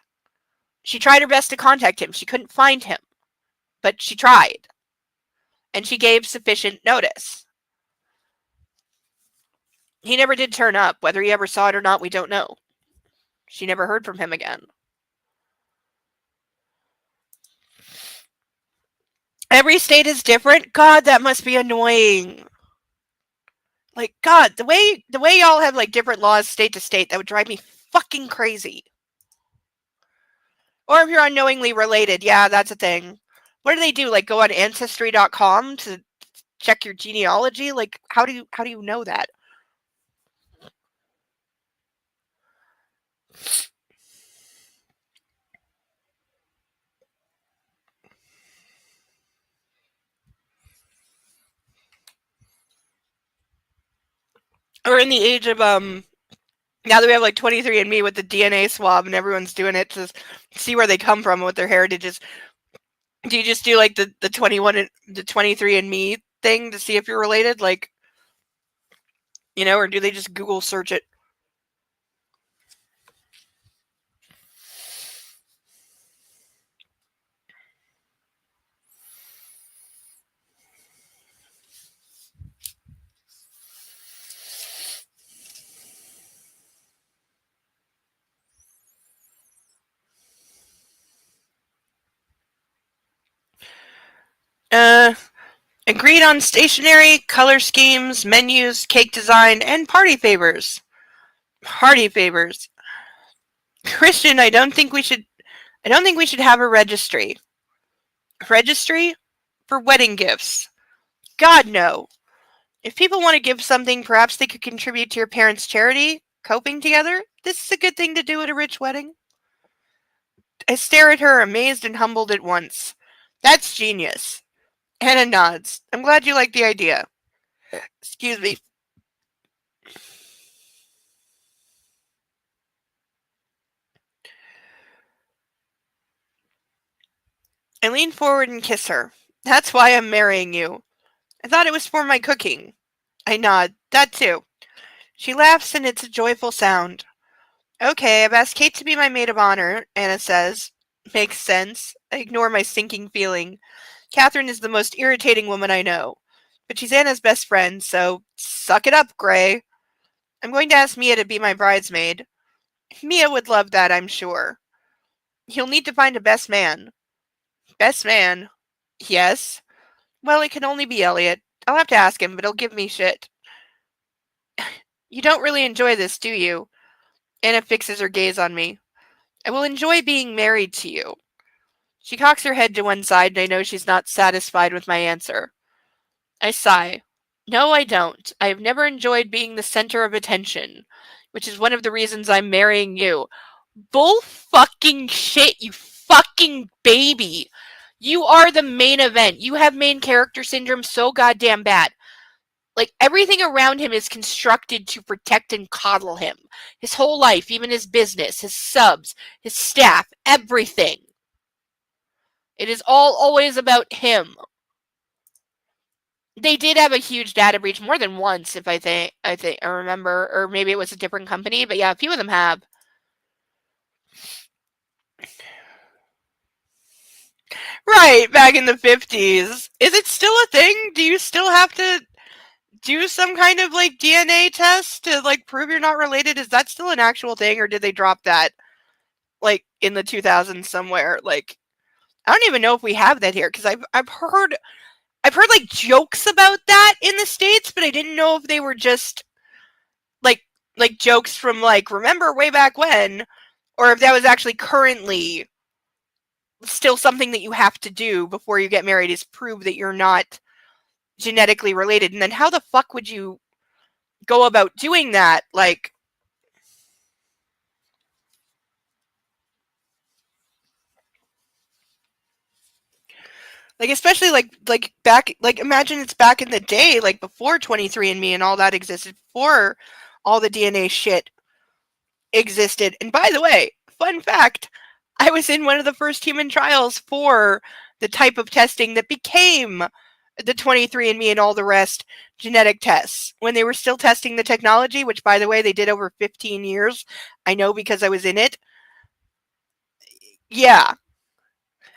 She tried her best to contact him. She couldn't find him, but she tried. And she gave sufficient notice. He never did turn up. Whether he ever saw it or not, we don't know. She never heard from him again. Every state is different. God, that must be annoying. Like, God, the way y'all have like different laws state to state, that would drive me fucking crazy. Or if you're unknowingly related, yeah, that's a thing. What do they do? Like, go on ancestry.com to check your genealogy? Like, how do you know that? Or in the age of now that we have like 23andMe with the DNA swab and everyone's doing it to see where they come from and what their heritage is. Do you just do like the 23andMe thing to see if you're related? Like, you know, or do they just Google search it? Agreed on stationery, color schemes, menus, cake design, and party favors. Party favors. Christian, I don't think we should have a registry. Registry? For wedding gifts. God, no. If people want to give something, perhaps they could contribute to your parents' charity. Coping together? This is a good thing to do at a rich wedding. I stare at her, amazed and humbled at once. That's genius. Hannah nods. I'm glad you like the idea. Excuse me. I lean forward and kiss her. That's why I'm marrying you. I thought it was for my cooking. I nod. That too. She laughs, and it's a joyful sound. Okay, I've asked Kate to be my maid of honor, Anna says. Makes sense. I ignore my sinking feeling. Catherine is the most irritating woman I know. But she's Anna's best friend, so suck it up, Gray. I'm going to ask Mia to be my bridesmaid. Mia would love that, I'm sure. You'll need to find a best man. Best man? Yes. Well, it can only be Elliot. I'll have to ask him, but he'll give me shit. You don't really enjoy this, do you? Anna fixes her gaze on me. I will enjoy being married to you. She cocks her head to one side, and I know she's not satisfied with my answer. I sigh. No, I don't. I have never enjoyed being the center of attention, which is one of the reasons I'm marrying you. Bull fucking shit, you fucking baby. You are the main event. You have main character syndrome so goddamn bad. Like, everything around him is constructed to protect and coddle him. His whole life, even his business, his subs, his staff, everything. It is all always about him. They did have a huge data breach more than once, if I remember, or maybe it was a different company, but yeah, a few of them have. Right, back in the 50s. Is it still a thing? Do you still have to do some kind of like DNA test to like prove you're not related? Is that still an actual thing, or did they drop that like in the 2000s somewhere? Like, I don't even know if we have that here, because I've heard like jokes about that in the States, but I didn't know if they were just like jokes from like remember way back when, or if that was actually currently still something that you have to do before you get married, is prove that you're not genetically related. And then how the fuck would you go about doing that? Like especially like back, like imagine it's back in the day, like before 23andMe and all that existed, before all the DNA shit existed. And by the way, fun fact, I was in one of the first human trials for the type of testing that became the 23andMe and all the rest genetic tests when they were still testing the technology, which by the way, they did over 15 years. I know because I was in it. Yeah.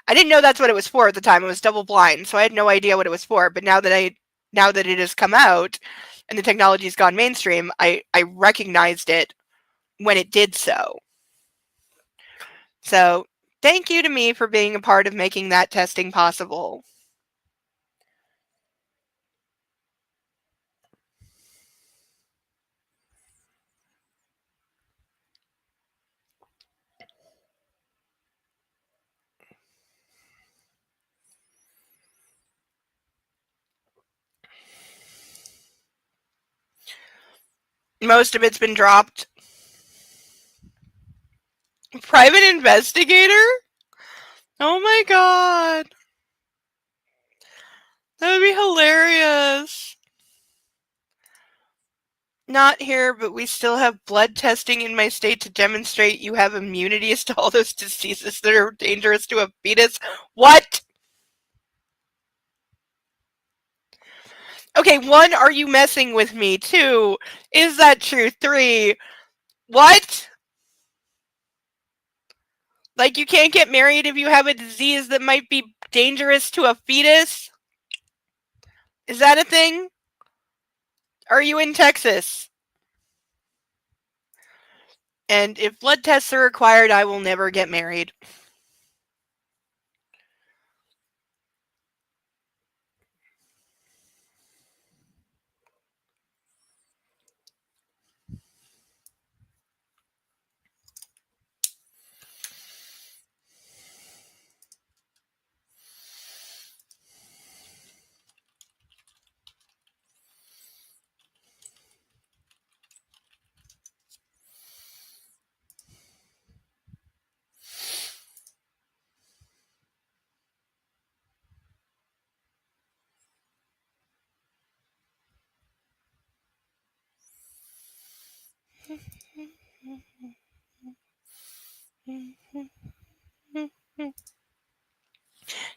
I didn't know that's what it was for at the time. It was double blind, so I had no idea what it was for. But now that it has come out and the technology's gone mainstream, I recognized it when it did so. So thank you to me for being a part of making that testing possible. Most of it's been dropped. Private investigator? Oh my god. That would be hilarious. Not here, but we still have blood testing in my state to demonstrate you have immunities to all those diseases that are dangerous to a fetus. What? Okay, 1, are you messing with me? 2, is that true? 3, what? Like, you can't get married if you have a disease that might be dangerous to a fetus? Is that a thing? Are you in Texas? And if blood tests are required, I will never get married.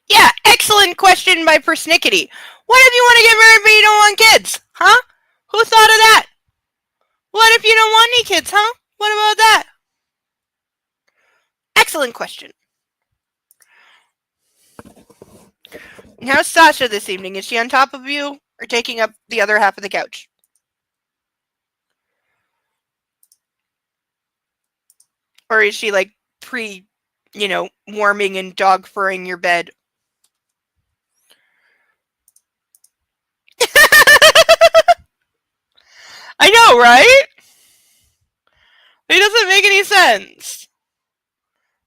Yeah, excellent question by Persnickety. What if you want to get married but you don't want kids? Huh? Who thought of that? What if you don't want any kids, huh? What about that? Excellent question. How's Sasha this evening? Is she on top of you or taking up the other half of the couch? Or is she like warming and dog furring your bed? I know, right? It doesn't make any sense.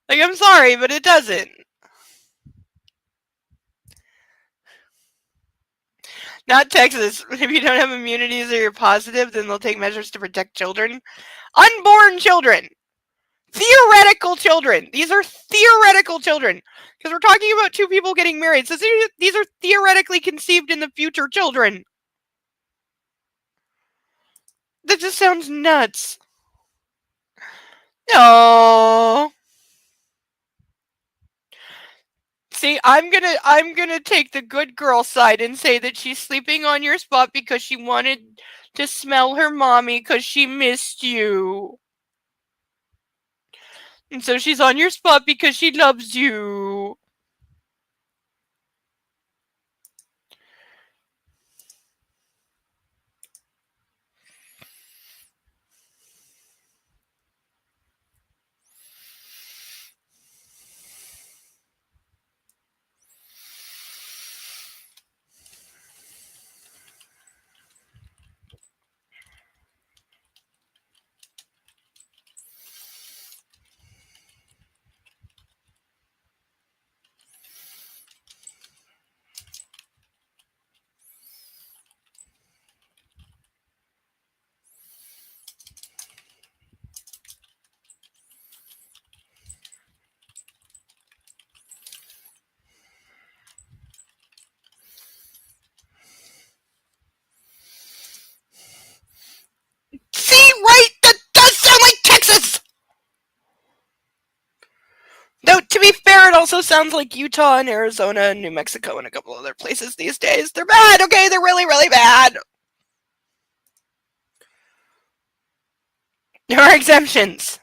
Like, I'm sorry, but it doesn't. Not Texas. If you don't have immunities or you're positive, then they'll take measures to protect children. Unborn children. Theoretical children. These are theoretical children. Because we're talking about 2 people getting married. So these are theoretically conceived in the future children. That just sounds nuts. No. See, I'm gonna take the good girl side and say that she's sleeping on your spot because she wanted to smell her mommy because she missed you. And so she's on your spot because she loves you. also sounds like Utah and Arizona and New Mexico and a couple other places these days. They're bad, okay? They're really, really bad. There are exemptions.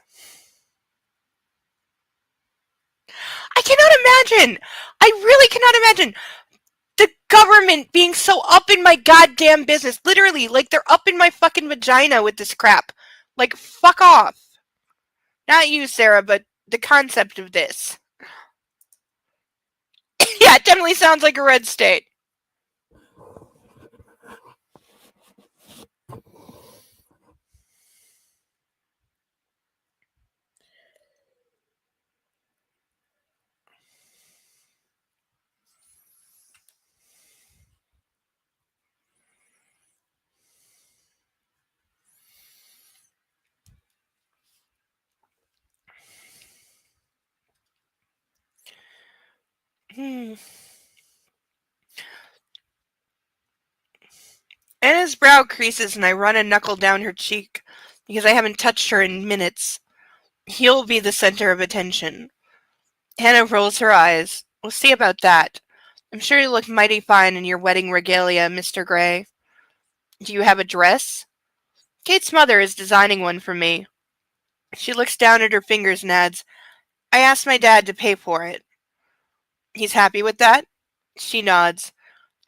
I cannot imagine. I really cannot imagine the government being so up in my goddamn business. Literally, like they're up in my fucking vagina with this crap. Like, fuck off. Not you, Sarah, but the concept of this. Yeah, it definitely sounds like a red state. Anna's brow creases and I run a knuckle down her cheek because I haven't touched her in minutes. He'll be the center of attention. Hannah rolls her eyes. We'll see about that. I'm sure you look mighty fine in your wedding regalia, Mr. Gray. Do you have a dress? Kate's mother is designing one for me. She looks down at her fingers and adds, I asked my dad to pay for it. He's happy with that? She nods.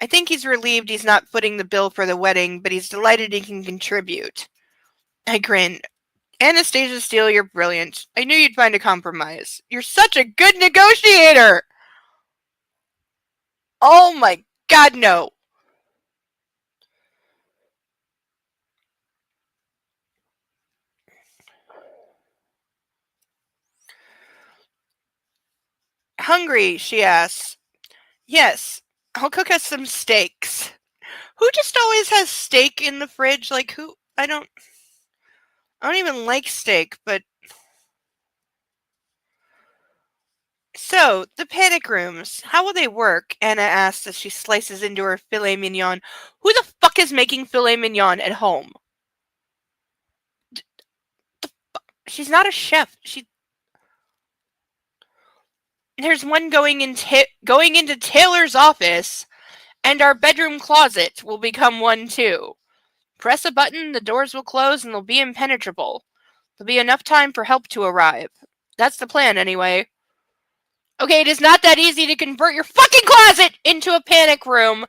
I think he's relieved he's not footing the bill for the wedding, but he's delighted he can contribute. I grin. Anastasia Steele, you're brilliant. I knew you'd find a compromise. You're such a good negotiator! Oh my god, no. Hungry, she asks. Yes, I'll cook us some steaks. Who just always has steak in the fridge? Like, who? I don't even like steak, but... So, the panic rooms, how will they work? Anna asks as she slices into her filet mignon. Who the fuck is making filet mignon at home? She's not a chef. There's one going into Taylor's office, and our bedroom closet will become one too. Press a button, the doors will close, and they'll be impenetrable. There'll be enough time for help to arrive. That's the plan, anyway. Okay, it is not that easy to convert your fucking closet into a panic room.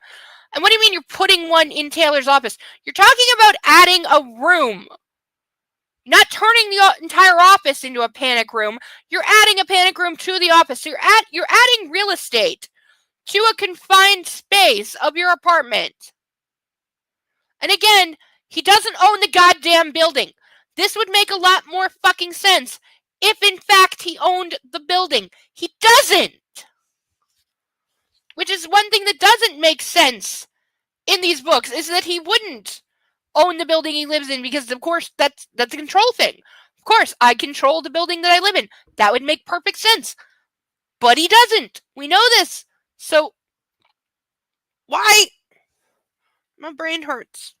And what do you mean you're putting one in Taylor's office? You're talking about adding a room. Not turning the entire office into a panic room. You're adding a panic room to the office. So you're adding real estate to a confined space of your apartment. And again, he doesn't own the goddamn building. This would make a lot more fucking sense if in fact he owned the building. He doesn't. Which is one thing that doesn't make sense in these books, is that he wouldn't own the building he lives in, because of course that's a control thing. Of course, I control the building that I live in. That would make perfect sense. But he doesn't. We know this. So why? My brain hurts.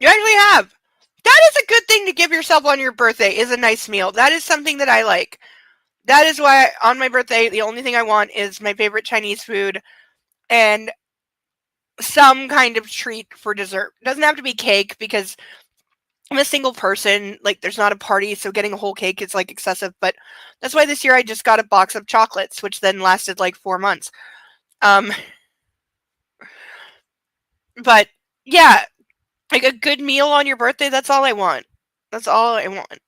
You actually have. That is a good thing to give yourself on your birthday, is a nice meal. That is something that I like. That is why on my birthday, the only thing I want is my favorite Chinese food and some kind of treat for dessert. It doesn't have to be cake, because I'm a single person. Like, there's not a party, so getting a whole cake is like excessive. But that's why this year I just got a box of chocolates, which then lasted like 4 months. But yeah, like a good meal on your birthday, that's all I want. That's all I want.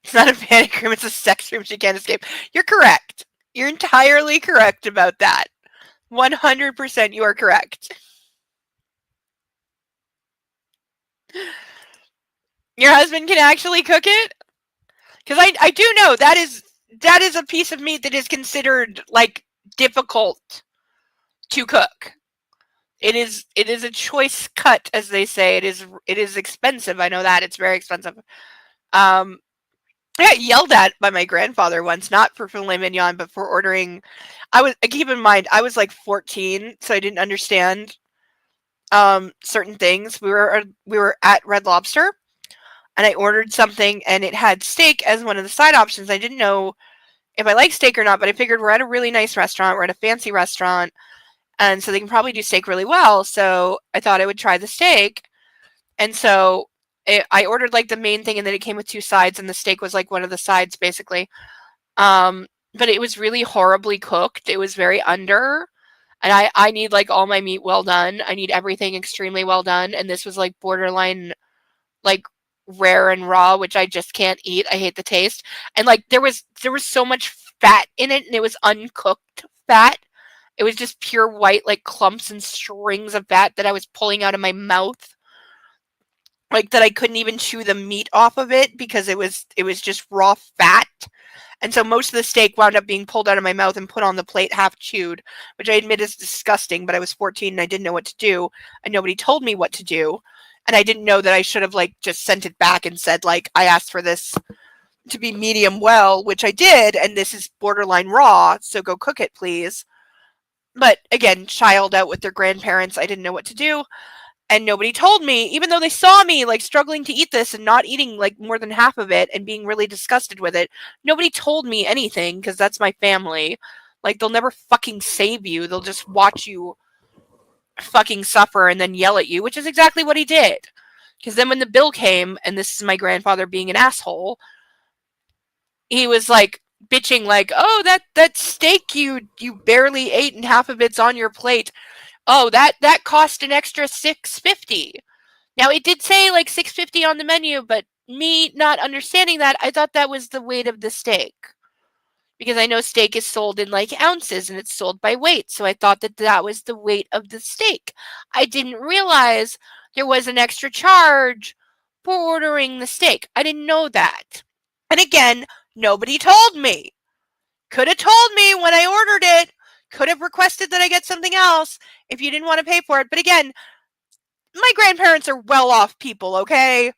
It's not a panic room, it's a sex room she can't escape. You're correct. You're entirely correct about that. 100% you are correct. Your husband can actually cook it? Because I do know that is a piece of meat that is considered like difficult to cook. It is a choice cut, as they say. It is expensive. I know that it's very expensive. I got yelled at by my grandfather once, not for filet mignon, but for ordering. Keep in mind, I was like 14, so I didn't understand certain things. We were at Red Lobster, and I ordered something, and it had steak as one of the side options. I didn't know if I like steak or not, but I figured we're at a really nice restaurant. We're at a fancy restaurant, and so they can probably do steak really well. So I thought I would try the steak, and so I ordered like the main thing, and then it came with two sides, and the steak was like one of the sides, basically. Um, but it was really horribly cooked. It was very under, and I need like all my meat well done. I need everything extremely well done, and this was like borderline like rare and raw, which I just can't eat. I hate the taste. And like there was so much fat in it, and it was uncooked fat. It was just pure white like clumps and strings of fat that I was pulling out of my mouth. Like that I couldn't even chew the meat off of it because it was just raw fat. And so most of the steak wound up being pulled out of my mouth and put on the plate half chewed, which I admit is disgusting, but I was 14 and I didn't know what to do, and nobody told me what to do. And I didn't know that I should have like just sent it back and said like I asked for this to be medium well, which I did, and this is borderline raw, so go cook it please. But again, child out with their grandparents, I didn't know what to do, and nobody told me, even though they saw me like struggling to eat this and not eating like more than half of it and being really disgusted with it. Nobody told me anything because that's my family. Like they'll never fucking save you. They'll just watch you fucking suffer and then yell at you, which is exactly what he did. Because then when the bill came, and this is my grandfather being an asshole, he was like bitching like, "Oh, that steak you barely ate and half of it's on your plate. Oh, that cost an extra 6.50." Now it did say like 6.50 on the menu, but me not understanding that, I thought that was the weight of the steak. Because I know steak is sold in like ounces and it's sold by weight, so I thought that that was the weight of the steak. I didn't realize there was an extra charge for ordering the steak. I didn't know that. And again, nobody told me. Could have told me when I ordered it. Could have requested that I get something else if you didn't want to pay for it. But again, my grandparents are well off people, okay?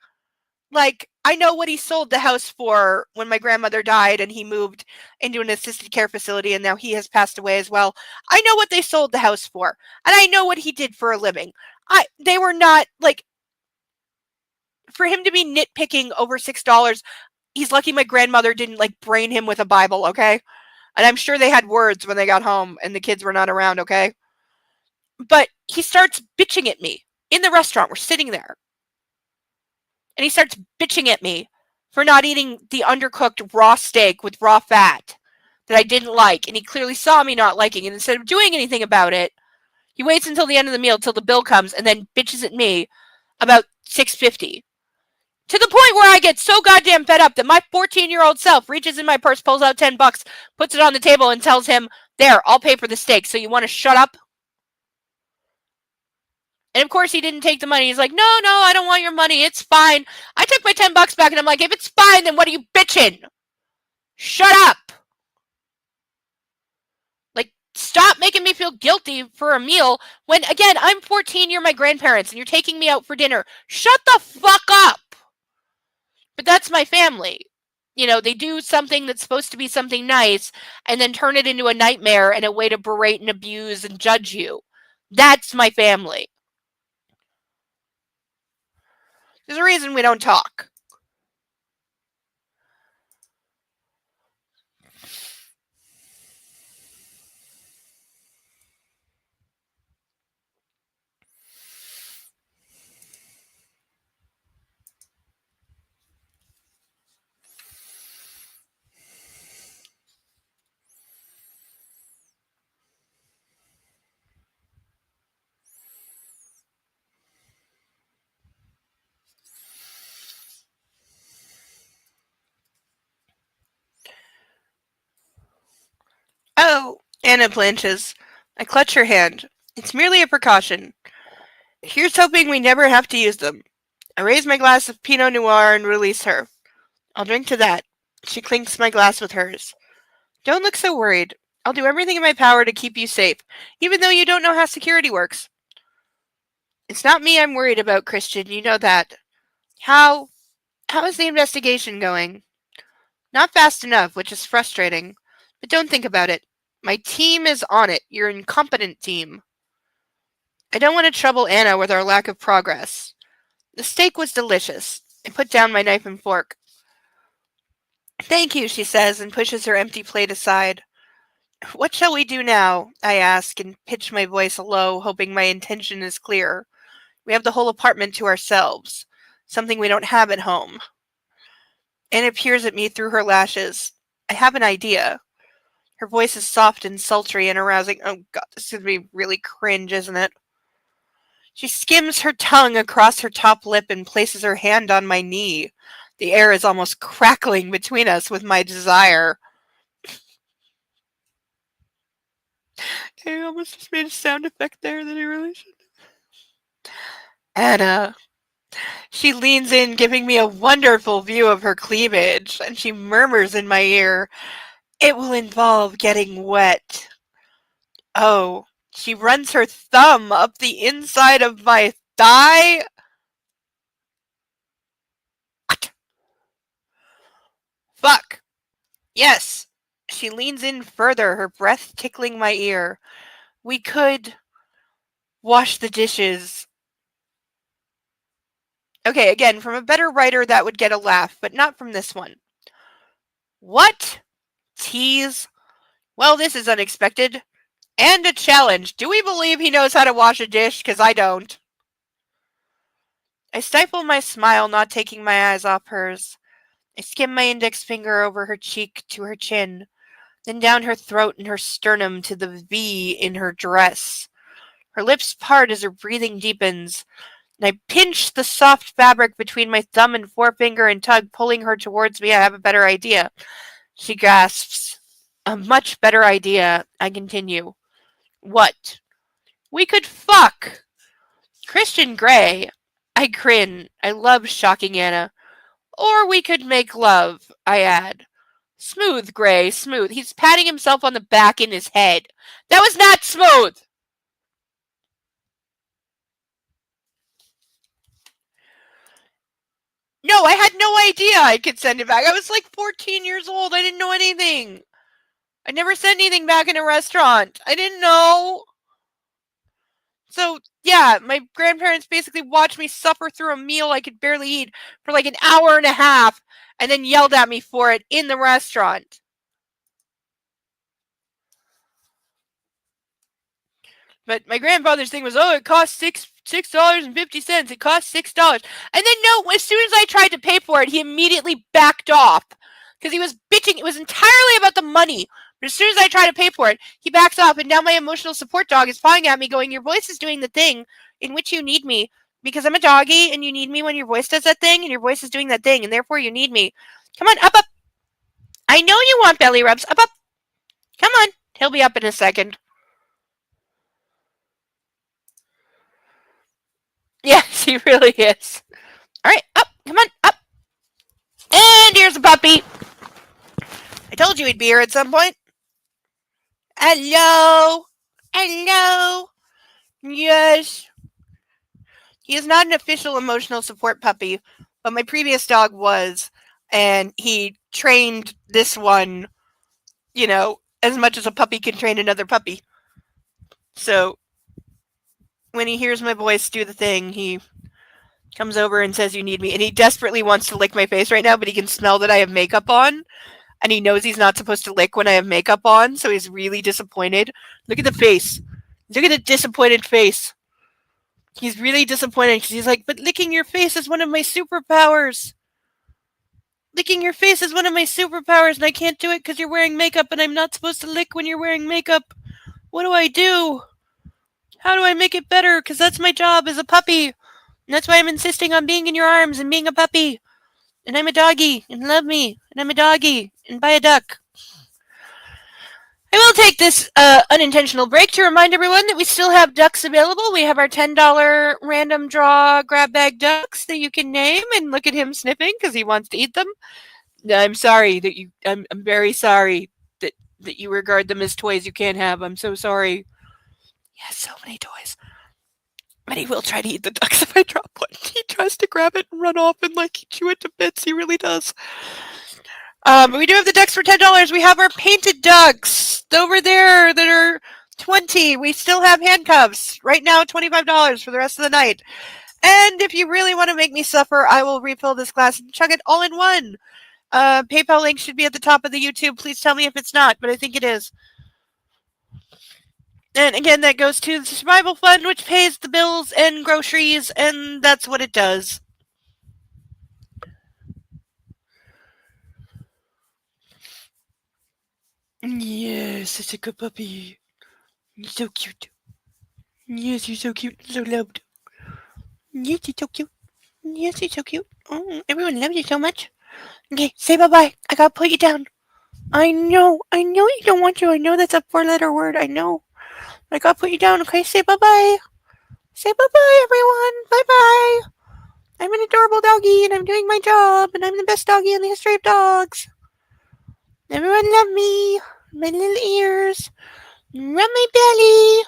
Like, I know what he sold the house for when my grandmother died and he moved into an assisted care facility and now he has passed away as well. I know what they sold the house for, and I know what he did for a living. They were not like, for him to be nitpicking over $6. He's lucky my grandmother didn't like brain him with a Bible, okay? And I'm sure they had words when they got home and the kids were not around, okay? But he starts bitching at me in the restaurant. We're sitting there. And he starts bitching at me for not eating the undercooked raw steak with raw fat that I didn't like. And he clearly saw me not liking it. Instead of doing anything about it, he waits until the end of the meal, till the bill comes, and then bitches at me about 6.50. To the point where I get so goddamn fed up that my 14-year-old self reaches in my purse, pulls out $10, puts it on the table, and tells him, "There, I'll pay for the steak. So you want to shut up?" And of course, he didn't take the money. He's like, "No, no, I don't want your money. It's fine." I took my $10 back, and I'm like, "If it's fine, then what are you bitching? Shut up." Like, stop making me feel guilty for a meal when, again, I'm 14, you're my grandparents, and you're taking me out for dinner. Shut the fuck up. But that's my family. You know, they do something that's supposed to be something nice and then turn it into a nightmare and a way to berate and abuse and judge you. That's my family. There's a reason we don't talk. Oh, Anna blanches. I clutch her hand. It's merely a precaution. Here's hoping we never have to use them. I raise my glass of Pinot Noir and release her. I'll drink to that. She clinks my glass with hers. Don't look so worried. I'll do everything in my power to keep you safe, even though you don't know how security works. It's not me I'm worried about, Christian. You know that. How is the investigation going? Not fast enough, which is frustrating. But don't think about it. My team is on it. Your incompetent team. I don't want to trouble Anna with our lack of progress. The steak was delicious. I put down my knife and fork. Thank you, she says, and pushes her empty plate aside. What shall we do now? I ask, and pitch my voice low, hoping my intention is clear. We have the whole apartment to ourselves. Something we don't have at home. Anna peers at me through her lashes. I have an idea. Her voice is soft and sultry and arousing. Oh god, this is going to be really cringe, isn't it? She skims her tongue across her top lip and places her hand on my knee. The air is almost crackling between us with my desire. I almost just made a sound effect there that I really shouldn't. Anna. She leans in, giving me a wonderful view of her cleavage, and she murmurs in my ear, "It will involve getting wet." Oh, she runs her thumb up the inside of my thigh. What? Fuck. Yes. She leans in further, her breath tickling my ear. We could wash the dishes. Okay, again, from a better writer that would get a laugh, but not from this one. What? Tease? Well, this is unexpected. And a challenge. Do we believe he knows how to wash a dish? Because I don't. I stifle my smile, not taking my eyes off hers. I skim my index finger over her cheek to her chin, then down her throat and her sternum to the V in her dress. Her lips part as her breathing deepens, and I pinch the soft fabric between my thumb and forefinger and tug, pulling her towards me. I have a better idea. She gasps. A much better idea. I continue. What? We could fuck! Christian Grey. I grin. I love shocking Anna. Or we could make love, I add. Smooth, Grey, smooth. He's patting himself on the back in his head. That was not smooth! No, I had no idea I could send it back. I was like 14 years old. I didn't know anything. I never sent anything back in a restaurant. I didn't know. So, yeah, my grandparents basically watched me suffer through a meal I could barely eat for like an hour and a half and then yelled at me for it in the restaurant. But my grandfather's thing was, oh, it cost $6.50. It cost $6. And then no, as soon as I tried to pay for it, he immediately backed off because he was bitching. It was entirely about the money. But as soon as I try to pay for it, he backs off, and now my emotional support dog is pawing at me, going, "Your voice is doing the thing in which you need me because I'm a doggy, and you need me when your voice does that thing, and your voice is doing that thing, and therefore you need me. Come on, up, up. I know you want belly rubs. Up, up. Come on. He'll be up in a second." Yes, he really is. All right, up. Come on, up. And here's a puppy. I told you he'd be here at some point. Hello. Hello. Yes. He is not an official emotional support puppy, but my previous dog was, and he trained this one, as much as a puppy can train another puppy. So when he hears my voice do the thing, he comes over and says, "You need me." And he desperately wants to lick my face right now, but he can smell that I have makeup on. And he knows he's not supposed to lick when I have makeup on, so he's really disappointed. Look at the face. Look at the disappointed face. He's really disappointed because he's like, "But licking your face is one of my superpowers. Licking your face is one of my superpowers, and I can't do it because you're wearing makeup, and I'm not supposed to lick when you're wearing makeup. What do I do? How do I make it better? Because that's my job as a puppy. And that's why I'm insisting on being in your arms and being a puppy. And I'm a doggy, and love me. And I'm a doggy, and buy a duck." I will take this unintentional break to remind everyone that we still have ducks available. We have our $10 random draw grab bag ducks that you can name, and look at him sniffing because he wants to eat them. I'm sorry that I'm very sorry that you regard them as toys you can't have. I'm so sorry. He has so many toys. But he will try to eat the ducks if I drop one. He tries to grab it and run off and chew it to bits. He really does. We do have the decks for $10. We have our painted ducks over there that are 20. We still have handcuffs. Right now, $25 for the rest of the night. And if you really want to make me suffer, I will refill this glass and chug it all in one. PayPal link should be at the top of the YouTube. Please tell me if it's not, but I think it is. And again, that goes to the survival fund, which pays the bills and groceries, and that's what it does. Yes, it's a good puppy. He's so cute. Yes, you're so cute, so loved. Yes, you're so cute. Yes, you're so cute. Oh, everyone loves you so much. Okay, say bye-bye. I gotta put you down. I know you don't want to. I know that's a four-letter word. I know. I gotta put you down. Okay, say bye-bye. Say bye-bye, everyone. Bye-bye. I'm an adorable doggy, and I'm doing my job, and I'm the best doggy in the history of dogs. Everyone love me. My little ears. Rub my belly.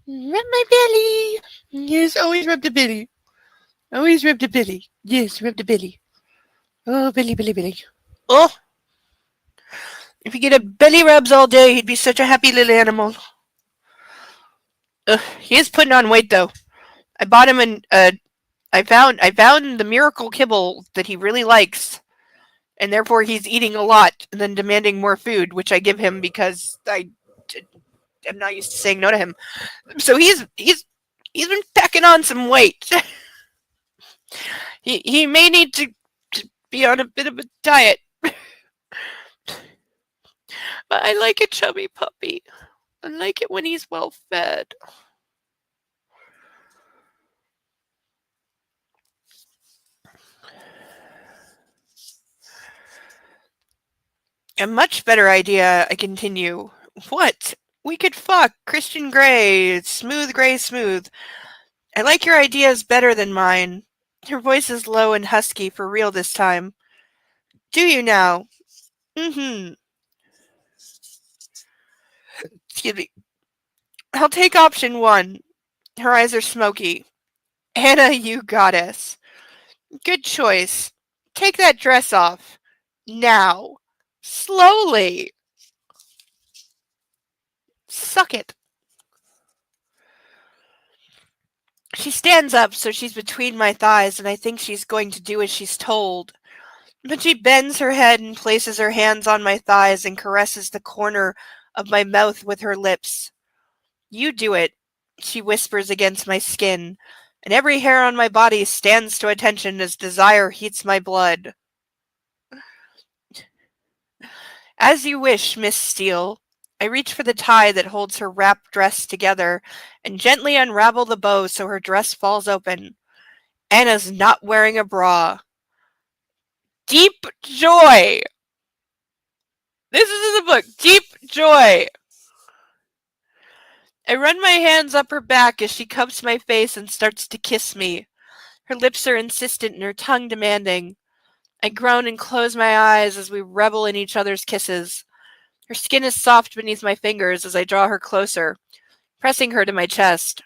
Rub my belly. Yes, always rub the belly. Always rub the belly. Yes, rub the belly. Oh, belly, belly, belly. Oh, if he get a belly rubs all day, he'd be such a happy little animal. He is putting on weight though. I bought him I found the miracle kibble that he really likes, and therefore he's eating a lot and then demanding more food, which I give him because am not used to saying no to him. So he's been packing on some weight. he may need to be on a bit of a diet. But I like a chubby puppy. I like it when he's well fed. A much better idea, I continue. What? We could fuck. Christian Grey. Smooth Grey Smooth. I like your ideas better than mine. Her voice is low and husky for real this time. Do you now? Mm-hmm. Excuse me. I'll take option one. Her eyes are smoky. Anna, you goddess. Good choice. Take that dress off. Now. Slowly. Suck it. She stands up so she's between my thighs, and I think she's going to do as she's told. But she bends her head and places her hands on my thighs and caresses the corner of my mouth with her lips. You do it, she whispers against my skin, and every hair on my body stands to attention as desire heats my blood. As you wish, Miss Steele. I reach for the tie that holds her wrapped dress together and gently unravel the bow so her dress falls open. Anna's not wearing a bra. Deep joy! This is in the book. Deep joy! I run my hands up her back as she cups my face and starts to kiss me. Her lips are insistent and her tongue demanding. I groan and close my eyes as we revel in each other's kisses. Her skin is soft beneath my fingers as I draw her closer, pressing her to my chest.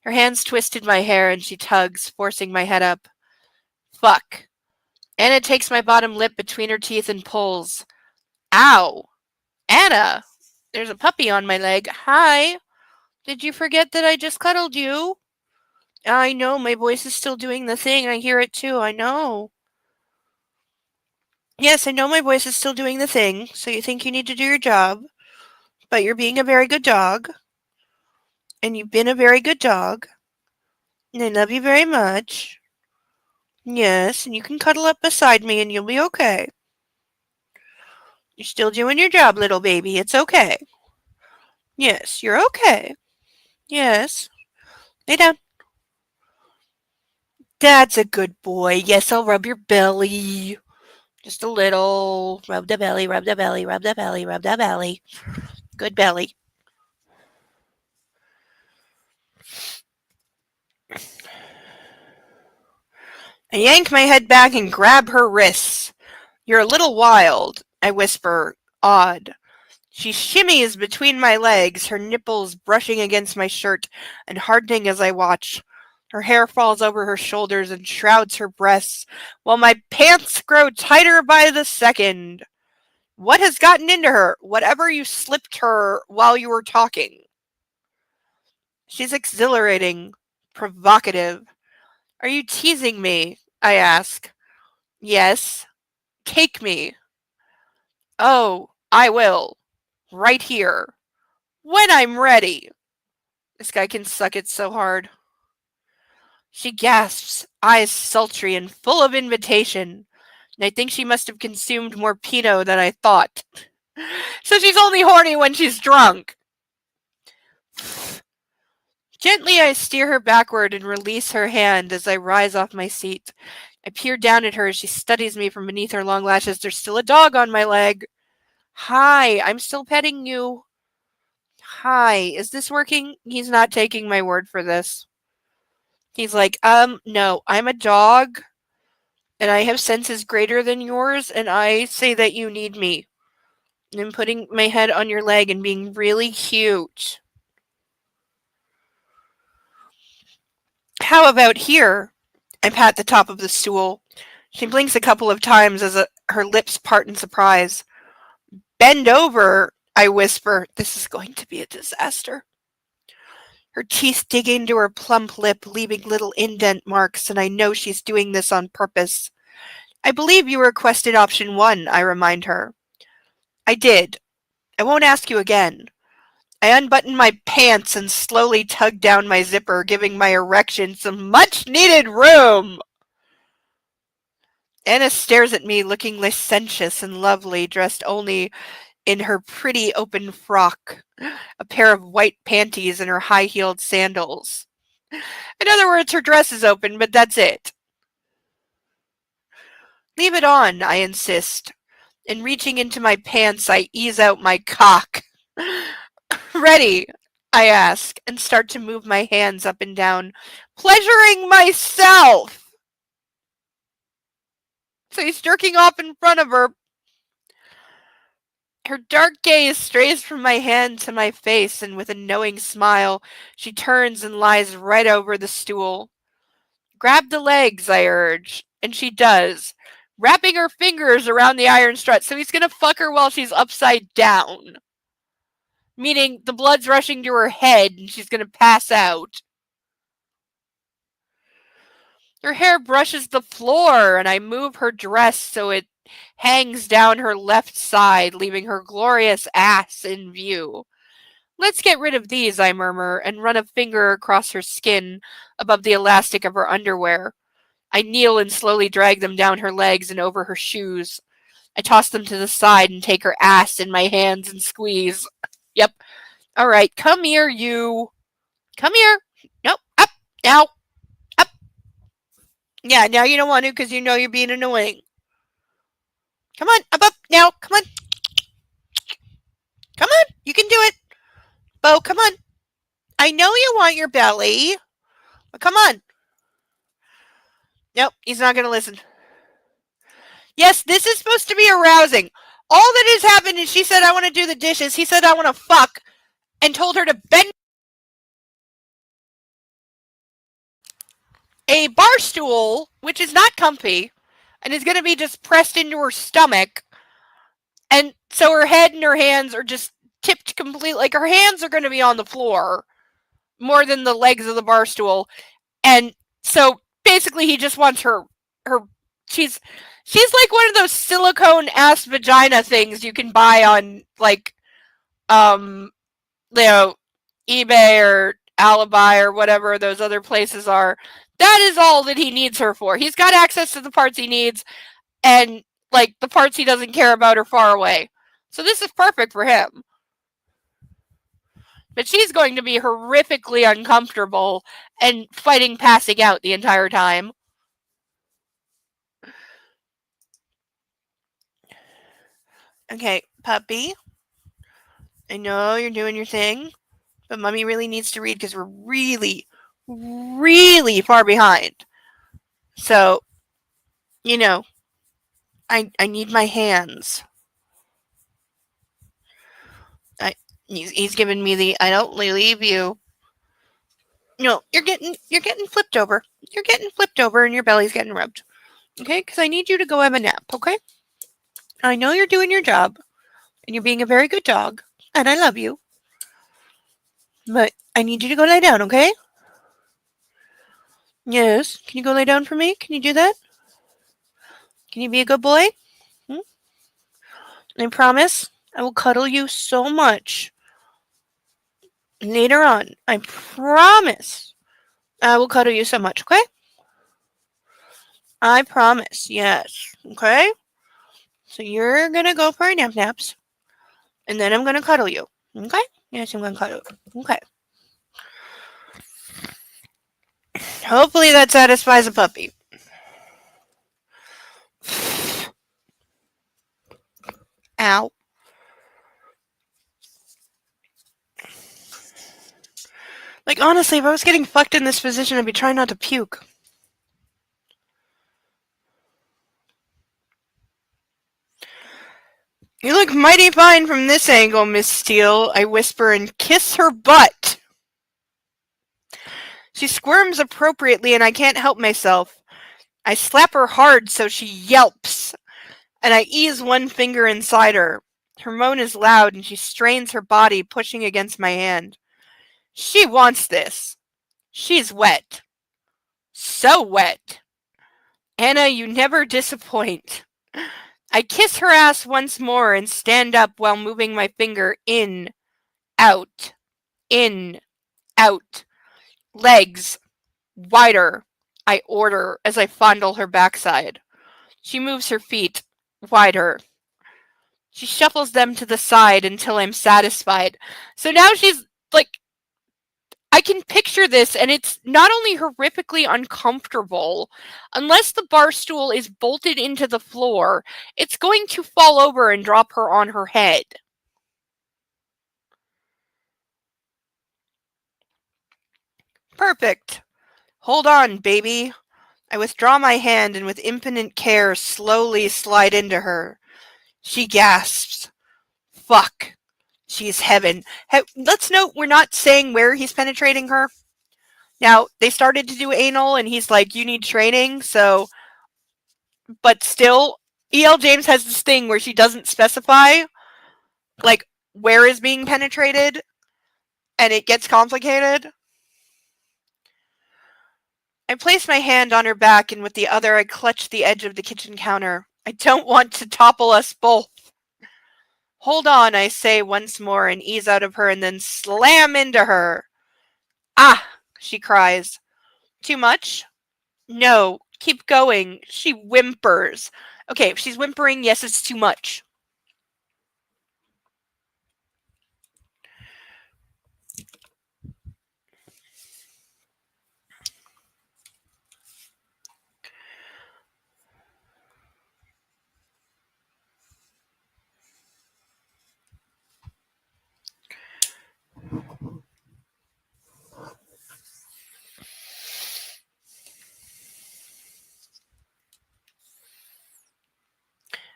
Her hands twist in my hair and she tugs, forcing my head up. Fuck. Anna takes my bottom lip between her teeth and pulls. Ow! Anna! There's a puppy on my leg. Hi! Did you forget that I just cuddled you? I know, my voice is still doing the thing. I hear it too, I know. Yes, I know my voice is still doing the thing, so you think you need to do your job, but you're being a very good dog, and you've been a very good dog, and I love you very much. Yes, and you can cuddle up beside me and you'll be okay. You're still doing your job, little baby. It's okay. Yes, you're okay. Yes. Lay down. That's a good boy. Yes, I'll rub your belly. Just a little. Rub the belly, rub the belly, rub the belly, rub the belly. Good belly. I yank my head back and grab her wrists. You're a little wild, I whisper, awed. She shimmies between my legs, her nipples brushing against my shirt and hardening as I watch. Her hair falls over her shoulders and shrouds her breasts, while my pants grow tighter by the second. What has gotten into her? Whatever you slipped her while you were talking. She's exhilarating, provocative. Are you teasing me? I ask. Yes. Take me. Oh, I will. Right here. When I'm ready. This guy can suck it so hard. She gasps, eyes sultry and full of invitation. And I think she must have consumed more Pinot than I thought. So she's only horny when she's drunk. Gently, I steer her backward and release her hand as I rise off my seat. I peer down at her as she studies me from beneath her long lashes. There's still a dog on my leg. Hi, I'm still petting you. Hi, is this working? He's not taking my word for this. He's like, no, I'm a dog, and I have senses greater than yours, and I say that you need me. And I'm putting my head on your leg and being really cute. How about here? I pat the top of the stool. She blinks a couple of times as her lips part in surprise. Bend over, I whisper. This is going to be a disaster. Her teeth dig into her plump lip, leaving little indent marks, and I know she's doing this on purpose. I believe you requested option 1, I remind her. I did. I won't ask you again. I unbutton my pants and slowly tug down my zipper, giving my erection some much-needed room. Anna stares at me, looking licentious and lovely, dressed only in her pretty open frock, a pair of white panties, and her high-heeled sandals. In other words, her dress is open, but that's it. Leave it on, I insist. And reaching into my pants, I ease out my cock. Ready, I ask, and start to move my hands up and down, pleasuring myself. So he's jerking off in front of her. Her dark gaze strays from my hand to my face, and with a knowing smile, she turns and lies right over the stool. Grab the legs, I urge, and she does, wrapping her fingers around the iron strut. So he's gonna fuck her while she's upside down. Meaning the blood's rushing to her head and she's gonna pass out. Her hair brushes the floor, and I move her dress so it hangs down her left side, leaving her glorious ass in view. Let's get rid of these, I murmur, and run a finger across her skin above the elastic of her underwear. I kneel and slowly drag them down her legs and over her shoes. I toss them to the side and take her ass in my hands and squeeze. Yep. All right, come here, you. Come here. Nope. Up. Now. Up. Yeah, now you don't want to because you know you're being annoying. Come on. Up, up. Now. Come on. Come on. You can do it. Bo, come on. I know you want your belly. But come on. Nope, he's not going to listen. Yes, this is supposed to be arousing. All that has happened is she said, I want to do the dishes. He said, I want to fuck. And told her to bend a bar stool, which is not comfy, and is going to be just pressed into her stomach. And so her head and her hands are just tipped completely. Like her hands are going to be on the floor more than the legs of the bar stool. And so basically he just wants her she's like one of those silicone ass vagina things you can buy on like eBay or Alibi or whatever those other places are. That is all that he needs her for. He's got access to the parts he needs, and like the parts he doesn't care about are far away. So this is perfect for him. But she's going to be horrifically uncomfortable and fighting passing out the entire time. Okay, puppy. I know you're doing your thing, but mommy really needs to read because we're really, really far behind. So, I need my hands. He's giving me the I don't leave you. No, you're getting flipped over. You're getting flipped over and your belly's getting rubbed. Okay? Because I need you to go have a nap, okay? I know you're doing your job and you're being a very good dog and I love you. But I need you to go lay down, okay? Yes. Can you go lay down for me? Can you do that? Can you be a good boy? Hmm? I promise I will cuddle you so much later on. I promise I will cuddle you so much, okay? I promise, yes. Okay? So you're gonna go for naps, and then I'm gonna cuddle you. Okay? Yes, I'm gonna cuddle you. Okay. Hopefully that satisfies a puppy. Ow. Like, honestly, if I was getting fucked in this position, I'd be trying not to puke. You look mighty fine from this angle, Miss Steele, I whisper and kiss her butt. She squirms appropriately and I can't help myself. I slap her hard so she yelps, and I ease one finger inside her. Her moan is loud and she strains her body, pushing against my hand. She wants this. She's wet. So wet. Anna, you never disappoint. I kiss her ass once more and stand up while moving my finger in, out, legs, wider, I order as I fondle her backside. She moves her feet, wider. She shuffles them to the side until I'm satisfied. So now she's like, I can picture this, and it's not only horrifically uncomfortable, unless the bar stool is bolted into the floor, it's going to fall over and drop her on her head. Perfect. Hold on, baby. I withdraw my hand and with infinite care slowly slide into her. She gasps. Fuck. She's heaven. Let's note we're not saying where he's penetrating her. Now, they started to do anal and he's like, you need training, so... But still, E.L. James has this thing where she doesn't specify, like, where is being penetrated, and it gets complicated. I place my hand on her back and with the other I clutch the edge of the kitchen counter. I don't want to topple us both. Hold on, I say once more and ease out of her and then slam into her. Ah, she cries. Too much? No, keep going. She whimpers. Okay, if she's whimpering, yes, it's too much.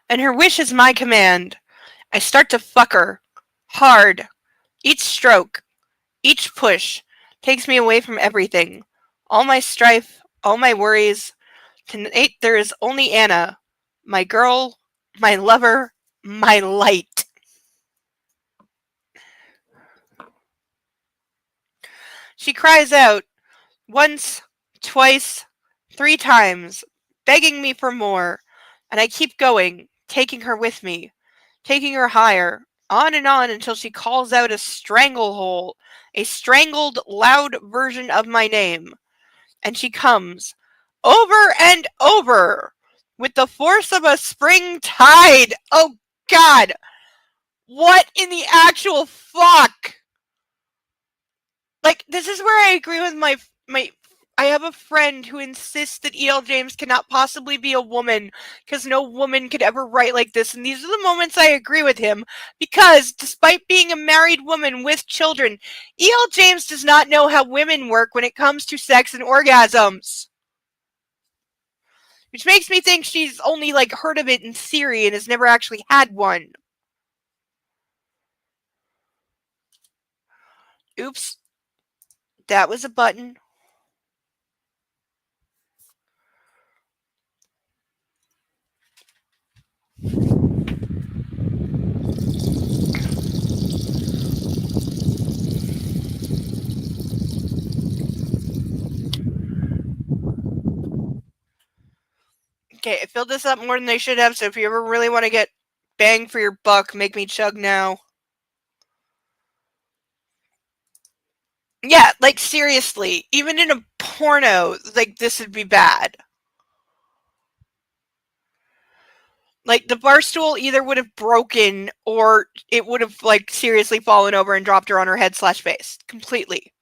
And her wish is my command. I start to fuck her. Hard. Each stroke, each push, takes me away from everything. All my strife, all my worries. Tonight there is only Anna, my girl, my lover, my light. She cries out, once, twice, 3 times, begging me for more, and I keep going, taking her with me, taking her higher, on and on until she calls out a stranglehold, a strangled, loud version of my name. And she comes, over and over, with the force of a spring tide. Oh, God. What in the actual fuck? Like, this is where I agree with my I have a friend who insists that E.L. James cannot possibly be a woman because no woman could ever write like this. And these are the moments I agree with him because despite being a married woman with children, E.L. James does not know how women work when it comes to sex and orgasms. Which makes me think she's only like heard of it in theory and has never actually had one. Oops. That was a button. Okay, I filled this up more than they should have, so if you ever really want to get bang for your buck, make me chug now. Yeah, like seriously, even in a porno, like this would be bad. Like the bar stool either would have broken or it would have like seriously fallen over and dropped her on her head/face. Completely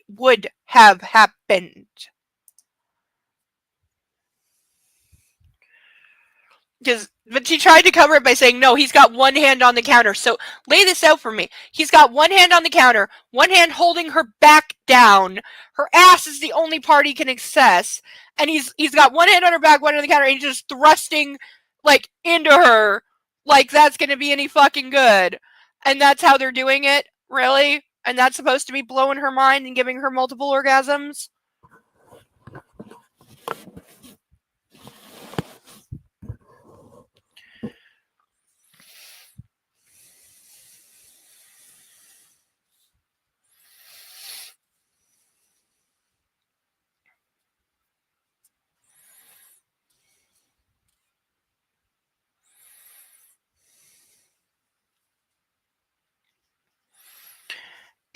would have happened. But she tried to cover it by saying, no, he's got one hand on the counter. So lay this out for me. He's got one hand on the counter, one hand holding her back down. Her ass is the only part he can access. And he's got one hand on her back, one on the counter, and he's just thrusting like into her like that's going to be any fucking good. And that's how they're doing it? Really? And that's supposed to be blowing her mind and giving her multiple orgasms?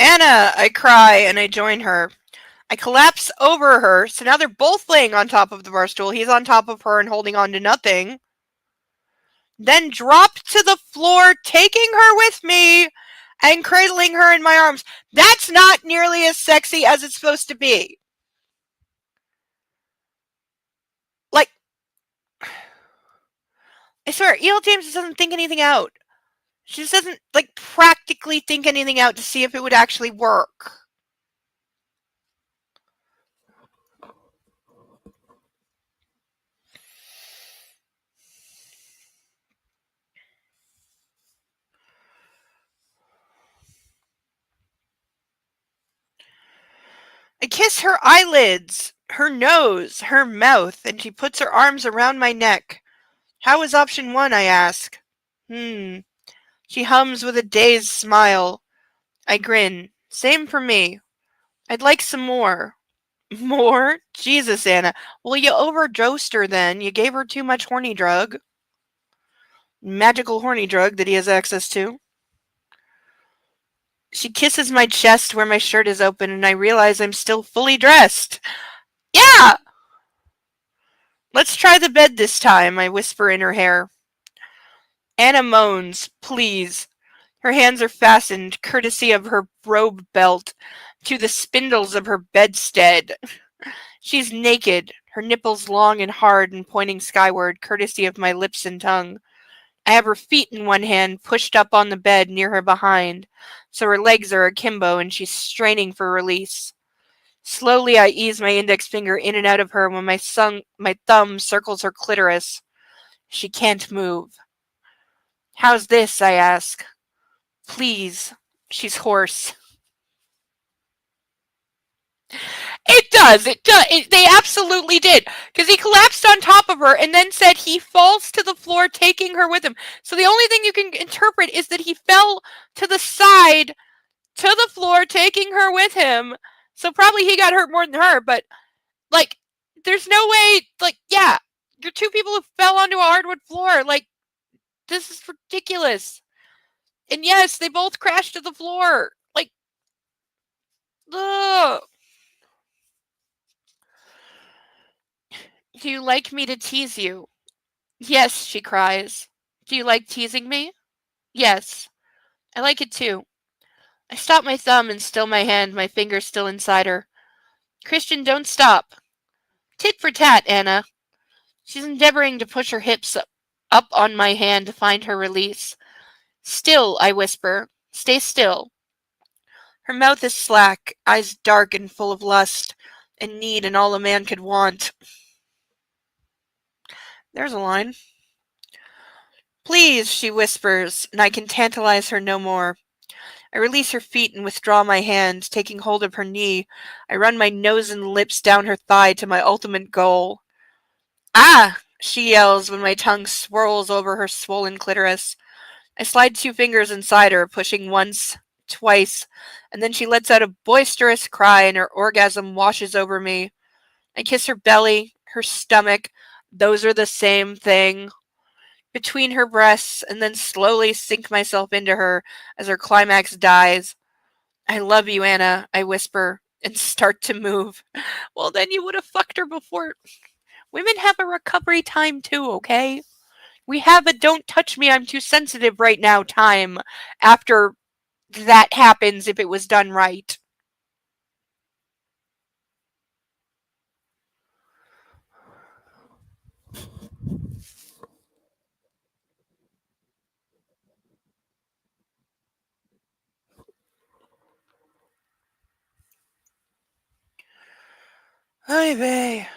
Anna, I cry and I join her. I collapse over her, so now they're both laying on top of the bar stool. He's on top of her and holding on to nothing. Then drop to the floor, taking her with me and cradling her in my arms. That's not nearly as sexy as it's supposed to be. Like, I swear, E.L. James just doesn't think anything out. She just doesn't, like, practically think anything out to see if it would actually work. I kiss her eyelids, her nose, her mouth, and she puts her arms around my neck. How is option 1, I ask. She hums with a dazed smile. I grin. Same for me. I'd like some more. More? Jesus, Anna. Well, you overdosed her then. You gave her too much horny drug. Magical horny drug that he has access to. She kisses my chest where my shirt is open, and I realize I'm still fully dressed. Yeah! Let's try the bed this time, I whisper in her hair. Anna moans, please. Her hands are fastened, courtesy of her robe belt, to the spindles of her bedstead. She's naked, her nipples long and hard and pointing skyward, courtesy of my lips and tongue. I have her feet in one hand, pushed up on the bed near her behind, so her legs are akimbo and she's straining for release. Slowly I ease my index finger in and out of her when my thumb circles her clitoris. She can't move. How's this? I ask. Please. She's hoarse. It does. They absolutely did. Because he collapsed on top of her and then said he falls to the floor, taking her with him. So the only thing you can interpret is that he fell to the side, to the floor, taking her with him. So probably he got hurt more than her. But, like, there's no way, like, yeah. You're two people who fell onto a hardwood floor. Like, this is ridiculous. And yes, they both crashed to the floor. Like, ugh. Do you like me to tease you? Yes, she cries. Do you like teasing me? Yes. I like it too. I stop my thumb and still my hand, my finger still inside her. Christian, don't stop. Tit for tat, Anna. She's endeavoring to push her hips up on my hand to find her release. Still, I whisper. Stay still. Her mouth is slack, eyes dark and full of lust, and need and all a man could want. There's a line. Please, she whispers, and I can tantalize her no more. I release her feet and withdraw my hand, taking hold of her knee. I run my nose and lips down her thigh to my ultimate goal. Ah! She yells when my tongue swirls over her swollen clitoris. I slide 2 fingers inside her, pushing once, twice, and then she lets out a boisterous cry and her orgasm washes over me. I kiss her belly, her stomach. Those are the same thing. Between her breasts, and then slowly sink myself into her as her climax dies. I love you, Anna, I whisper, and start to move. Well, then you would have fucked her before. Women have a recovery time too, okay? We have a don't touch me, I'm too sensitive right now time after that happens if it was done right. Ay vey.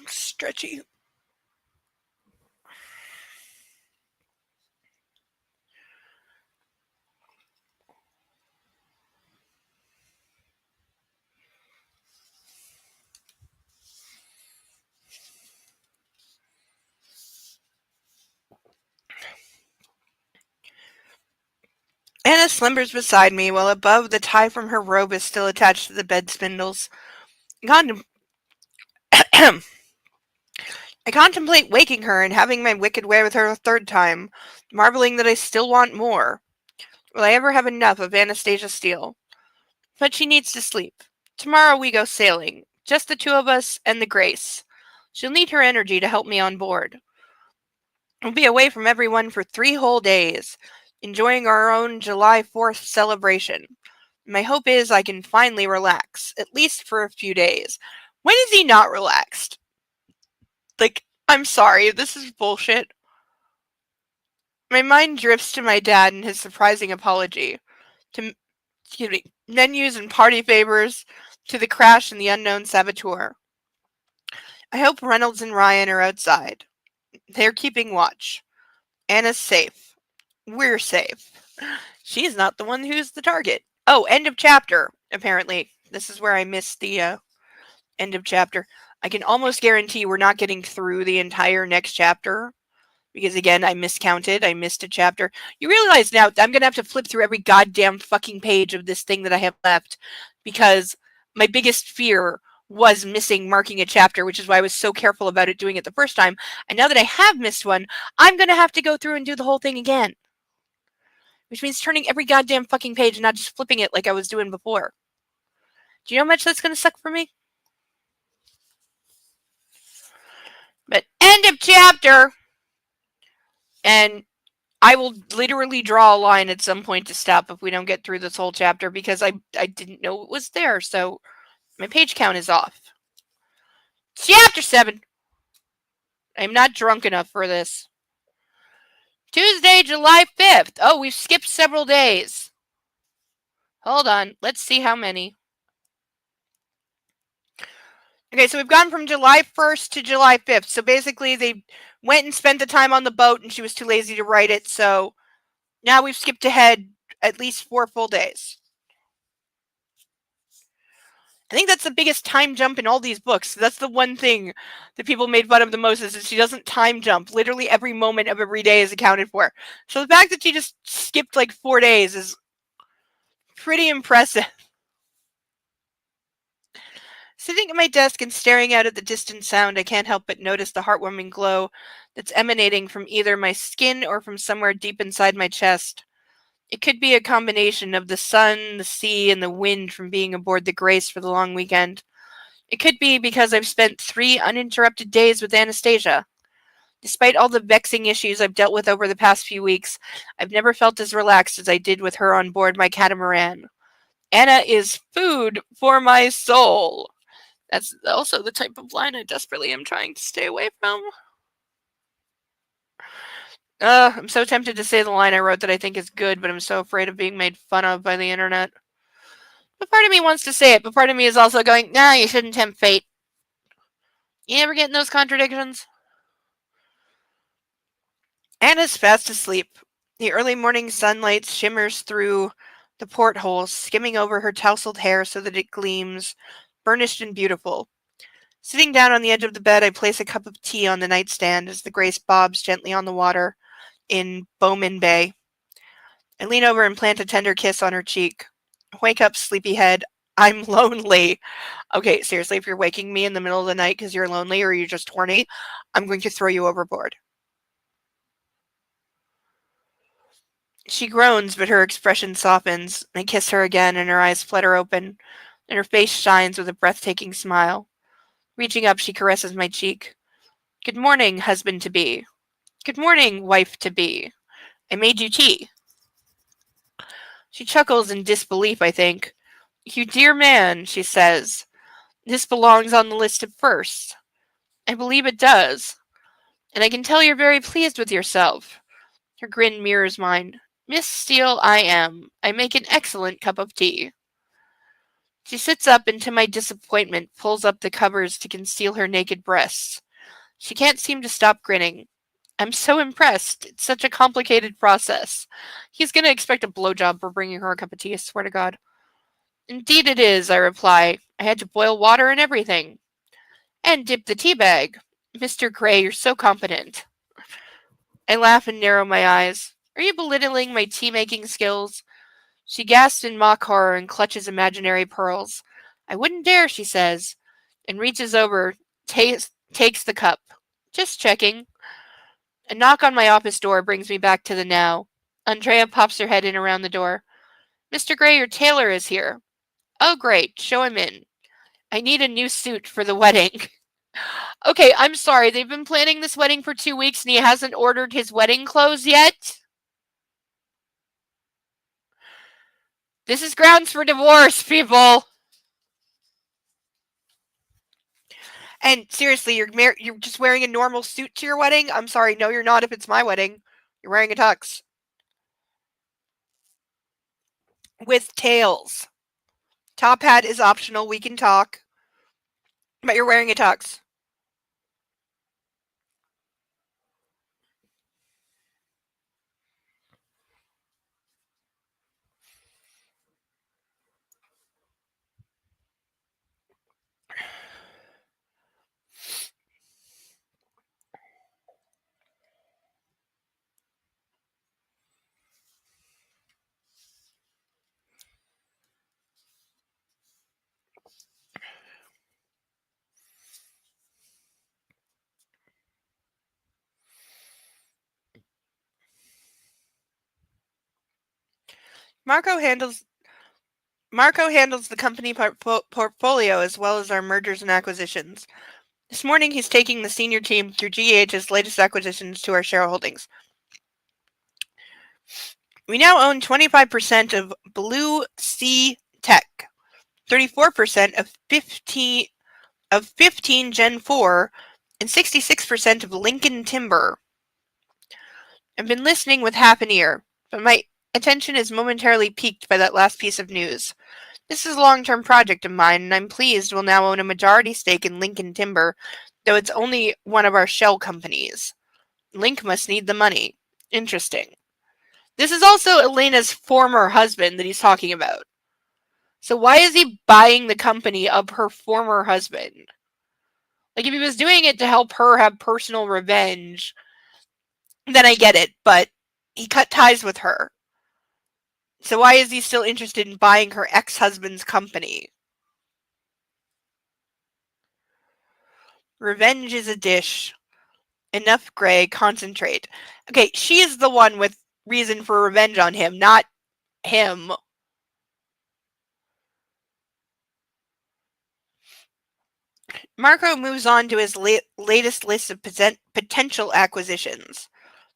Stretchy. Anna slumbers beside me, while above the tie from her robe is still attached to the bed spindles. I contemplate waking her and having my wicked way with her a third time, marveling that I still want more. Will I ever have enough of Anastasia Steele? But she needs to sleep. Tomorrow we go sailing, just the two of us and the Grace. She'll need her energy to help me on board. We'll be away from everyone for 3 whole days, enjoying our own July 4th celebration. My hope is I can finally relax, at least for a few days. When is he not relaxed? Like, I'm sorry, this is bullshit. My mind drifts to my dad and his surprising apology, to menus and party favors, to the crash and the unknown saboteur. I hope Reynolds and Ryan are outside. They're keeping watch. Anna's safe. We're safe. She's not the one who's the target. Oh, end of chapter. Apparently, this is where I missed the end of chapter. I can almost guarantee we're not getting through the entire next chapter because, again, I miscounted. I missed a chapter. You realize now I'm going to have to flip through every goddamn fucking page of this thing that I have left because my biggest fear was marking a chapter, which is why I was so careful about it doing it the first time. And now that I have missed one, I'm going to have to go through and do the whole thing again. Which means turning every goddamn fucking page and not just flipping it like I was doing before. Do you know how much that's going to suck for me? But end of chapter! And I will literally draw a line at some point to stop if we don't get through this whole chapter because I didn't know it was there, so my page count is off. Chapter 7! I'm not drunk enough for this. Tuesday, July 5th. Oh, we've skipped several days. Hold on. Let's see how many. Okay, so we've gone from July 1st to July 5th. So basically, they went and spent the time on the boat, and she was too lazy to write it. So now we've skipped ahead at least 4 full days. I think that's the biggest time jump in all these books. That's the one thing that people made fun of the most is that she doesn't time jump. Literally every moment of every day is accounted for. So the fact that she just skipped like 4 days is pretty impressive. Sitting at my desk and staring out at the distant sound, I can't help but notice the heartwarming glow that's emanating from either my skin or from somewhere deep inside my chest. It could be a combination of the sun, the sea, and the wind from being aboard the Grace for the long weekend. It could be because I've spent 3 uninterrupted days with Anastasia. Despite all the vexing issues I've dealt with over the past few weeks, I've never felt as relaxed as I did with her on board my catamaran. Anna is food for my soul. That's also the type of line I desperately am trying to stay away from. I'm so tempted to say the line I wrote that I think is good, but I'm so afraid of being made fun of by the internet. But part of me wants to say it, but part of me is also going, nah, you shouldn't tempt fate. You ever getting those contradictions? Anna's fast asleep. The early morning sunlight shimmers through the porthole, skimming over her tousled hair so that it gleams, burnished and beautiful. Sitting down on the edge of the bed, I place a cup of tea on the nightstand as the Grace bobs gently on the water in Bowman Bay. I lean over and plant a tender kiss on her cheek. Wake up, sleepyhead. I'm lonely. Okay, seriously, if you're waking me in the middle of the night because you're lonely or you're just horny, I'm going to throw you overboard. She groans, but her expression softens. I kiss her again, and her eyes flutter open, and her face shines with a breathtaking smile. Reaching up, she caresses my cheek. Good morning, husband-to-be. Good morning, wife-to-be. I made you tea. She chuckles in disbelief, I think. You dear man, she says. This belongs on the list of firsts. I believe it does. And I can tell you're very pleased with yourself. Her grin mirrors mine. Miss Steele, I am. I make an excellent cup of tea. She sits up and to my disappointment pulls up the covers to conceal her naked breasts. She can't seem to stop grinning. I'm so impressed. It's such a complicated process. He's going to expect a blowjob for bringing her a cup of tea, I swear to God. Indeed it is, I reply. I had to boil water and everything. And dip the tea bag. Mr. Gray, you're so competent. I laugh and narrow my eyes. Are you belittling my tea-making skills? She gasps in mock horror and clutches imaginary pearls. I wouldn't dare, she says, and reaches over, takes the cup. Just checking. A knock on my office door brings me back to the now. Andrea pops her head in around the door. Mr. Gray, your tailor is here. Oh, great. Show him in. I need a new suit for the wedding. Okay, I'm sorry. They've been planning this wedding for 2 weeks and he hasn't ordered his wedding clothes yet? This is grounds for divorce, people. And seriously, you're just wearing a normal suit to your wedding? I'm sorry, no, you're not if it's my wedding. You're wearing a tux. With tails. Top hat is optional, we can talk. But you're wearing a tux. Marco handles the company portfolio as well as our mergers and acquisitions. This morning he's taking the senior team through GEH's latest acquisitions to our shareholdings. We now own 25% of Blue Sea Tech, 34% of 15 Gen 4, and 66% of Lincoln Timber. I've been listening with half an ear, but my attention is momentarily piqued by that last piece of news. This is a long-term project of mine, and I'm pleased we'll now own a majority stake in Lincoln Timber, though it's only one of our shell companies. Link must need the money. Interesting. This is also Elena's former husband that he's talking about. So why is he buying the company of her former husband? Like, if he was doing it to help her have personal revenge, then I get it, but he cut ties with her. So why is he still interested in buying her ex-husband's company? Revenge is a dish. Enough, Gray, concentrate. Okay, she is the one with reason for revenge on him, not him. Marco moves on to his latest list of potential acquisitions.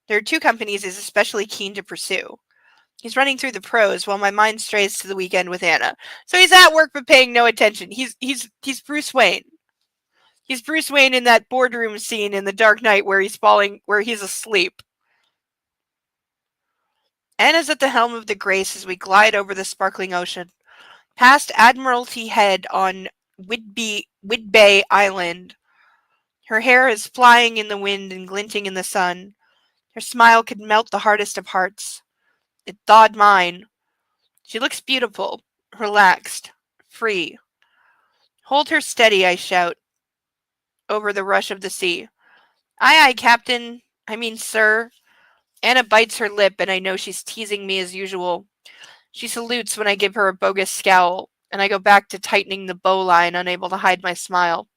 There are two companies he's especially keen to pursue. He's running through the pros while my mind strays to the weekend with Anna. So he's at work but paying no attention. He's Bruce Wayne. He's Bruce Wayne in that boardroom scene in The Dark Knight where he's asleep. Anna's at the helm of the Grace as we glide over the sparkling ocean, past Admiralty Head on Whidbey Island. Her hair is flying in the wind and glinting in the sun. Her smile could melt the hardest of hearts. It thawed mine. She looks beautiful, relaxed, free. Hold her steady, I shout, over the rush of the sea. Aye, aye, Captain. I mean, sir. Anna bites her lip, and I know she's teasing me as usual. She salutes when I give her a bogus scowl, and I go back to tightening the bowline, unable to hide my smile.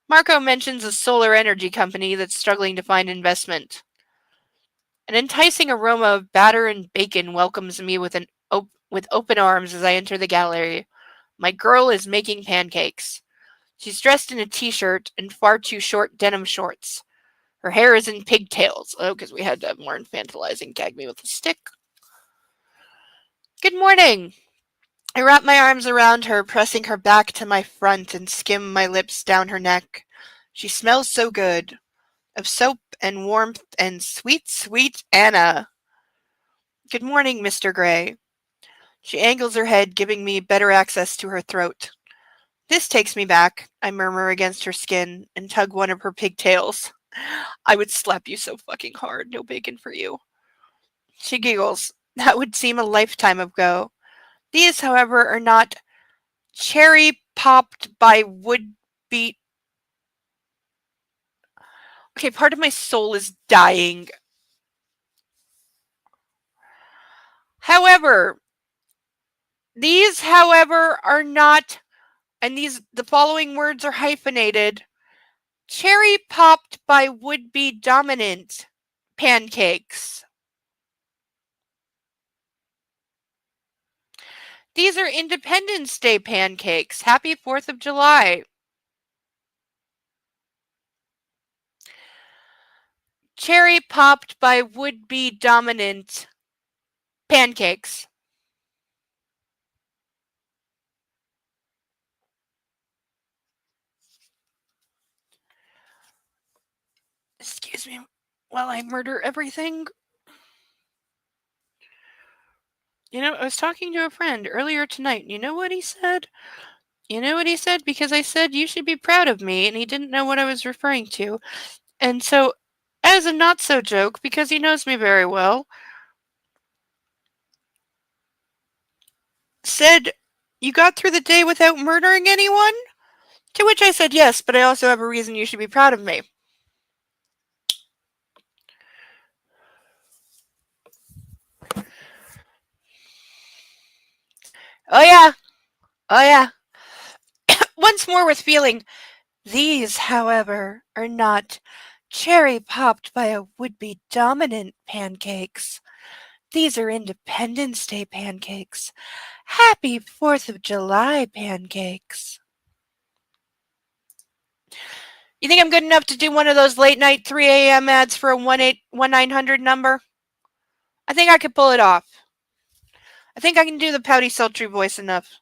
Marco mentions a solar energy company that's struggling to find investment. An enticing aroma of batter and bacon welcomes me with open arms as I enter the gallery. My girl is making pancakes. She's dressed in a t-shirt and far too short denim shorts. Her hair is in pigtails. Oh, because we had to have more infantilizing. Gag me with a stick. Good morning. I wrap my arms around her, pressing her back to my front and skim my lips down her neck. She smells so good. Of soap and warmth and sweet, sweet Anna. Good morning, Mr. Gray. She angles her head, giving me better access to her throat. This takes me back, I murmur against her skin and tug one of her pigtails. I would slap you so fucking hard, no bacon for you. She giggles. That would seem a lifetime ago. These, however, are not cherry popped by wood beat. Okay, part of my soul is dying. However, these, however, are not, and the following words are hyphenated, cherry popped by would-be dominant pancakes. These are Independence Day pancakes. Happy 4th of July. Cherry popped by would-be dominant pancakes. Excuse me while I murder everything. You know, I was talking to a friend earlier tonight. You know what he said? You know what he said? Because I said you should be proud of me, and he didn't know what I was referring to. And so, as a not-so joke, because he knows me very well, said, you got through the day without murdering anyone? To which I said yes, but I also have a reason you should be proud of me. Oh yeah. Oh yeah. Once more with feeling. These, however, are not cherry popped by a would-be dominant pancakes. These are Independence Day pancakes. Happy 4th of July pancakes. You think I'm good enough to do one of those late night 3 a.m. ads for a 1-900 number? I think I could pull it off. I think I can do the pouty sultry voice enough.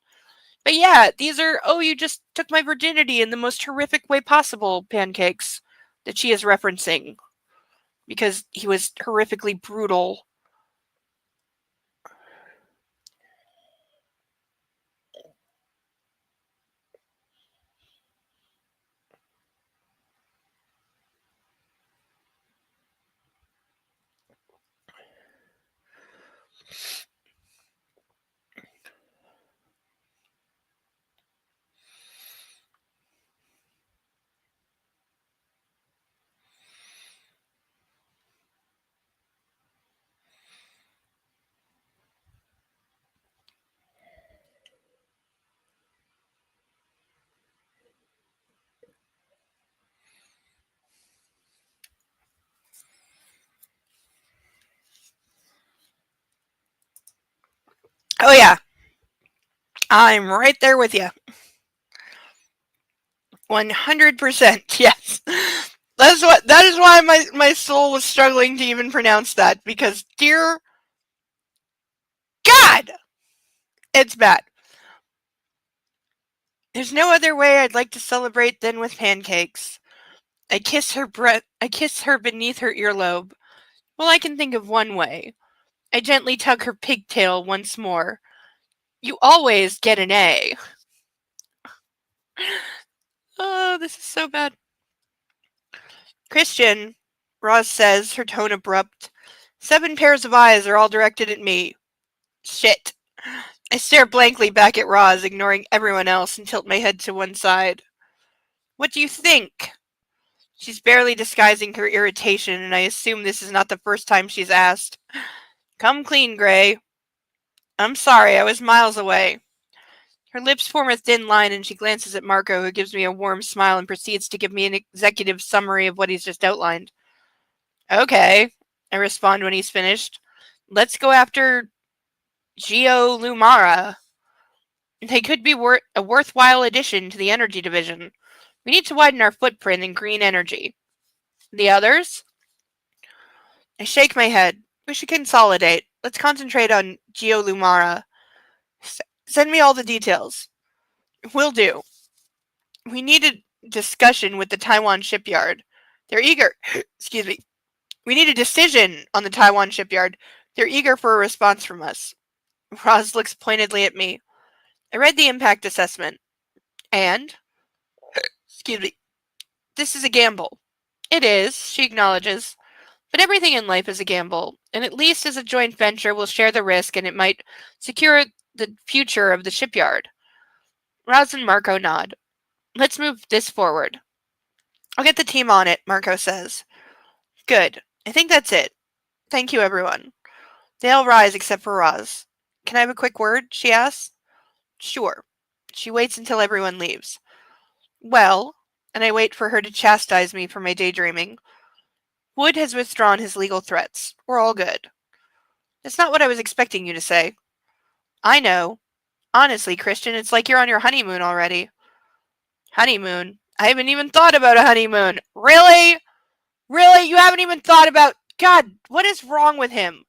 But yeah, these are, oh, you just took my virginity in the most horrific way possible pancakes that she is referencing. Because he was horrifically brutal. Oh yeah. I'm right there with you. 100%, yes. That is why my soul was struggling to even pronounce that, because dear God, it's bad. There's no other way I'd like to celebrate than with pancakes. I kiss her beneath her earlobe. Well, I can think of one way. I gently tug her pigtail once more. You always get an A. Oh, this is so bad. Christian, Roz says, her tone abrupt. 7 pairs of eyes are all directed at me. Shit. I stare blankly back at Roz, ignoring everyone else, and tilt my head to one side. What do you think? She's barely disguising her irritation, and I assume this is not the first time she's asked. Come clean, Gray. I'm sorry, I was miles away. Her lips form a thin line, and she glances at Marco, who gives me a warm smile and proceeds to give me an executive summary of what he's just outlined. Okay, I respond when he's finished. Let's go after Geo Lumara. They could be a worthwhile addition to the energy division. We need to widen our footprint in green energy. The others? I shake my head. We should consolidate. Let's concentrate on Geo Lumara. Send me all the details. Will do. We need a discussion with the Taiwan shipyard. They're eager. Excuse me. We need a decision on the Taiwan shipyard. They're eager for a response from us. Roz looks pointedly at me. I read the impact assessment. And? Excuse me. This is a gamble. It is, she acknowledges. But everything in life is a gamble, and at least as a joint venture we'll share the risk and it might secure the future of the shipyard. Roz and Marco nod. Let's move this forward. I'll get the team on it, Marco says. Good. I think that's it. Thank you, everyone. They all rise except for Roz. Can I have a quick word? She asks. Sure. She waits until everyone leaves. Well, and I wait for her to chastise me for my daydreaming. Wood has withdrawn his legal threats. We're all good. That's not what I was expecting you to say. I know. Honestly, Christian, it's like you're on your honeymoon already. Honeymoon? I haven't even thought about a honeymoon. Really? Really? You haven't even thought about... God, what is wrong with him?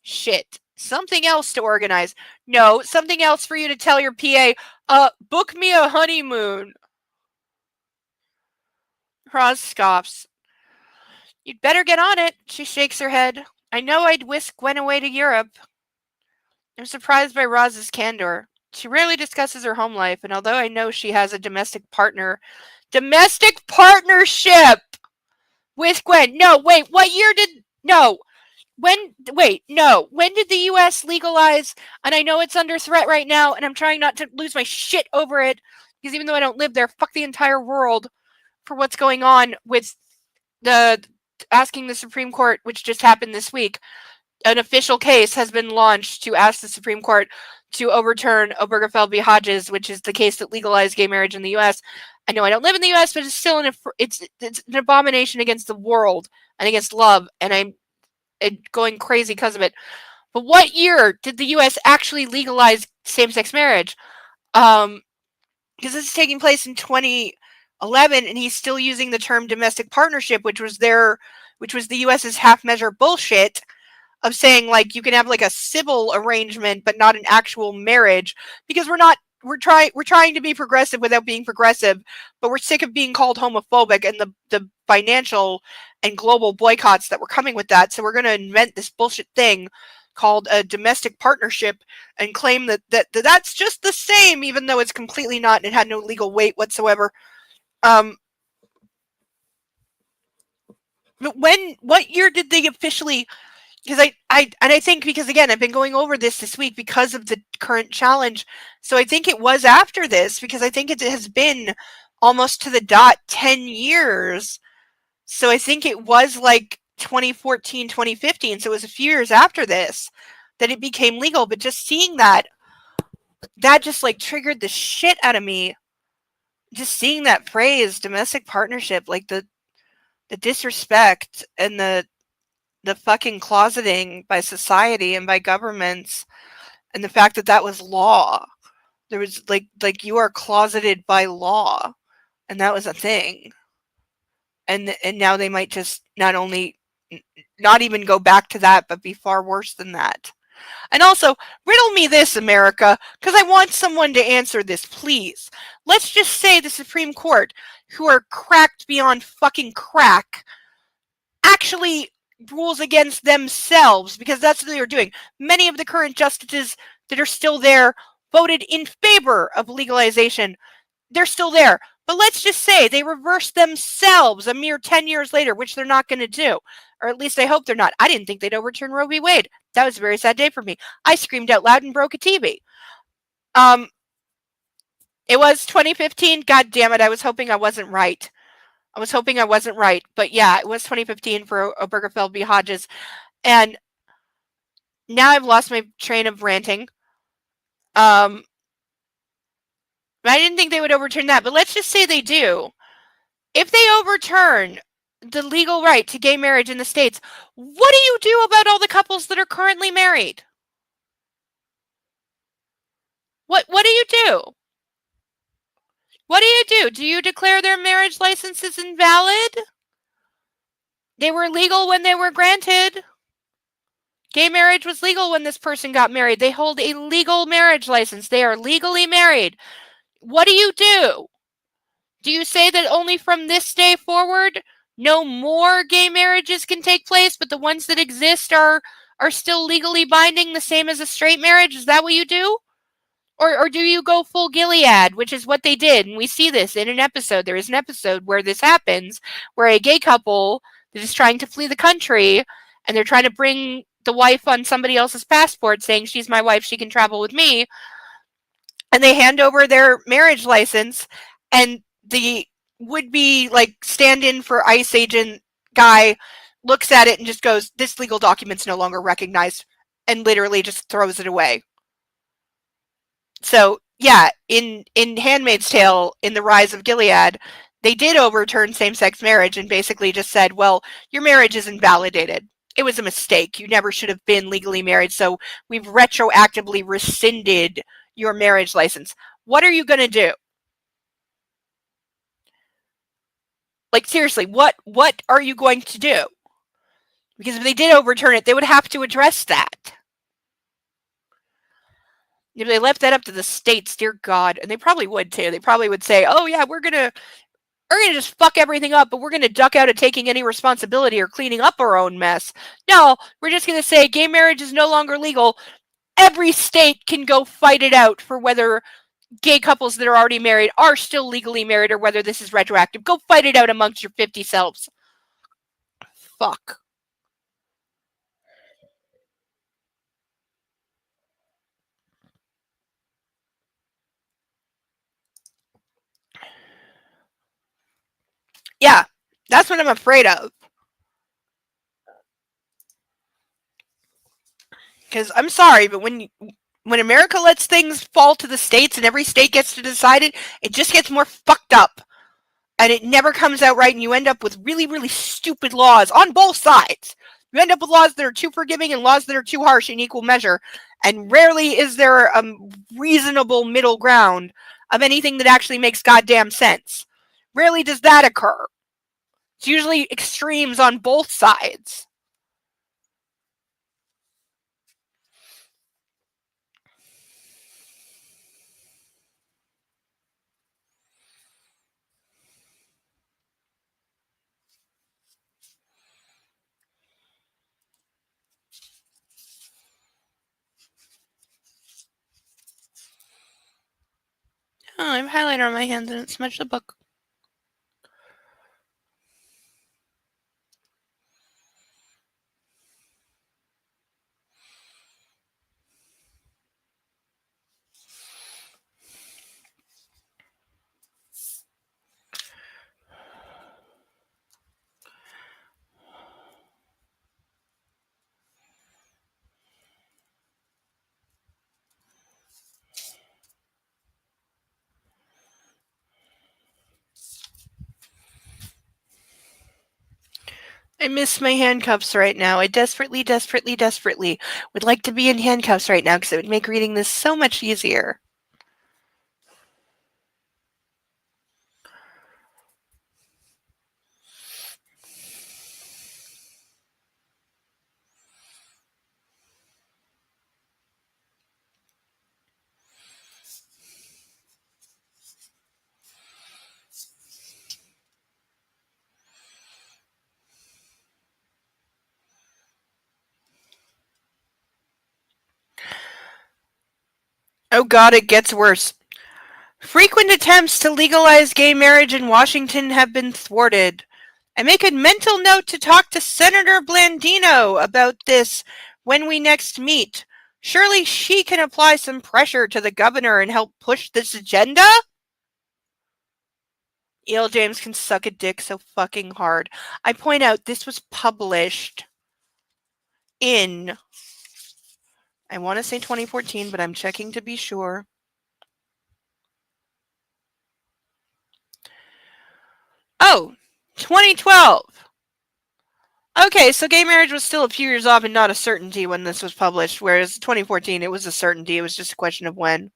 Shit. Something else to organize. No, something else for you to tell your PA, book me a honeymoon. Roz scoffs. You'd better get on it, she shakes her head. I know I'd whisk Gwen away to Europe. I'm surprised by Roz's candor. She rarely discusses her home life, and although I know she has a domestic partnership with Gwen. No, wait, what year did, no, when did the US legalize, and I know it's under threat right now, and I'm trying not to lose my shit over it, because even though I don't live there, fuck the entire world for what's going on with the asking the Supreme Court, which just happened this week. An official case has been launched to ask the Supreme Court to overturn Obergefell v. Hodges, which is the case that legalized gay marriage in the U.S. I know I don't live in the U.S., but it's still it's an abomination against the world and against love, and I'm going crazy because of it. But what year did the U.S. actually legalize same-sex marriage? Because this is taking place in 2011, and he's still using the term domestic partnership, which was the U.S.'s half-measure bullshit of saying, like, you can have like a civil arrangement but not an actual marriage, because we're trying to be progressive without being progressive, but we're sick of being called homophobic and the financial and global boycotts that were coming with that. So we're going to invent this bullshit thing called a domestic partnership and claim that's just the same, even though it's completely not, and it had no legal weight whatsoever. But what year did they officially? Because I think, because again, I've been going over this week because of the current challenge. So I think it was after this, because I think it has been almost to the dot 10 years. So I think it was like 2014, 2015. So it was a few years after this that it became legal. But just seeing that just like triggered the shit out of me. Just seeing that phrase, domestic partnership, like the disrespect and the fucking closeting by society and by governments, and the fact that was law. There was like you are closeted by law, and that was a thing. And now they might just not even go back to that, but be far worse than that. And also, riddle me this, America, because I want someone to answer this, please. Let's just say the Supreme Court, who are cracked beyond fucking crack, actually rules against themselves, because that's what they were doing. Many of the current justices that are still there voted in favor of legalization. They're still there. But let's just say they reversed themselves a mere 10 years later, which they're not going to do. Or at least I hope they're not. I didn't think they'd overturn Roe v. Wade. That was a very sad day for me. I screamed out loud and broke a TV. It was 2015. God damn it. I was hoping I wasn't right. But yeah, it was 2015 for Obergefell v. Hodges. And now I've lost my train of ranting. I didn't think they would overturn that, but let's just say they do. If they overturn the legal right to gay marriage in the States, what do you do about all the couples that are currently married? What do you do? What do you do? Do you declare their marriage licenses invalid? They were legal when they were granted. Gay marriage was legal when this person got married. They hold a legal marriage license. They are legally married. What do you do? Do you say that only from this day forward, no more gay marriages can take place, but the ones that exist are still legally binding, the same as a straight marriage? Is that what you do? Or do you go full Gilead, which is what they did? And we see this in an episode. There is an episode where this happens, where a gay couple that is trying to flee the country, and they're trying to bring the wife on somebody else's passport saying, she's my wife, she can travel with me. And they hand over their marriage license, and the would-be like stand-in for ICE agent guy looks at it and just goes, this legal document's no longer recognized, and literally just throws it away. So yeah, in Handmaid's Tale, in The Rise of Gilead, they did overturn same-sex marriage and basically just said, well, your marriage is invalidated. It was a mistake. You never should have been legally married, so we've retroactively rescinded your marriage license. What are you going to do? Like, seriously, what are you going to do? Because if they did overturn it, they would have to address that. If they left that up to the states, dear God, and they probably would too. They probably would say, oh yeah, we're gonna just fuck everything up, but we're gonna duck out of taking any responsibility or cleaning up our own mess. No, we're just gonna say gay marriage is no longer legal. Every state can go fight it out for whether gay couples that are already married are still legally married or whether this is retroactive. Go fight it out amongst your 50 selves. Fuck. Yeah, that's what I'm afraid of. Because I'm sorry, but when America lets things fall to the states and every state gets to decide it, it just gets more fucked up. And it never comes out right, and you end up with really, really stupid laws on both sides. You end up with laws that are too forgiving and laws that are too harsh in equal measure. And rarely is there a reasonable middle ground of anything that actually makes goddamn sense. Rarely does that occur. It's usually extremes on both sides. Oh, I have highlighter on my hands and it smudged the book. I miss my handcuffs right now. I desperately, desperately, desperately would like to be in handcuffs right now because it would make reading this so much easier. Oh god, it gets worse. Frequent attempts to legalize gay marriage in Washington have been thwarted. I make a mental note to talk to Senator Blandino about this when we next meet. Surely she can apply some pressure to the governor and help push this agenda? E.L. James can suck a dick so fucking hard. I point out this was published in, I want to say 2014, but I'm checking to be sure. Oh, 2012. Okay, so gay marriage was still a few years off and not a certainty when this was published, whereas 2014 it was a certainty. It was just a question of when.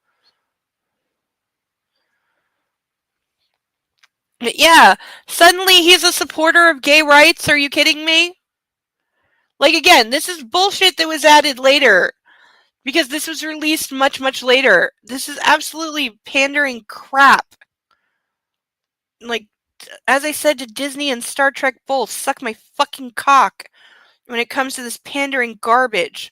But yeah, suddenly he's a supporter of gay rights. Are you kidding me? Like, again, this is bullshit that was added later because this was released much, much later. This is absolutely pandering crap. Like, as I said to Disney and Star Trek both, suck my fucking cock when it comes to this pandering garbage.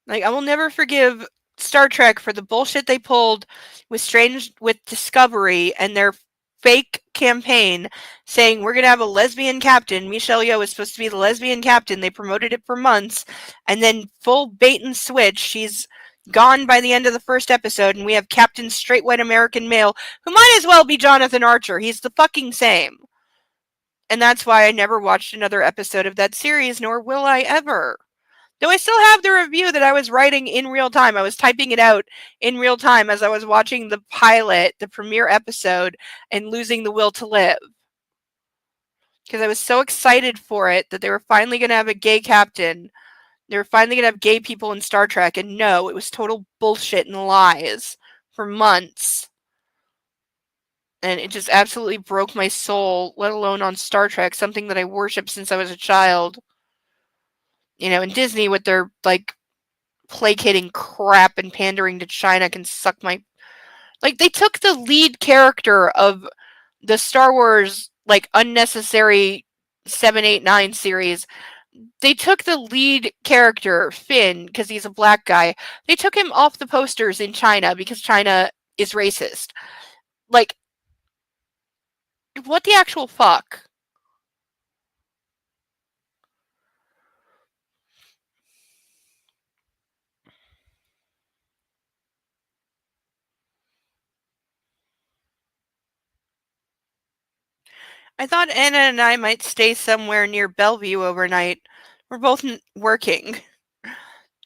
Like, I will never forgive Star Trek for the bullshit they pulled with Discovery and their fake campaign saying we're gonna have a lesbian captain. Michelle Yeoh is supposed to be the lesbian captain. They promoted it for months, and then full bait and switch, she's gone by the end of the first episode, and we have Captain Straight White American Male, who might as well be Jonathan Archer. He's the fucking same. And that's why I never watched another episode of that series, nor will I ever. Though I still have the review that I was writing in real time. I was typing it out in real time as I was watching the pilot, the premiere episode, and losing the will to live. Because I was so excited for it that they were finally going to have a gay captain. They were finally going to have gay people in Star Trek. And no, it was total bullshit and lies for months. And it just absolutely broke my soul, let alone on Star Trek, something that I worshipped since I was a child. You know, and Disney with their, like, placating crap and pandering to China can suck my... Like, they took the lead character of the Star Wars, like, unnecessary 7, 8, 9 series. They took the lead character, Finn, because he's a black guy. They took him off the posters in China because China is racist. Like, what the actual fuck? I thought Anna and I might stay somewhere near Bellevue overnight. We're both working.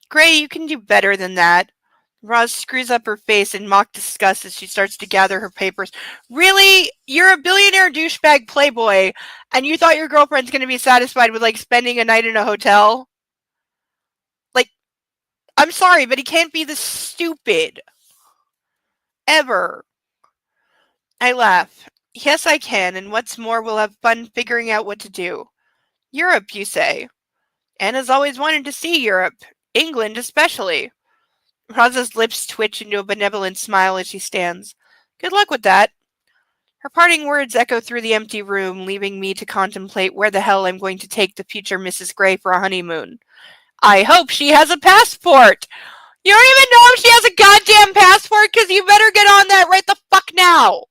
Gray, you can do better than that. Roz screws up her face in mock disgust as she starts to gather her papers. Really? You're a billionaire douchebag playboy, and you thought your girlfriend's going to be satisfied with, like, spending a night in a hotel? Like, I'm sorry, but he can't be this stupid. Ever. I laugh. Yes, I can, and what's more, we'll have fun figuring out what to do. Europe, you say? Anna's always wanted to see Europe. England, especially. Rosa's lips twitch into a benevolent smile as she stands. Good luck with that. Her parting words echo through the empty room, leaving me to contemplate where the hell I'm going to take the future Mrs. Gray for a honeymoon. I hope she has a passport! You don't even know if she has a goddamn passport, because you better get on that right the fuck now!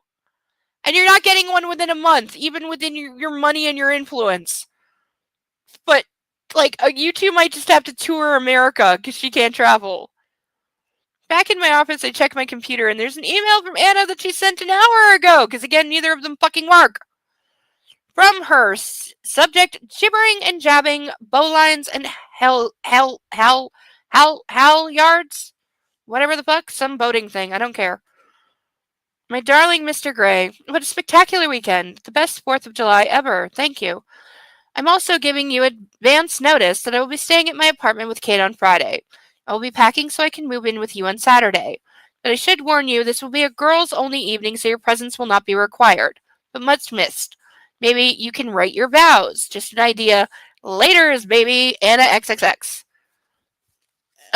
And you're not getting one within a month, even within your money and your influence. But, like, you two might just have to tour America, because she can't travel. Back in my office, I check my computer, and there's an email from Anna that she sent an hour ago, because, again, neither of them fucking work. From her, subject, gibbering and jabbing, bowlines and halyards? Whatever the fuck, some boating thing, I don't care. My darling Mr. Gray, what a spectacular weekend. The best 4th of July ever. Thank you. I'm also giving you advance notice that I will be staying at my apartment with Kate on Friday. I will be packing so I can move in with you on Saturday. But I should warn you, this will be a girls-only evening, so your presence will not be required. But much missed. Maybe you can write your vows. Just an idea. Laters, baby. Anna XXX.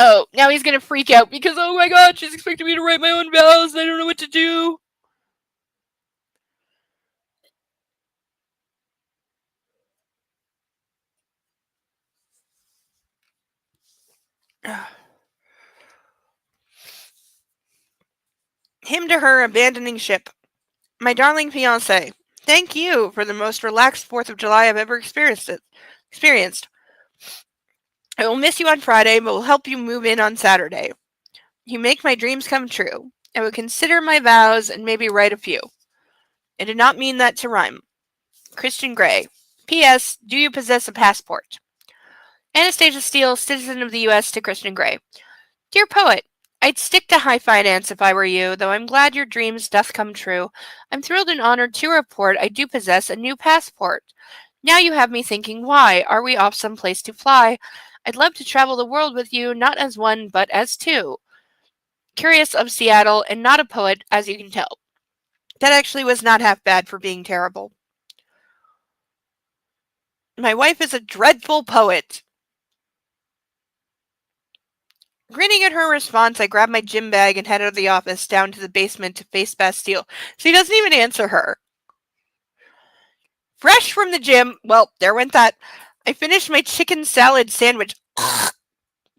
Oh, now he's gonna freak out because, oh my god, she's expecting me to write my own vows. I don't know what to do. Him to her, abandoning ship. My darling fiancé, thank you for the most relaxed 4th of July I've ever experienced. I will miss you on Friday, but will help you move in on Saturday. You make my dreams come true. I would consider my vows and maybe write a few. I did not mean that to rhyme. Christian Grey. P.S. Do you possess a passport? Anastasia Steele, citizen of the U.S. to Christian Grey. Dear poet, I'd stick to high finance if I were you, though I'm glad your dreams doth come true. I'm thrilled and honored to report I do possess a new passport. Now you have me thinking, why are we off some place to fly? I'd love to travel the world with you, not as one, but as two. Curious of Seattle, and not a poet, as you can tell. That actually was not half bad for being terrible. My wife is a dreadful poet. Grinning at her response, I grabbed my gym bag and headed out of the office down to the basement to face Bastille. So he doesn't even answer her. Fresh from the gym, well, there went that. I finished my chicken salad sandwich.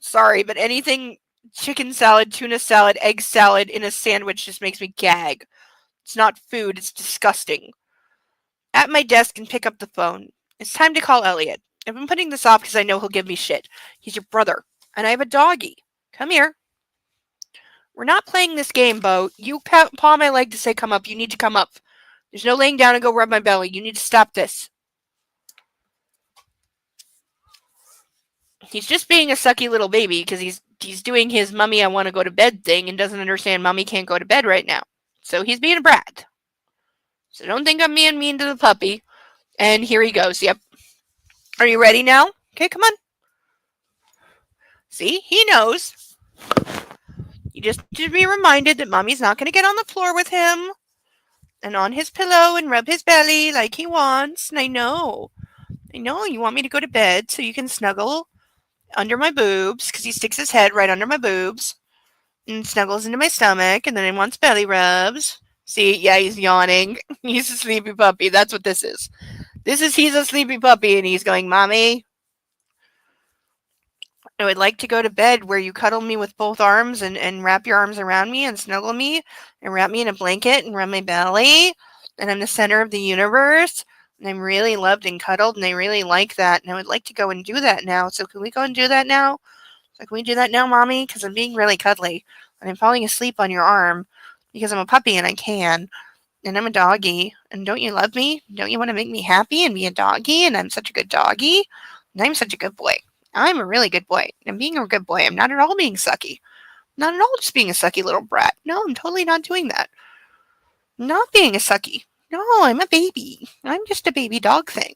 Sorry, but anything chicken salad, tuna salad, egg salad in a sandwich just makes me gag. It's not food, it's disgusting. At my desk and pick up the phone. It's time to call Elliot. I've been putting this off because I know he'll give me shit. He's your brother, and I have a doggy. Come here. We're not playing this game, Bo. You paw my leg to say come up. You need to come up. There's no laying down and go rub my belly. You need to stop this. He's just being a sucky little baby because he's doing his mummy I want to go to bed thing and doesn't understand mommy can't go to bed right now. So he's being a brat. So don't think I'm being mean to the puppy. And here he goes. Yep. Are you ready now? Okay, come on. See, he knows. You just need to be reminded that mommy's not going to get on the floor with him and on his pillow and rub his belly like he wants. And I know you want me to go to bed so you can snuggle under my boobs because he sticks his head right under my boobs and snuggles into my stomach and then he wants belly rubs. See, yeah, he's yawning. He's a sleepy puppy. That's what this is. He's a sleepy puppy and he's going, Mommy, I would like to go to bed where you cuddle me with both arms and wrap your arms around me and snuggle me and wrap me in a blanket and rub my belly. And I'm the center of the universe. And I'm really loved and cuddled and I really like that. And I would like to go and do that now. So can we go and do that now? So can we do that now, Mommy? Because I'm being really cuddly. And I'm falling asleep on your arm because I'm a puppy and I can. And I'm a doggy. And don't you love me? Don't you want to make me happy and be a doggy? And I'm such a good doggy. And I'm such a good boy. I'm a really good boy. I'm being a good boy. I'm not at all being sucky. Not at all just being a sucky little brat. No, I'm totally not doing that. I'm not being a sucky. No, I'm a baby. I'm just a baby dog thing.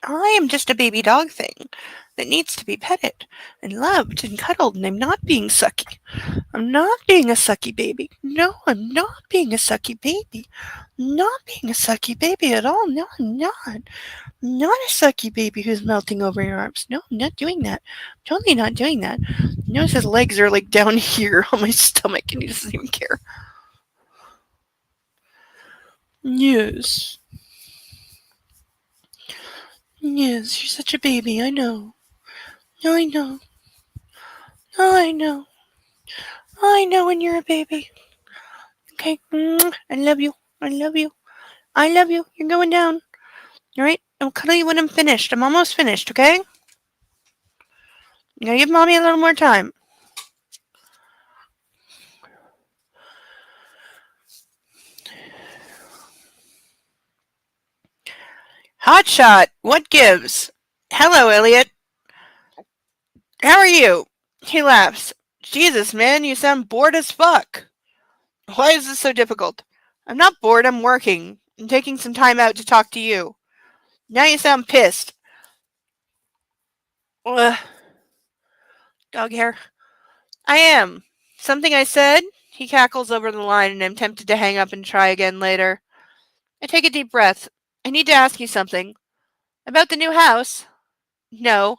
I am just a baby dog thing that needs to be petted and loved and cuddled, and I'm not being sucky. I'm not being a sucky baby. No, I'm not being a sucky baby. I'm not being a sucky baby at all. No, I'm not. Not a sucky baby who's melting over your arms. No, I'm not doing that. Totally not doing that. Notice his legs are like down here on my stomach and he doesn't even care. Yes. Yes, you're such a baby, I know. I know. I know. I know when you're a baby. Okay. I love you. I love you. I love you. You're going down. Alright? I'll cuddle you when I'm finished. I'm almost finished, okay? You gotta give mommy a little more time. Hotshot, what gives? Hello, Elliot. How are you? He laughs. Jesus, man, you sound bored as fuck. Why is this so difficult? I'm not bored, I'm working. I'm taking some time out to talk to you. Now you sound pissed. Ugh. Dog hair. I am. Something I said? He cackles over the line and I'm tempted to hang up and try again later. I take a deep breath. I need to ask you something. About the new house? No.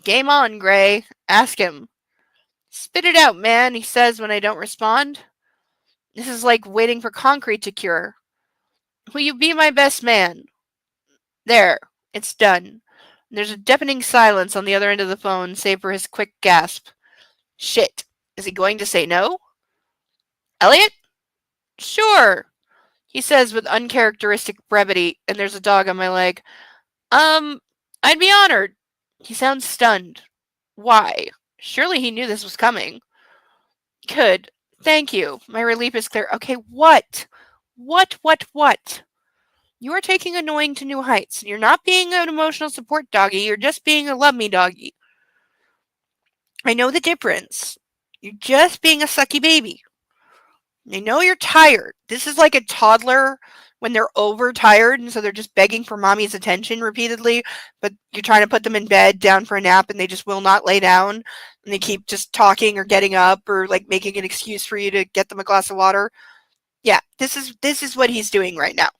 Game on, Gray. Ask him. Spit it out, man, he says when I don't respond. This is like waiting for concrete to cure. Will you be my best man? There. It's done. There's a deafening silence on the other end of the phone, save for his quick gasp. Shit. Is he going to say no? Elliot? Sure, he says with uncharacteristic brevity, and there's a dog on my leg. I'd be honored. He sounds stunned. Why? Surely he knew this was coming. Good. Thank you. My relief is clear. Okay, what? What? You are taking annoying to new heights. You're not being an emotional support doggy. You're just being a love me doggy. I know the difference. You're just being a sucky baby. I know you're tired. This is like a toddler when they're overtired and so they're just begging for mommy's attention repeatedly, but you're trying to put them in bed down for a nap and they just will not lay down and they keep just talking or getting up or like making an excuse for you to get them a glass of water. Yeah, this is what he's doing right now.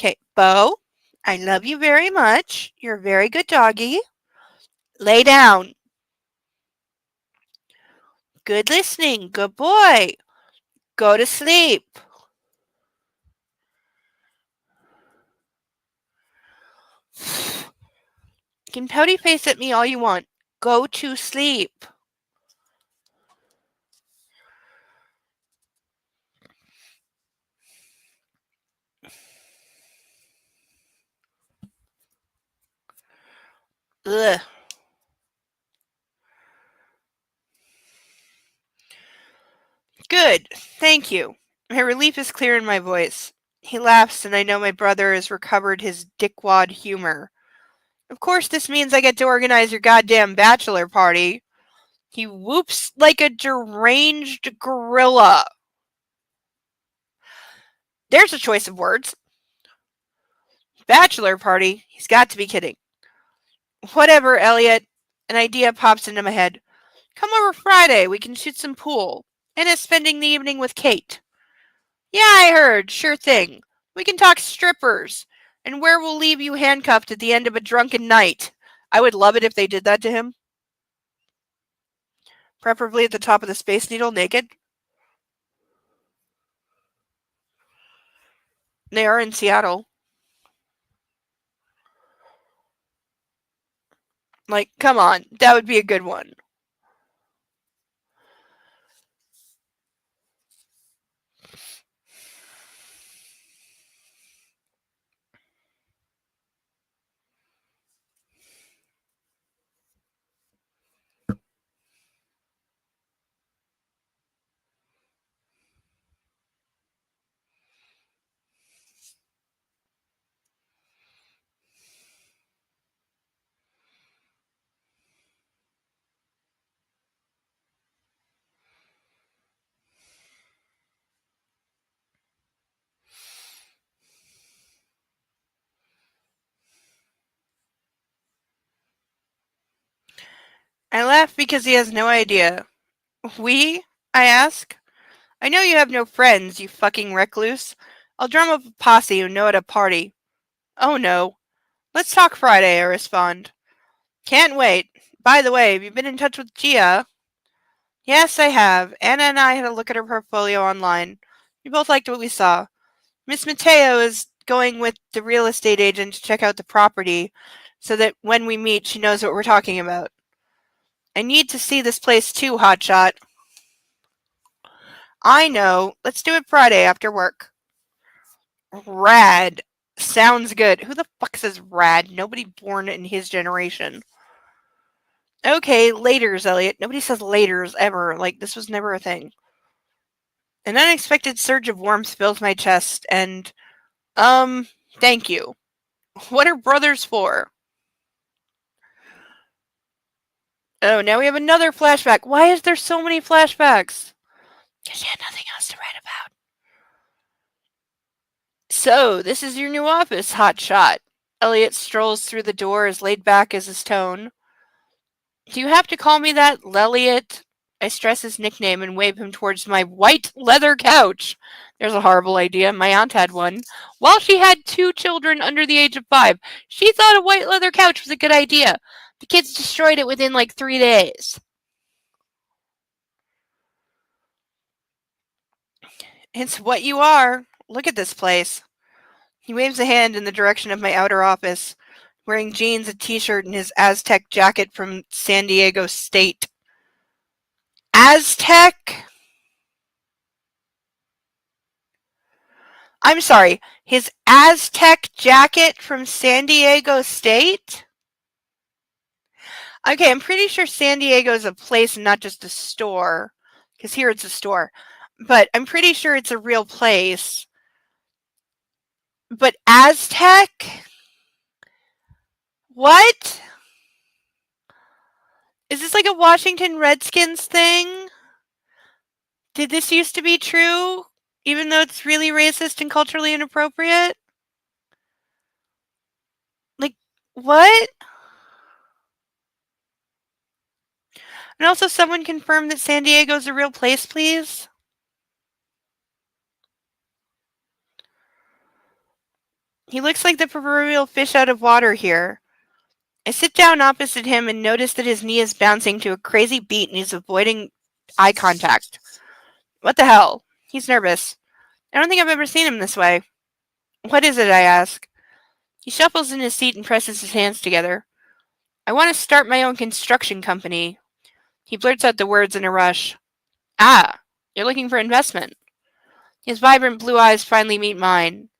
Okay, Bo, I love you very much. You're a very good doggy. Lay down. Good listening. Good boy. Go to sleep. You can pouty face at me all you want. Go to sleep. Ugh. Good. Thank you. My relief is clear in my voice. He laughs, and I know my brother has recovered his dickwad humor. Of course, this means I get to organize your goddamn bachelor party. He whoops like a deranged gorilla. There's a choice of words. Bachelor party? He's got to be kidding. Whatever, Elliot. An idea pops into my head. Come over Friday. We can shoot some pool. Anna's spending the evening with Kate. Yeah, I heard. Sure thing. We can talk strippers. And where we'll leave you handcuffed at the end of a drunken night. I would love it if they did that to him. Preferably at the top of the Space Needle, naked. They are in Seattle. Like, come on. That would be a good one. I laugh because he has no idea. We? I ask. I know you have no friends, you fucking recluse. I'll drum up a posse who know at a party. Oh no. Let's talk Friday, I respond. Can't wait. By the way, have you been in touch with Gia? Yes, I have. Anna and I had a look at her portfolio online. We both liked what we saw. Miss Mateo is going with the real estate agent to check out the property so that when we meet, she knows what we're talking about. I need to see this place too, Hotshot. I know. Let's do it Friday after work. Rad. Sounds good. Who the fuck says rad? Nobody born in his generation. Okay, laters, Elliot. Nobody says laters ever. Like, this was never a thing. An unexpected surge of warmth fills my chest, and, thank you. What are brothers for? Oh, now we have another flashback. Why is there so many flashbacks? Because you had nothing else to write about. So, this is your new office, Hotshot. Elliot strolls through the door as laid back as his tone. Do you have to call me that, Lelliot? I stress his nickname and wave him towards my white leather couch. There's a horrible idea. My aunt had one. While she had 2 children under the age of 5, she thought a white leather couch was a good idea. The kids destroyed it within like 3 days. It's what you are. Look at this place. He waves a hand in the direction of my outer office, wearing jeans, a t-shirt, and his Aztec jacket from San Diego State. Aztec? I'm sorry, his Aztec jacket from San Diego State? Okay, I'm pretty sure San Diego is a place and not just a store. Because here it's a store. But I'm pretty sure it's a real place. But Aztec? What? Is this like a Washington Redskins thing? Did this used to be true? Even though it's really racist and culturally inappropriate? Like, what? And also, someone confirm that San Diego's a real place, please? He looks like the proverbial fish out of water here. I sit down opposite him and notice that his knee is bouncing to a crazy beat and he's avoiding eye contact. What the hell? He's nervous. I don't think I've ever seen him this way. What is it, I ask. He shuffles in his seat and presses his hands together. I want to start my own construction company. He blurts out the words in a rush. Ah, you're looking for investment. His vibrant blue eyes finally meet mine.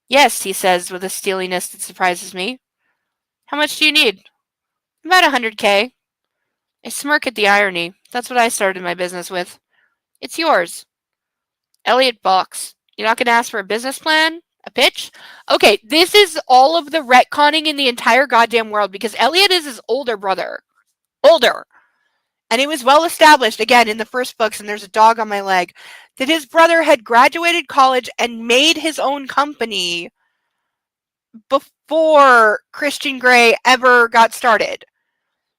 Yes, he says with a steeliness that surprises me. How much do you need? About 100K. I smirk at the irony. That's what I started my business with. It's yours. Elliot balks. You're not going to ask for a business plan? A pitch? Okay, this is all of the retconning in the entire goddamn world because Elliot is his older brother. Older. And it was well established, again, in the first books, and there's a dog on my leg, that his brother had graduated college and made his own company before Christian Grey ever got started.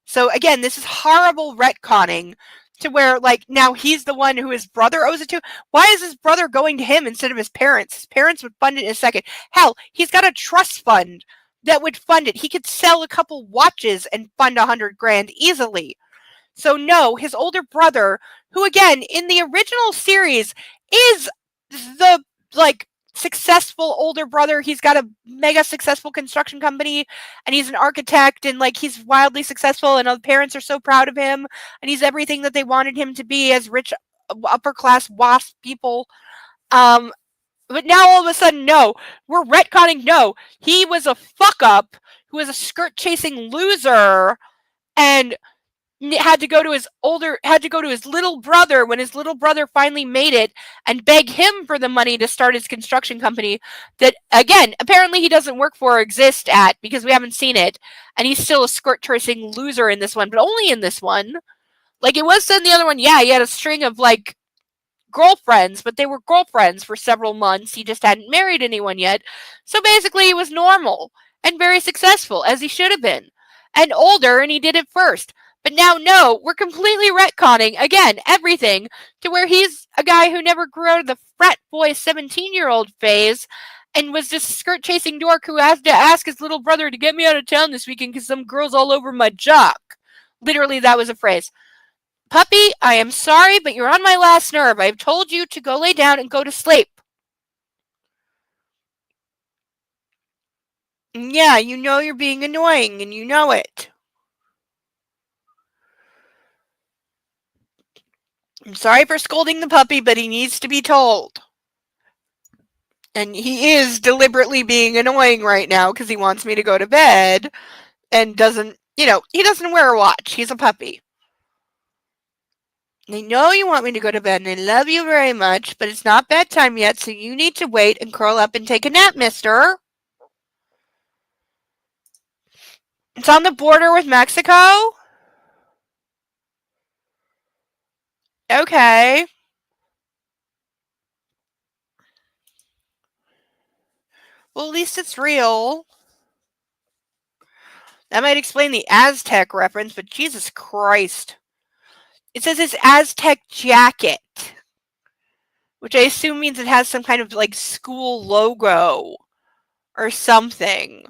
So again, this is horrible retconning to where, like, now he's the one who his brother owes it to. Why is his brother going to him instead of his parents? His parents would fund it in a second. Hell, he's got a trust fund that would fund it. He could sell a couple watches and fund $100,000 easily. So no, his older brother, who again, in the original series, is the, like, successful older brother. He's got a mega successful construction company and he's an architect and, like, he's wildly successful and the parents are so proud of him and he's everything that they wanted him to be as rich upper class WASP people. But now all of a sudden, no, we're retconning. No, he was a fuck up who was a skirt chasing loser and had to go to his little brother when his little brother finally made it and beg him for the money to start his construction company that, again, apparently he doesn't work for or exist at because we haven't seen it, and he's still a skirt tracing loser in this one, but only in this one. Like, it was in the other one, yeah, he had a string of, like, girlfriends, but they were girlfriends for several months. He just hadn't married anyone yet. So basically he was normal and very successful, as he should have been, and older, and he did it first. But now, no, we're completely retconning, again, everything, to where he's a guy who never grew out of the frat boy 17-year-old phase and was just a skirt-chasing dork who has to ask his little brother to get me out of town this weekend because some girl's all over my jock. Literally, that was a phrase. Puppy, I am sorry, but you're on my last nerve. I've told you to go lay down and go to sleep. Yeah, you know you're being annoying, and you know it. I'm sorry for scolding the puppy, but he needs to be told. And he is deliberately being annoying right now because he wants me to go to bed and doesn't, he doesn't wear a watch. He's a puppy. I know you want me to go to bed and I love you very much, but it's not bedtime yet, so you need to wait and curl up and take a nap, mister. It's on the border with Mexico? Okay. Well, at least it's real. That might explain the Aztec reference, but Jesus Christ. It says his Aztec jacket, which I assume means it has some kind of, like, school logo or something.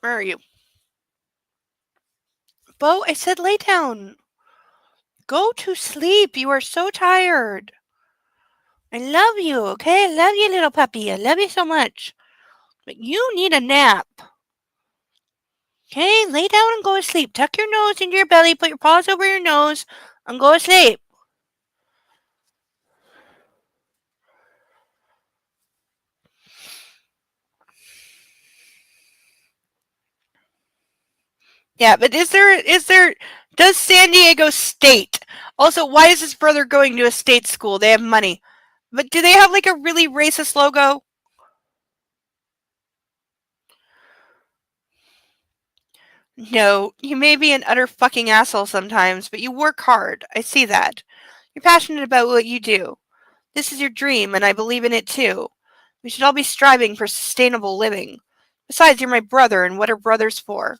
Where are you? Bo, I said lay down. Go to sleep. You are so tired. I love you, okay? I love you, little puppy. I love you so much. But you need a nap. Okay, lay down and go to sleep. Tuck your nose into your belly. Put your paws over your nose. I'm going to sleep. Yeah, but does San Diego State, also, why is his brother going to a state school? They have money. But do they have like a really racist logo? No, you may be an utter fucking asshole sometimes, but you work hard. I see that. You're passionate about what you do. This is your dream, and I believe in it too. We should all be striving for sustainable living. Besides, you're my brother, and what are brothers for?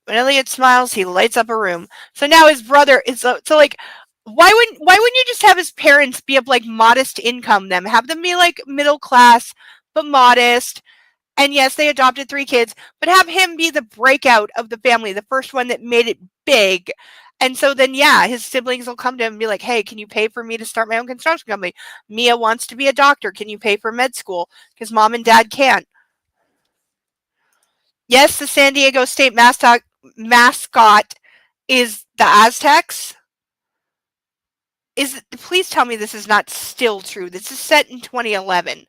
When Elliot smiles, he lights up a room. So now his brother is so like, why wouldn't you just have his parents be of like modest income? Them have them be like middle class but modest. And yes, they adopted 3 kids, but have him be the breakout of the family, the first one that made it big. And so then, yeah, his siblings will come to him and be like, hey, can you pay for me to start my own construction company? Mia wants to be a doctor. Can you pay for med school? Because mom and dad can't. Yes, the San Diego State mascot is the Aztecs. Please tell me this is not still true. This is set in 2011.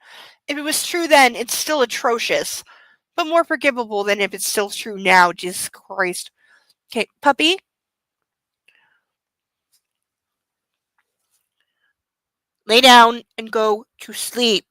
If it was true then, it's still atrocious, but more forgivable than if it's still true now. Jesus Christ. Okay, puppy, lay down and go to sleep.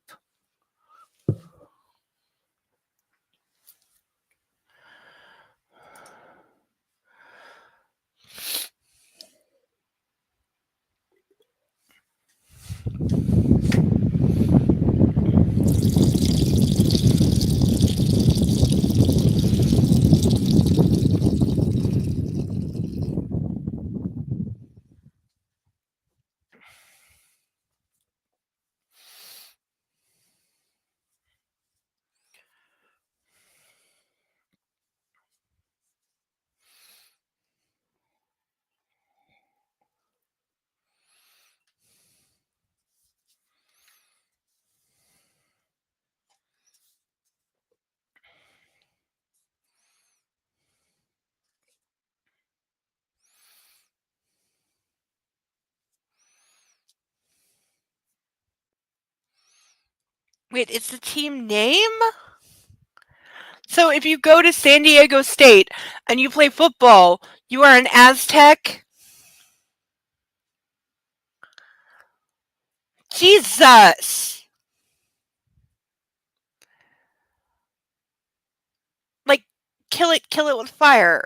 Wait, it's the team name? So if you go to San Diego State and you play football, you are an Aztec? Jesus! Like, kill it with fire.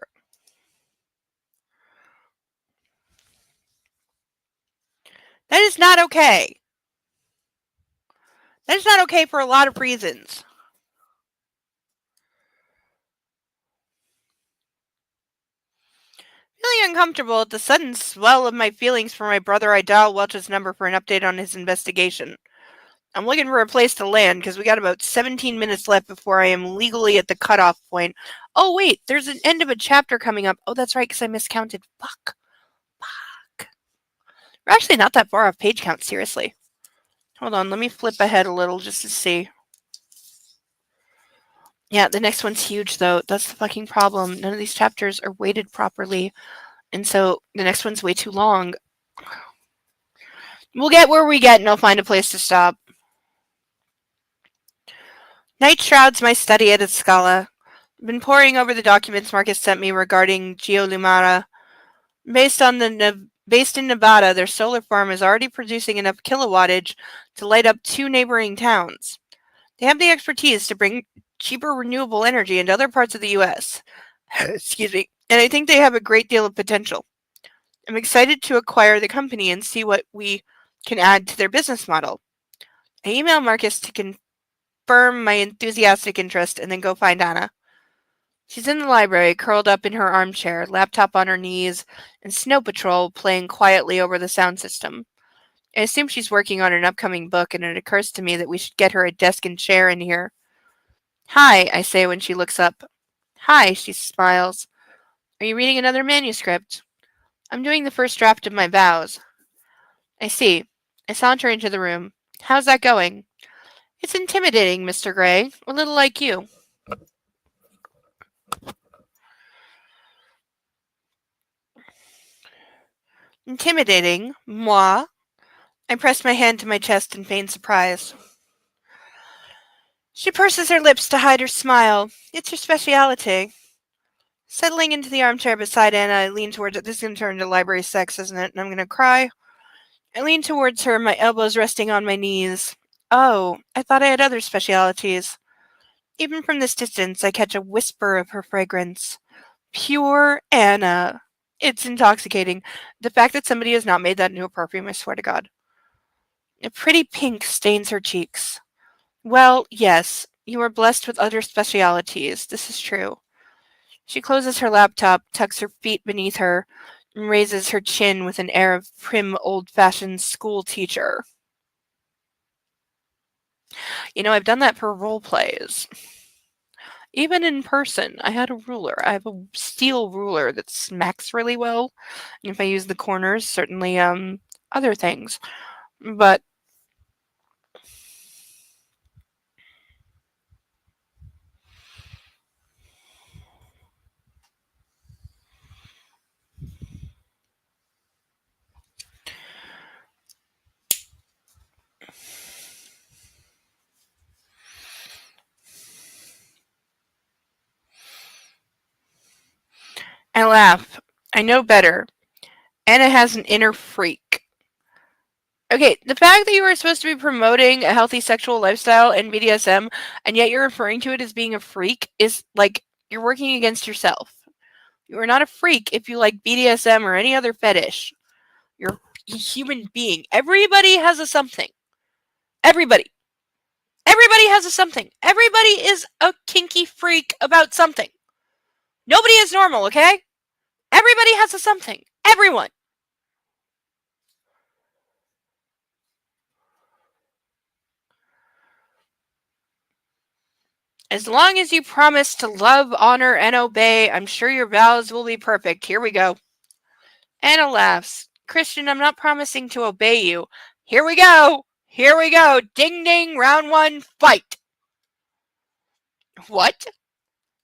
That is not okay. That is not okay for a lot of reasons. Feeling uncomfortable at the sudden swell of my feelings for my brother, I dial Welch's number for an update on his investigation. I'm looking for a place to land because we got about 17 minutes left before I am legally at the cutoff point. Oh, wait, there's an end of a chapter coming up. Oh, that's right, because I miscounted. Fuck. We're actually not that far off page count, seriously. Hold on, let me flip ahead a little just to see. Yeah, the next one's huge, though. That's the fucking problem. None of these chapters are weighted properly, and so the next one's way too long. We'll get where we get, and I'll find a place to stop. Night shrouds my study at Escala. I've been poring over the documents Marcus sent me regarding Geolumara. Based in Nevada, their solar farm is already producing enough kilowattage to light up 2 neighboring towns. They have the expertise to bring cheaper renewable energy into other parts of the U.S. Excuse me. And I think they have a great deal of potential. I'm excited to acquire the company and see what we can add to their business model. I email Marcus to confirm my enthusiastic interest and then go find Anna. She's in the library, curled up in her armchair, laptop on her knees, and Snow Patrol playing quietly over the sound system. I assume she's working on an upcoming book, and it occurs to me that we should get her a desk and chair in here. Hi, I say when she looks up. Hi, she smiles. Are you reading another manuscript? I'm doing the first draft of my vows. I see. I saunter into the room. How's that going? It's intimidating, Mr. Gray. A little like you. Intimidating, moi. I pressed my hand to my chest in feigned surprise. She purses her lips to hide her smile. It's her speciality. Settling into the armchair beside Anna, I lean towards it. This is going to turn into library sex, isn't it? And I'm going to cry. I lean towards her, my elbows resting on my knees. Oh, I thought I had other specialities. Even from this distance, I catch a whisper of her fragrance. Pure Anna. It's intoxicating. The fact that somebody has not made that into a perfume, I swear to God. A pretty pink stains her cheeks. Well, yes, you are blessed with other specialities. This is true. She closes her laptop, tucks her feet beneath her, and raises her chin with an air of prim, old-fashioned school teacher. You know, I've done that for role plays. Even in person, I had a ruler. I have a steel ruler that smacks really well. And if I use the corners, certainly other things. But I laugh. I know better. Anna has an inner freak. Okay, the fact that you are supposed to be promoting a healthy sexual lifestyle and BDSM, and yet you're referring to it as being a freak, is like you're working against yourself. You are not a freak if you like BDSM or any other fetish. You're a human being. Everybody has a something. Everybody. Everybody has a something. Everybody is a kinky freak about something. Nobody is normal, okay? Everybody has a something. Everyone. As long as you promise to love, honor, and obey, I'm sure your vows will be perfect. Here we go. Anna laughs. Christian, I'm not promising to obey you. Here we go. Here we go. Ding ding, round one, fight. What?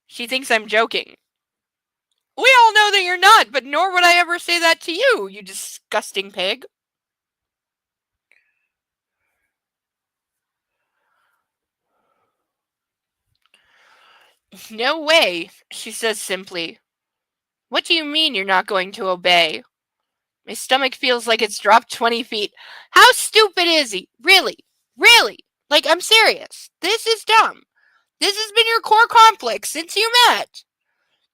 She thinks I'm joking. We all know that you're not, but nor would I ever say that to you, you disgusting pig. No way, she says simply. What do you mean you're not going to obey? My stomach feels like it's dropped 20 feet. How stupid is he? Really? Really? Like, I'm serious. This is dumb. This has been your core conflict since you met.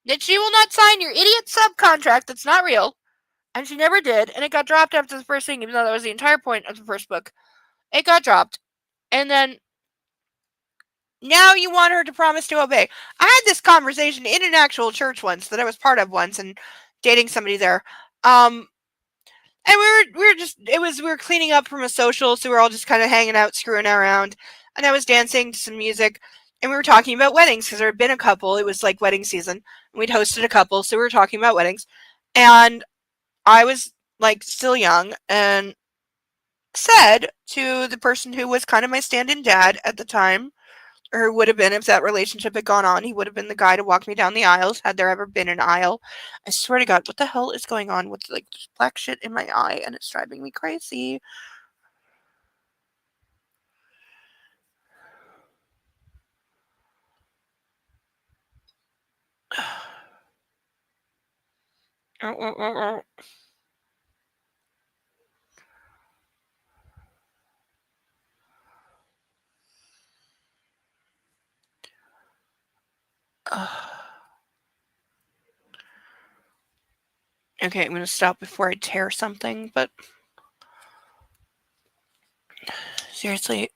That she will not sign your idiot subcontract that's not real. And she never did. And it got dropped after the first thing, even though that was the entire point of the first book. It got dropped. And then now you want her to promise to obey. I had this conversation in an actual church once that I was part of once and dating somebody there. And we were cleaning up from a social, so we were all just kind of hanging out, screwing around. And I was dancing to some music, and we were talking about weddings because there had been a couple. It was like wedding season. And we'd hosted a couple, so we were talking about weddings. And I was like still young and said to the person who was kind of my stand-in dad at the time, or would have been if that relationship had gone on, he would have been the guy to walk me down the aisles had there ever been an aisle. I swear to God, what the hell is going on with like this black shit in my eye and it's driving me crazy. Okay, I'm gonna stop before I tear something, but seriously,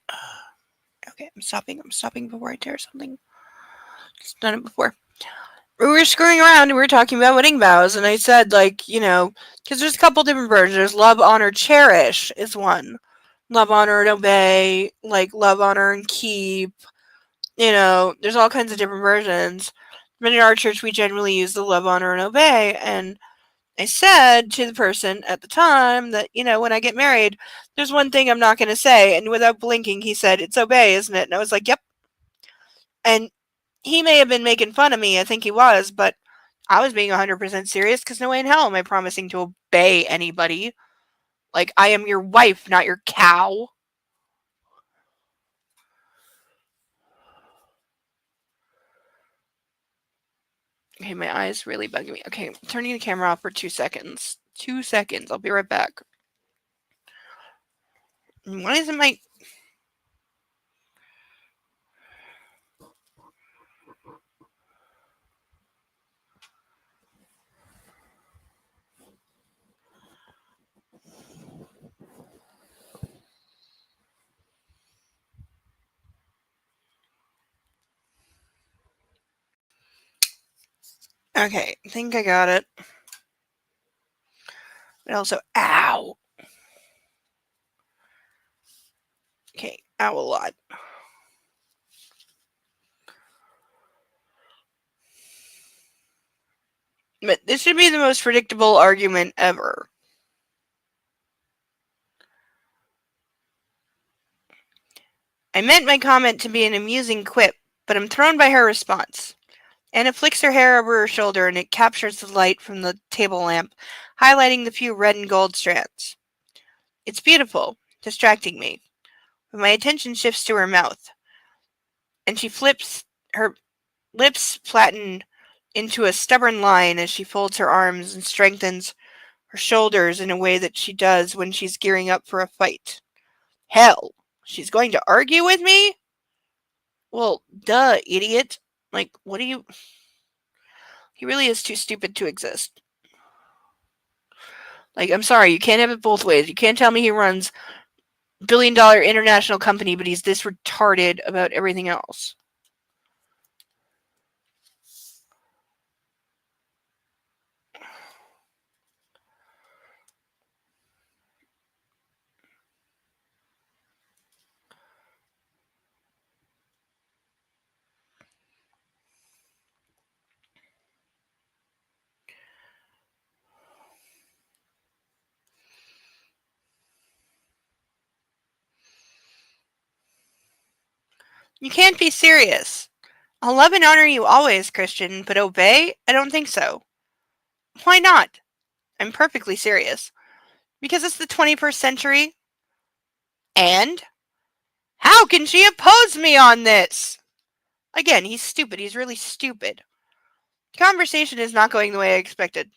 okay, I'm stopping before I tear something. Just done it before. We were screwing around and we were talking about wedding vows, and I said, like, you know, because there's a couple different versions. There's love, honor, cherish is one. Love, honor, and obey, like love, honor, and keep. You know, there's all kinds of different versions. But in our church, we generally use the love, honor, and obey. And I said to the person at the time that, you know, when I get married, there's one thing I'm not going to say. And without blinking, he said, it's obey, isn't it? And I was like, yep. And he may have been making fun of me. I think he was. But I was being 100% serious because no way in hell am I promising to obey anybody. Like, I am your wife, not your cow. Okay, my eyes really bugging me. Okay, turning the camera off for 2 seconds. 2 seconds. I'll be right back. Why isn't my... Okay, I think I got it. But also, ow! Okay, ow a lot. But this should be the most predictable argument ever. I meant my comment to be an amusing quip, but I'm thrown by her response. Anna flicks her hair over her shoulder and it captures the light from the table lamp, highlighting the few red and gold strands. It's beautiful, distracting me, but my attention shifts to her mouth, and she flips, her lips flatten into a stubborn line as she folds her arms and strengthens her shoulders in a way that she does when she's gearing up for a fight. Hell, she's going to argue with me? Well, duh, idiot. Like, what do you... He really is too stupid to exist. Like, I'm sorry, you can't have it both ways. You can't tell me he runs billion-dollar international company, but he's this retarded about everything else. You can't be serious. I'll love and honor you always, Christian, but obey? I don't think so. Why not? I'm perfectly serious. Because it's the 21st century. And? How can she oppose me on this? Again, he's stupid. He's really stupid. The conversation is not going the way I expected.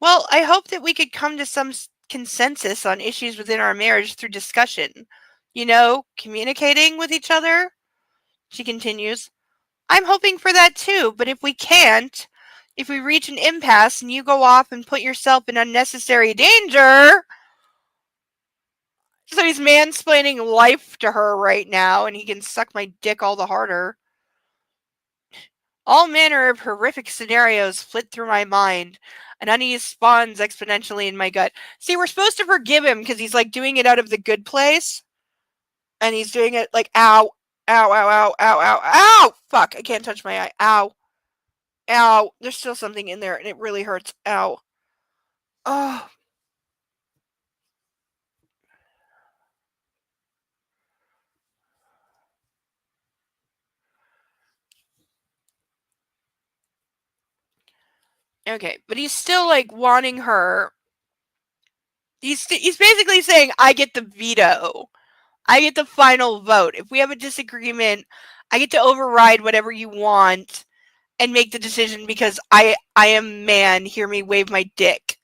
Well, I hope that we could come to some consensus on issues within our marriage through discussion. You know, communicating with each other. She continues. I'm hoping for that too, but if we can't, if we reach an impasse and you go off and put yourself in unnecessary danger... So he's mansplaining life to her right now, and he can suck my dick all the harder. All manner of horrific scenarios flit through my mind. An unease spawns exponentially in my gut. See, we're supposed to forgive him because he's like doing it out of the good place. And he's doing it like, ow, ow, ow, ow, ow, ow, ow! Fuck, I can't touch my eye. Ow. Ow. There's still something in there and it really hurts. Ow. Oh. Okay, but he's still like wanting her. He's basically saying, I get the veto. I get the final vote. If we have a disagreement, I get to override whatever you want and make the decision because I am man. Hear me wave my dick.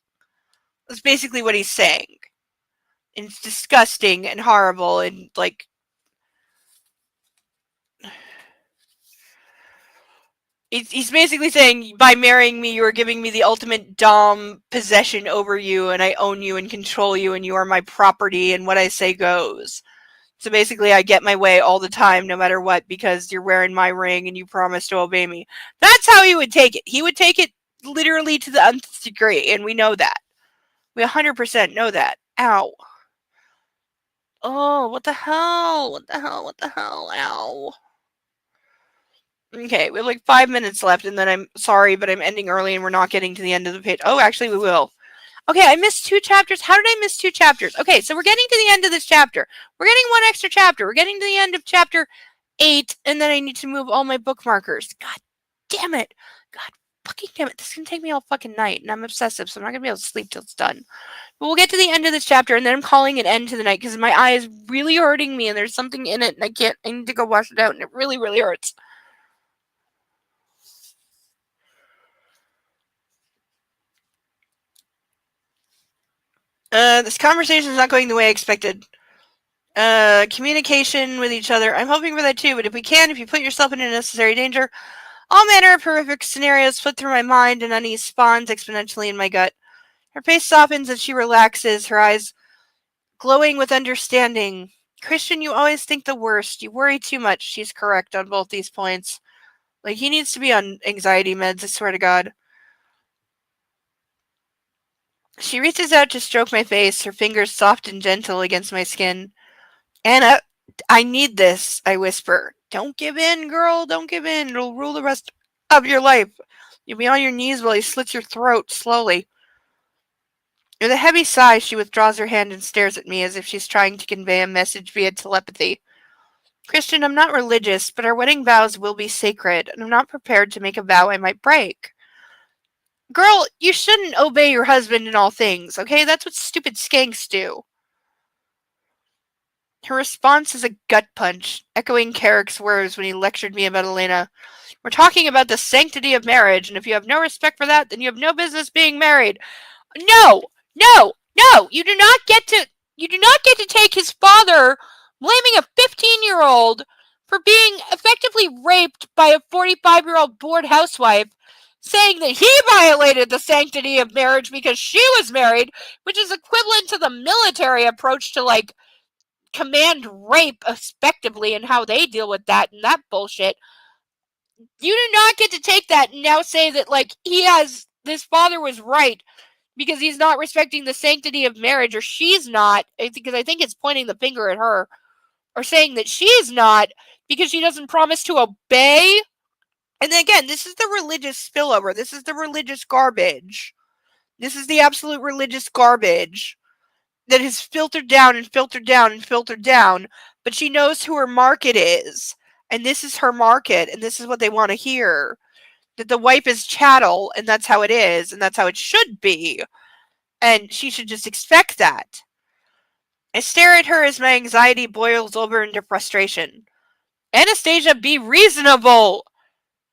That's basically what he's saying. And it's disgusting and horrible and like... He's basically saying, by marrying me, you are giving me the ultimate dom possession over you, and I own you and control you, and you are my property, and what I say goes. So basically, I get my way all the time, no matter what, because you're wearing my ring and you promise to obey me. That's how he would take it. He would take it literally to the nth degree, and we know that. We 100% know that. Ow. Oh, what the hell? What the hell? What the hell? Ow. Okay, we have like 5 minutes left, and then I'm sorry, but I'm ending early and we're not getting to the end of the page. Oh, actually, we will. Okay, I missed 2 chapters. How did I miss 2 chapters? Okay, so we're getting to the end of this chapter. We're getting 1 extra chapter. We're getting to the end of chapter 8, and then I need to move all my bookmarkers. God damn it. God fucking damn it, this is gonna take me all fucking night, and I'm obsessive, so I'm not gonna be able to sleep till it's done. But we'll get to the end of this chapter, and then I'm calling an end to the night because my eye is really hurting me, and there's something in it, and I need to go wash it out, and it really, really hurts. This conversation is not going the way I expected. Communication with each other. I'm hoping for that too, but if you put yourself in unnecessary danger, all manner of horrific scenarios flit through my mind and unease spawns exponentially in my gut. Her face softens as she relaxes, her eyes glowing with understanding. Christian, you always think the worst. You worry too much. She's correct on both these points. Like, he needs to be on anxiety meds, I swear to God. She reaches out to stroke my face, her fingers soft and gentle against my skin. Anna, I need this, I whisper. Don't give in, girl. Don't give in. It'll rule the rest of your life. You'll be on your knees while he slits your throat slowly. With a heavy sigh, she withdraws her hand and stares at me as if she's trying to convey a message via telepathy. Christian, I'm not religious, but our wedding vows will be sacred, and I'm not prepared to make a vow I might break. Girl, you shouldn't obey your husband in all things, okay? That's what stupid skanks do. Her response is a gut punch, echoing Carrick's words when he lectured me about Elena. We're talking about the sanctity of marriage, and if you have no respect for that, then you have no business being married. No! No! No! You do not get to take his father blaming a 15-year-old for being effectively raped by a 45-year-old bored housewife, saying that he violated the sanctity of marriage because she was married, which is equivalent to the military approach to, like, command rape effectively and how they deal with that and that bullshit. You do not get to take that and now say that, like, this father was right because he's not respecting the sanctity of marriage, or she's not, because I think it's pointing the finger at her, or saying that she's not because she doesn't promise to obey. And again, this is the religious spillover. This is the religious garbage. This is the absolute religious garbage that has filtered down and filtered down and filtered down, but she knows who her market is, and this is her market, and this is what they want to hear. That the wife is chattel, and that's how it is, and that's how it should be. And she should just expect that. I stare at her as my anxiety boils over into frustration. Anastasia, be reasonable!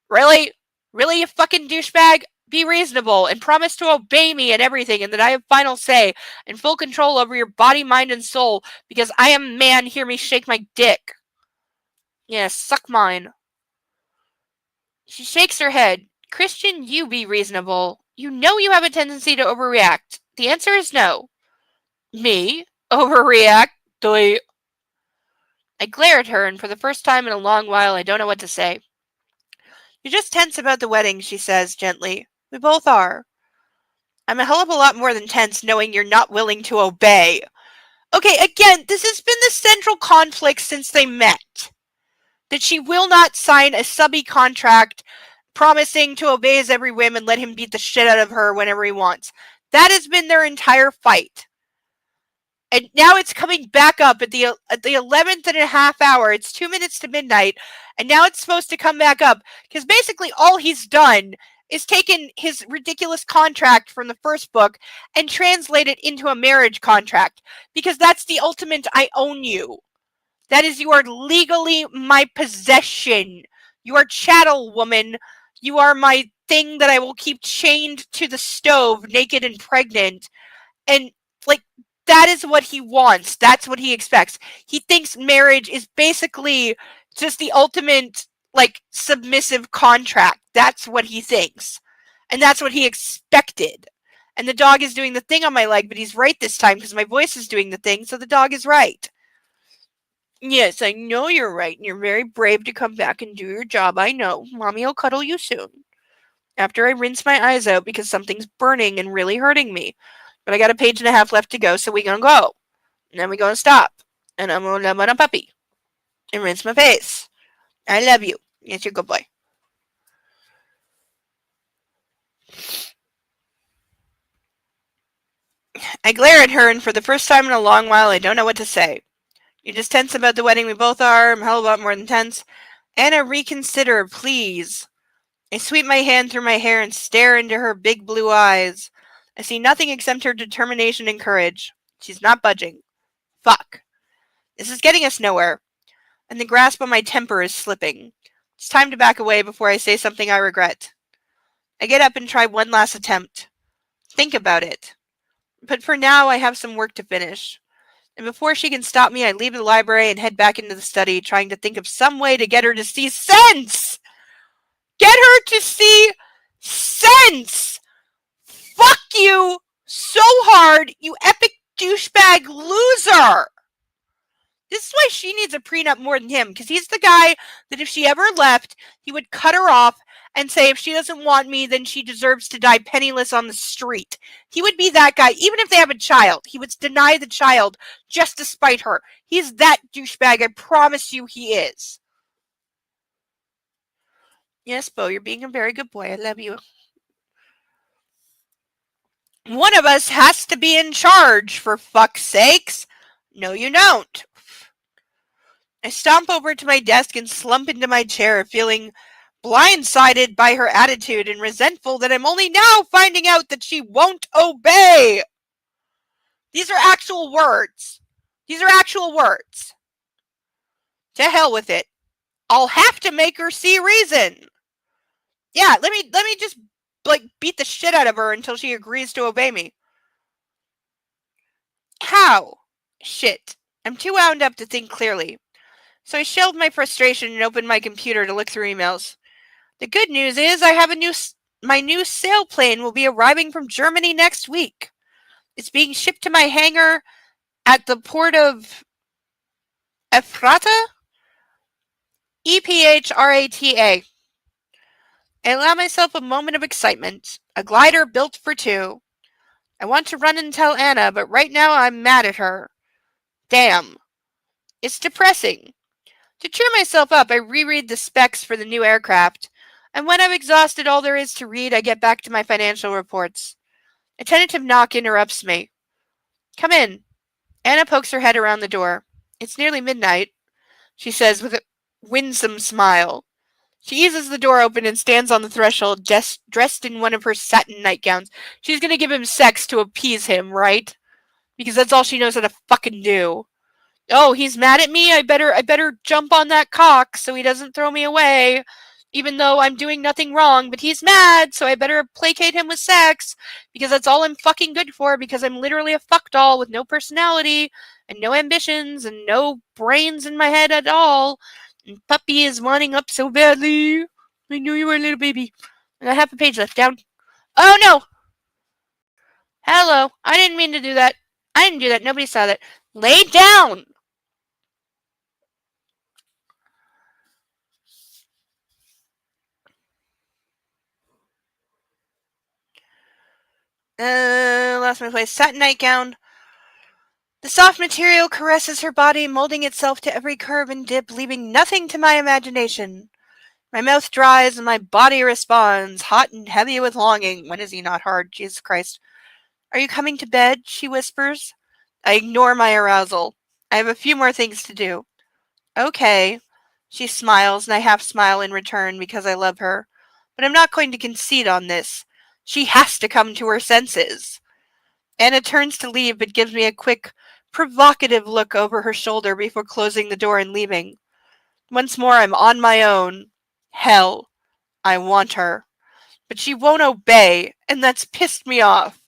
Really? Really, you fucking douchebag? Be reasonable and promise to obey me and everything, and that I have final say and full control over your body, mind, and soul, because I am a man. Hear me shake my dick. Yeah, suck mine. She shakes her head. Christian, you be reasonable. You know you have a tendency to overreact. The answer is no. Me? Overreact? I glare at her, and for the first time in a long while, I don't know what to say. You're just tense about the wedding, she says gently. We both are. I'm a hell of a lot more than tense knowing you're not willing to obey. Okay, again, this has been the central conflict since they met. That she will not sign a subby contract promising to obey his every whim and let him beat the shit out of her whenever he wants. That has been their entire fight. And now it's coming back up at the 11th and a half hour. It's 2 minutes to midnight. And now it's supposed to come back up. Because basically all he's done is taken his ridiculous contract from the first book and translate it into a marriage contract. Because that's the ultimate I own you. That is, you are legally my possession. You are chattel, woman. You are my thing that I will keep chained to the stove, naked and pregnant. And, like, that is what he wants. That's what he expects. He thinks marriage is basically just the ultimate, like, submissive contract. That's what he thinks. And that's what he expected. And the dog is doing the thing on my leg, but he's right this time because my voice is doing the thing, so the dog is right. Yes, I know you're right, and you're very brave to come back and do your job. I know. Mommy will cuddle you soon. After I rinse my eyes out because something's burning and really hurting me. But I got a page and a half left to go, so we're gonna go. And then we're gonna stop. And I'm gonna love on a puppy. And rinse my face. I love you. Yes, you're a good boy. I glare at her, and for the first time in a long while, I don't know what to say. You're just tense about the wedding. We both are. I'm a hell of a lot more than tense. Anna, reconsider, please. I sweep my hand through my hair and stare into her big blue eyes. I see nothing except her determination and courage. She's not budging. Fuck. This is getting us nowhere, and the grasp on my temper is slipping. It's time to back away before I say something I regret. I get up and try one last attempt. Think about it. But for now, I have some work to finish. And before she can stop me, I leave the library and head back into the study, trying to think of some way to get her to see sense! Get her to see sense! Fuck you so hard, you epic douchebag loser! This is why she needs a prenup more than him, because he's the guy that if she ever left, he would cut her off and say if she doesn't want me, then she deserves to die penniless on the street. He would be that guy, even if they have a child. He would deny the child just to spite her. He's that douchebag, I promise you he is. Yes, Bo, you're being a very good boy. I love you. One of us has to be in charge, for fuck's sakes. No, you don't. I stomp over to my desk and slump into my chair, feeling blindsided by her attitude and resentful that I'm only now finding out that she won't obey. These are actual words. These are actual words. To hell with it. I'll have to make her see reason. Yeah, let me just beat the shit out of her until she agrees to obey me. How? Shit. I'm too wound up to think clearly. So I shelved my frustration and opened my computer to look through emails. The good news is I have my new sailplane will be arriving from Germany next week. It's being shipped to my hangar at the port of Ephrata? Ephrata. I allow myself a moment of excitement. A glider built for two. I want to run and tell Anna, but right now I'm mad at her. Damn. It's depressing. To cheer myself up, I reread the specs for the new aircraft, and when I've exhausted all there is to read, I get back to my financial reports. A tentative knock interrupts me. Come in. Anna pokes her head around the door. It's nearly midnight, she says with a winsome smile. She eases the door open and stands on the threshold, dressed in one of her satin nightgowns. She's gonna give him sex to appease him, right? Because that's all she knows how to fucking do. Oh, he's mad at me? I better jump on that cock so he doesn't throw me away. Even though I'm doing nothing wrong, but he's mad, so I better placate him with sex, because that's all I'm fucking good for, because I'm literally a fuck doll with no personality, and no ambitions, and no brains in my head at all. And Puppy is wanting up so badly. I knew you were a little baby. I got half a page left. Down. Oh no! Hello. I didn't mean to do that. I didn't do that. Nobody saw that. Lay down! Lost my place. Satin nightgown. The soft material caresses her body, molding itself to every curve and dip, leaving nothing to my imagination. My mouth dries and my body responds, hot and heavy with longing. When is he not hard? Jesus Christ. Are you coming to bed? She whispers. I ignore my arousal. I have a few more things to do. Okay. She smiles, and I half smile in return because I love her. But I'm not going to concede on this. She has to come to her senses. Anna turns to leave, but gives me a quick, provocative look over her shoulder before closing the door and leaving. Once more, I'm on my own. Hell, I want her. But she won't obey, and that's pissed me off.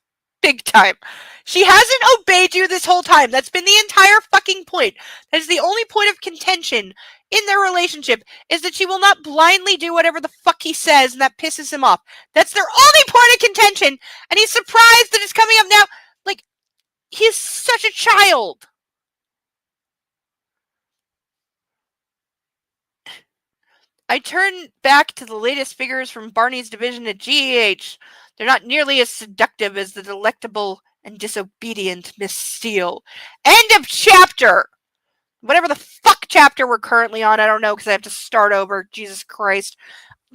Big time. She hasn't obeyed you this whole time. That's been the entire fucking point. That is the only point of contention in their relationship, is that she will not blindly do whatever the fuck he says, and that pisses him off. That's their only point of contention, and he's surprised that it's coming up now. Like, he's such a child. I turn back to the latest figures from Barney's division at GEH. They're not nearly as seductive as the delectable and disobedient Miss Steele. End of chapter! Whatever the fuck chapter we're currently on, I don't know, because I have to start over. Jesus Christ.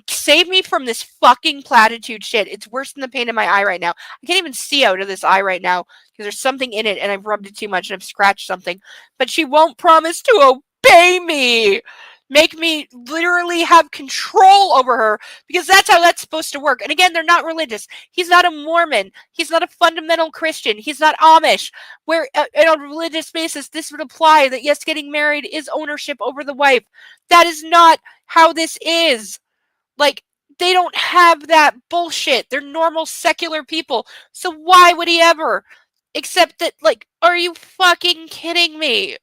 Save me from this fucking platitude shit. It's worse than the pain in my eye right now. I can't even see out of this eye right now, because there's something in it, and I've rubbed it too much, and I've scratched something. But she won't promise to obey me! make me literally have control over her, because that's how that's supposed to work. And again, they're not religious. He's not a Mormon. He's not a fundamental Christian. He's not Amish, where on a religious basis this would apply that yes, getting married is ownership over the wife. That is not how this is. Like, they don't have that bullshit. They're normal secular people. So why would he ever? Except that, like, are you fucking kidding me?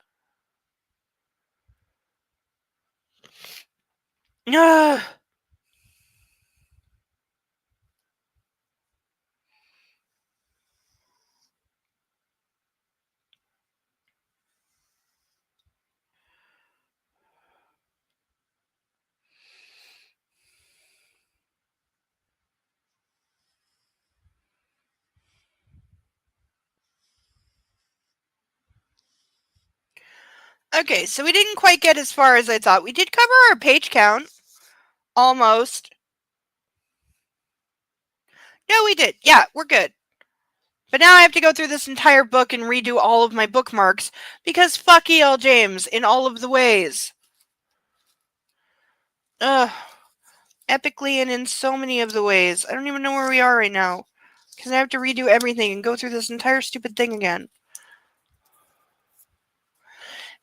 Ugh. Okay, so we didn't quite get as far as I thought. We did cover our page count. Almost. No, we did. Yeah, we're good. But now I have to go through this entire book and redo all of my bookmarks, because fuck E.L. James in all of the ways. Ugh. Epically and in so many of the ways. I don't even know where we are right now, because I have to redo everything and go through this entire stupid thing again.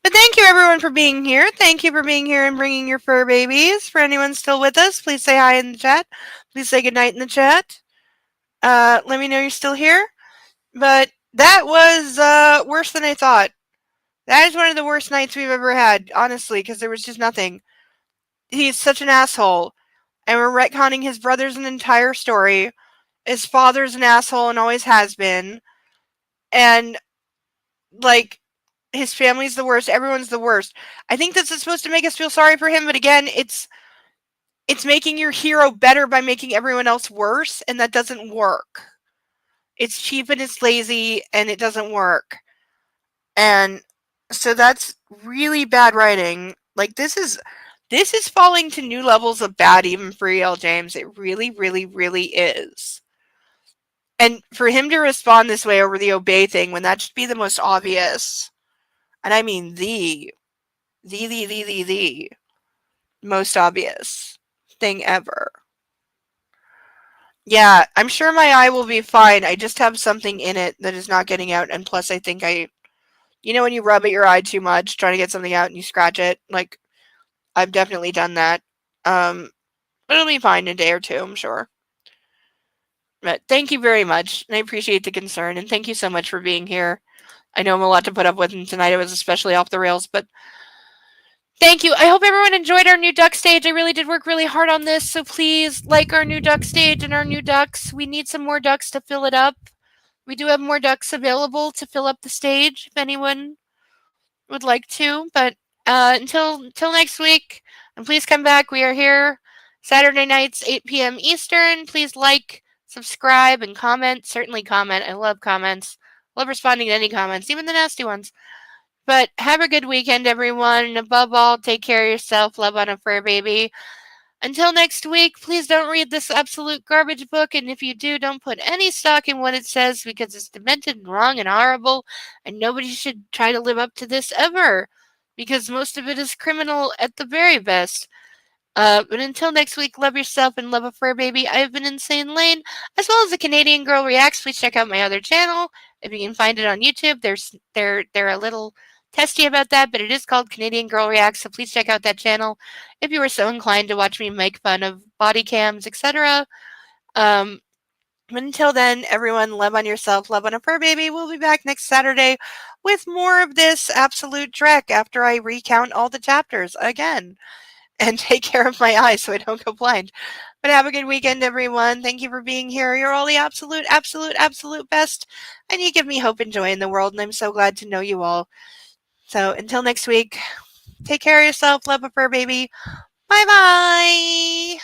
But thank you everyone for being here. Thank you for being here and bringing your fur babies. For anyone still with us, please say hi in the chat. Please say goodnight in the chat. Let me know you're still here. But that was worse than I thought. That is one of the worst nights we've ever had, honestly, because there was just nothing. He's such an asshole. And we're retconning his brother's an entire story. His father's an asshole and always has been. And, like, his family's the worst. Everyone's the worst. I think this is supposed to make us feel sorry for him, but again, it's making your hero better by making everyone else worse, and that doesn't work. It's cheap and it's lazy, and it doesn't work. And so that's really bad writing. Like, this is falling to new levels of bad even for E.L. James. It really, really, really is. And for him to respond this way over the obey thing when that should be the most obvious, and I mean the most obvious thing ever. Yeah, I'm sure my eye will be fine. I just have something in it that is not getting out, and plus I think you know when you rub at your eye too much, trying to get something out and you scratch it? Like, I've definitely done that. It'll be fine in a day or two, I'm sure. But thank you very much, and I appreciate the concern, and thank you so much for being here. I know I'm a lot to put up with, and tonight it was especially off the rails, but thank you. I hope everyone enjoyed our new duck stage. I really did work really hard on this, so please like our new duck stage and our new ducks. We need some more ducks to fill it up. We do have more ducks available to fill up the stage if anyone would like to. But until next week, and please come back. We are here Saturday nights, 8 p.m. Eastern. Please like, subscribe, and comment. Certainly comment. I love comments. Love responding to any comments, even the nasty ones. But have a good weekend, everyone. And above all, take care of yourself. Love on a fur baby. Until next week, please don't read this absolute garbage book. And if you do, don't put any stock in what it says, because it's demented and wrong and horrible. And nobody should try to live up to this ever, because most of it is criminal at the very best. But until next week, love yourself and love a fur baby. I have been Insane Lane, as well as the Canadian Girl Reacts. Please check out my other channel if you can find it on YouTube. They're a little testy about that, but it is called Canadian Girl Reacts, so please check out that channel if you are so inclined to watch me make fun of body cams, etc. But until then, everyone, love on yourself, love on a fur baby. We'll be back next Saturday with more of this absolute dreck after I recount all the chapters again. And take care of my eyes so I don't go blind. But have a good weekend, everyone. Thank you for being here. You're all the absolute, absolute, absolute best. And you give me hope and joy in the world, and I'm so glad to know you all. So until next week, take care of yourself. Love a fur baby. Bye-bye.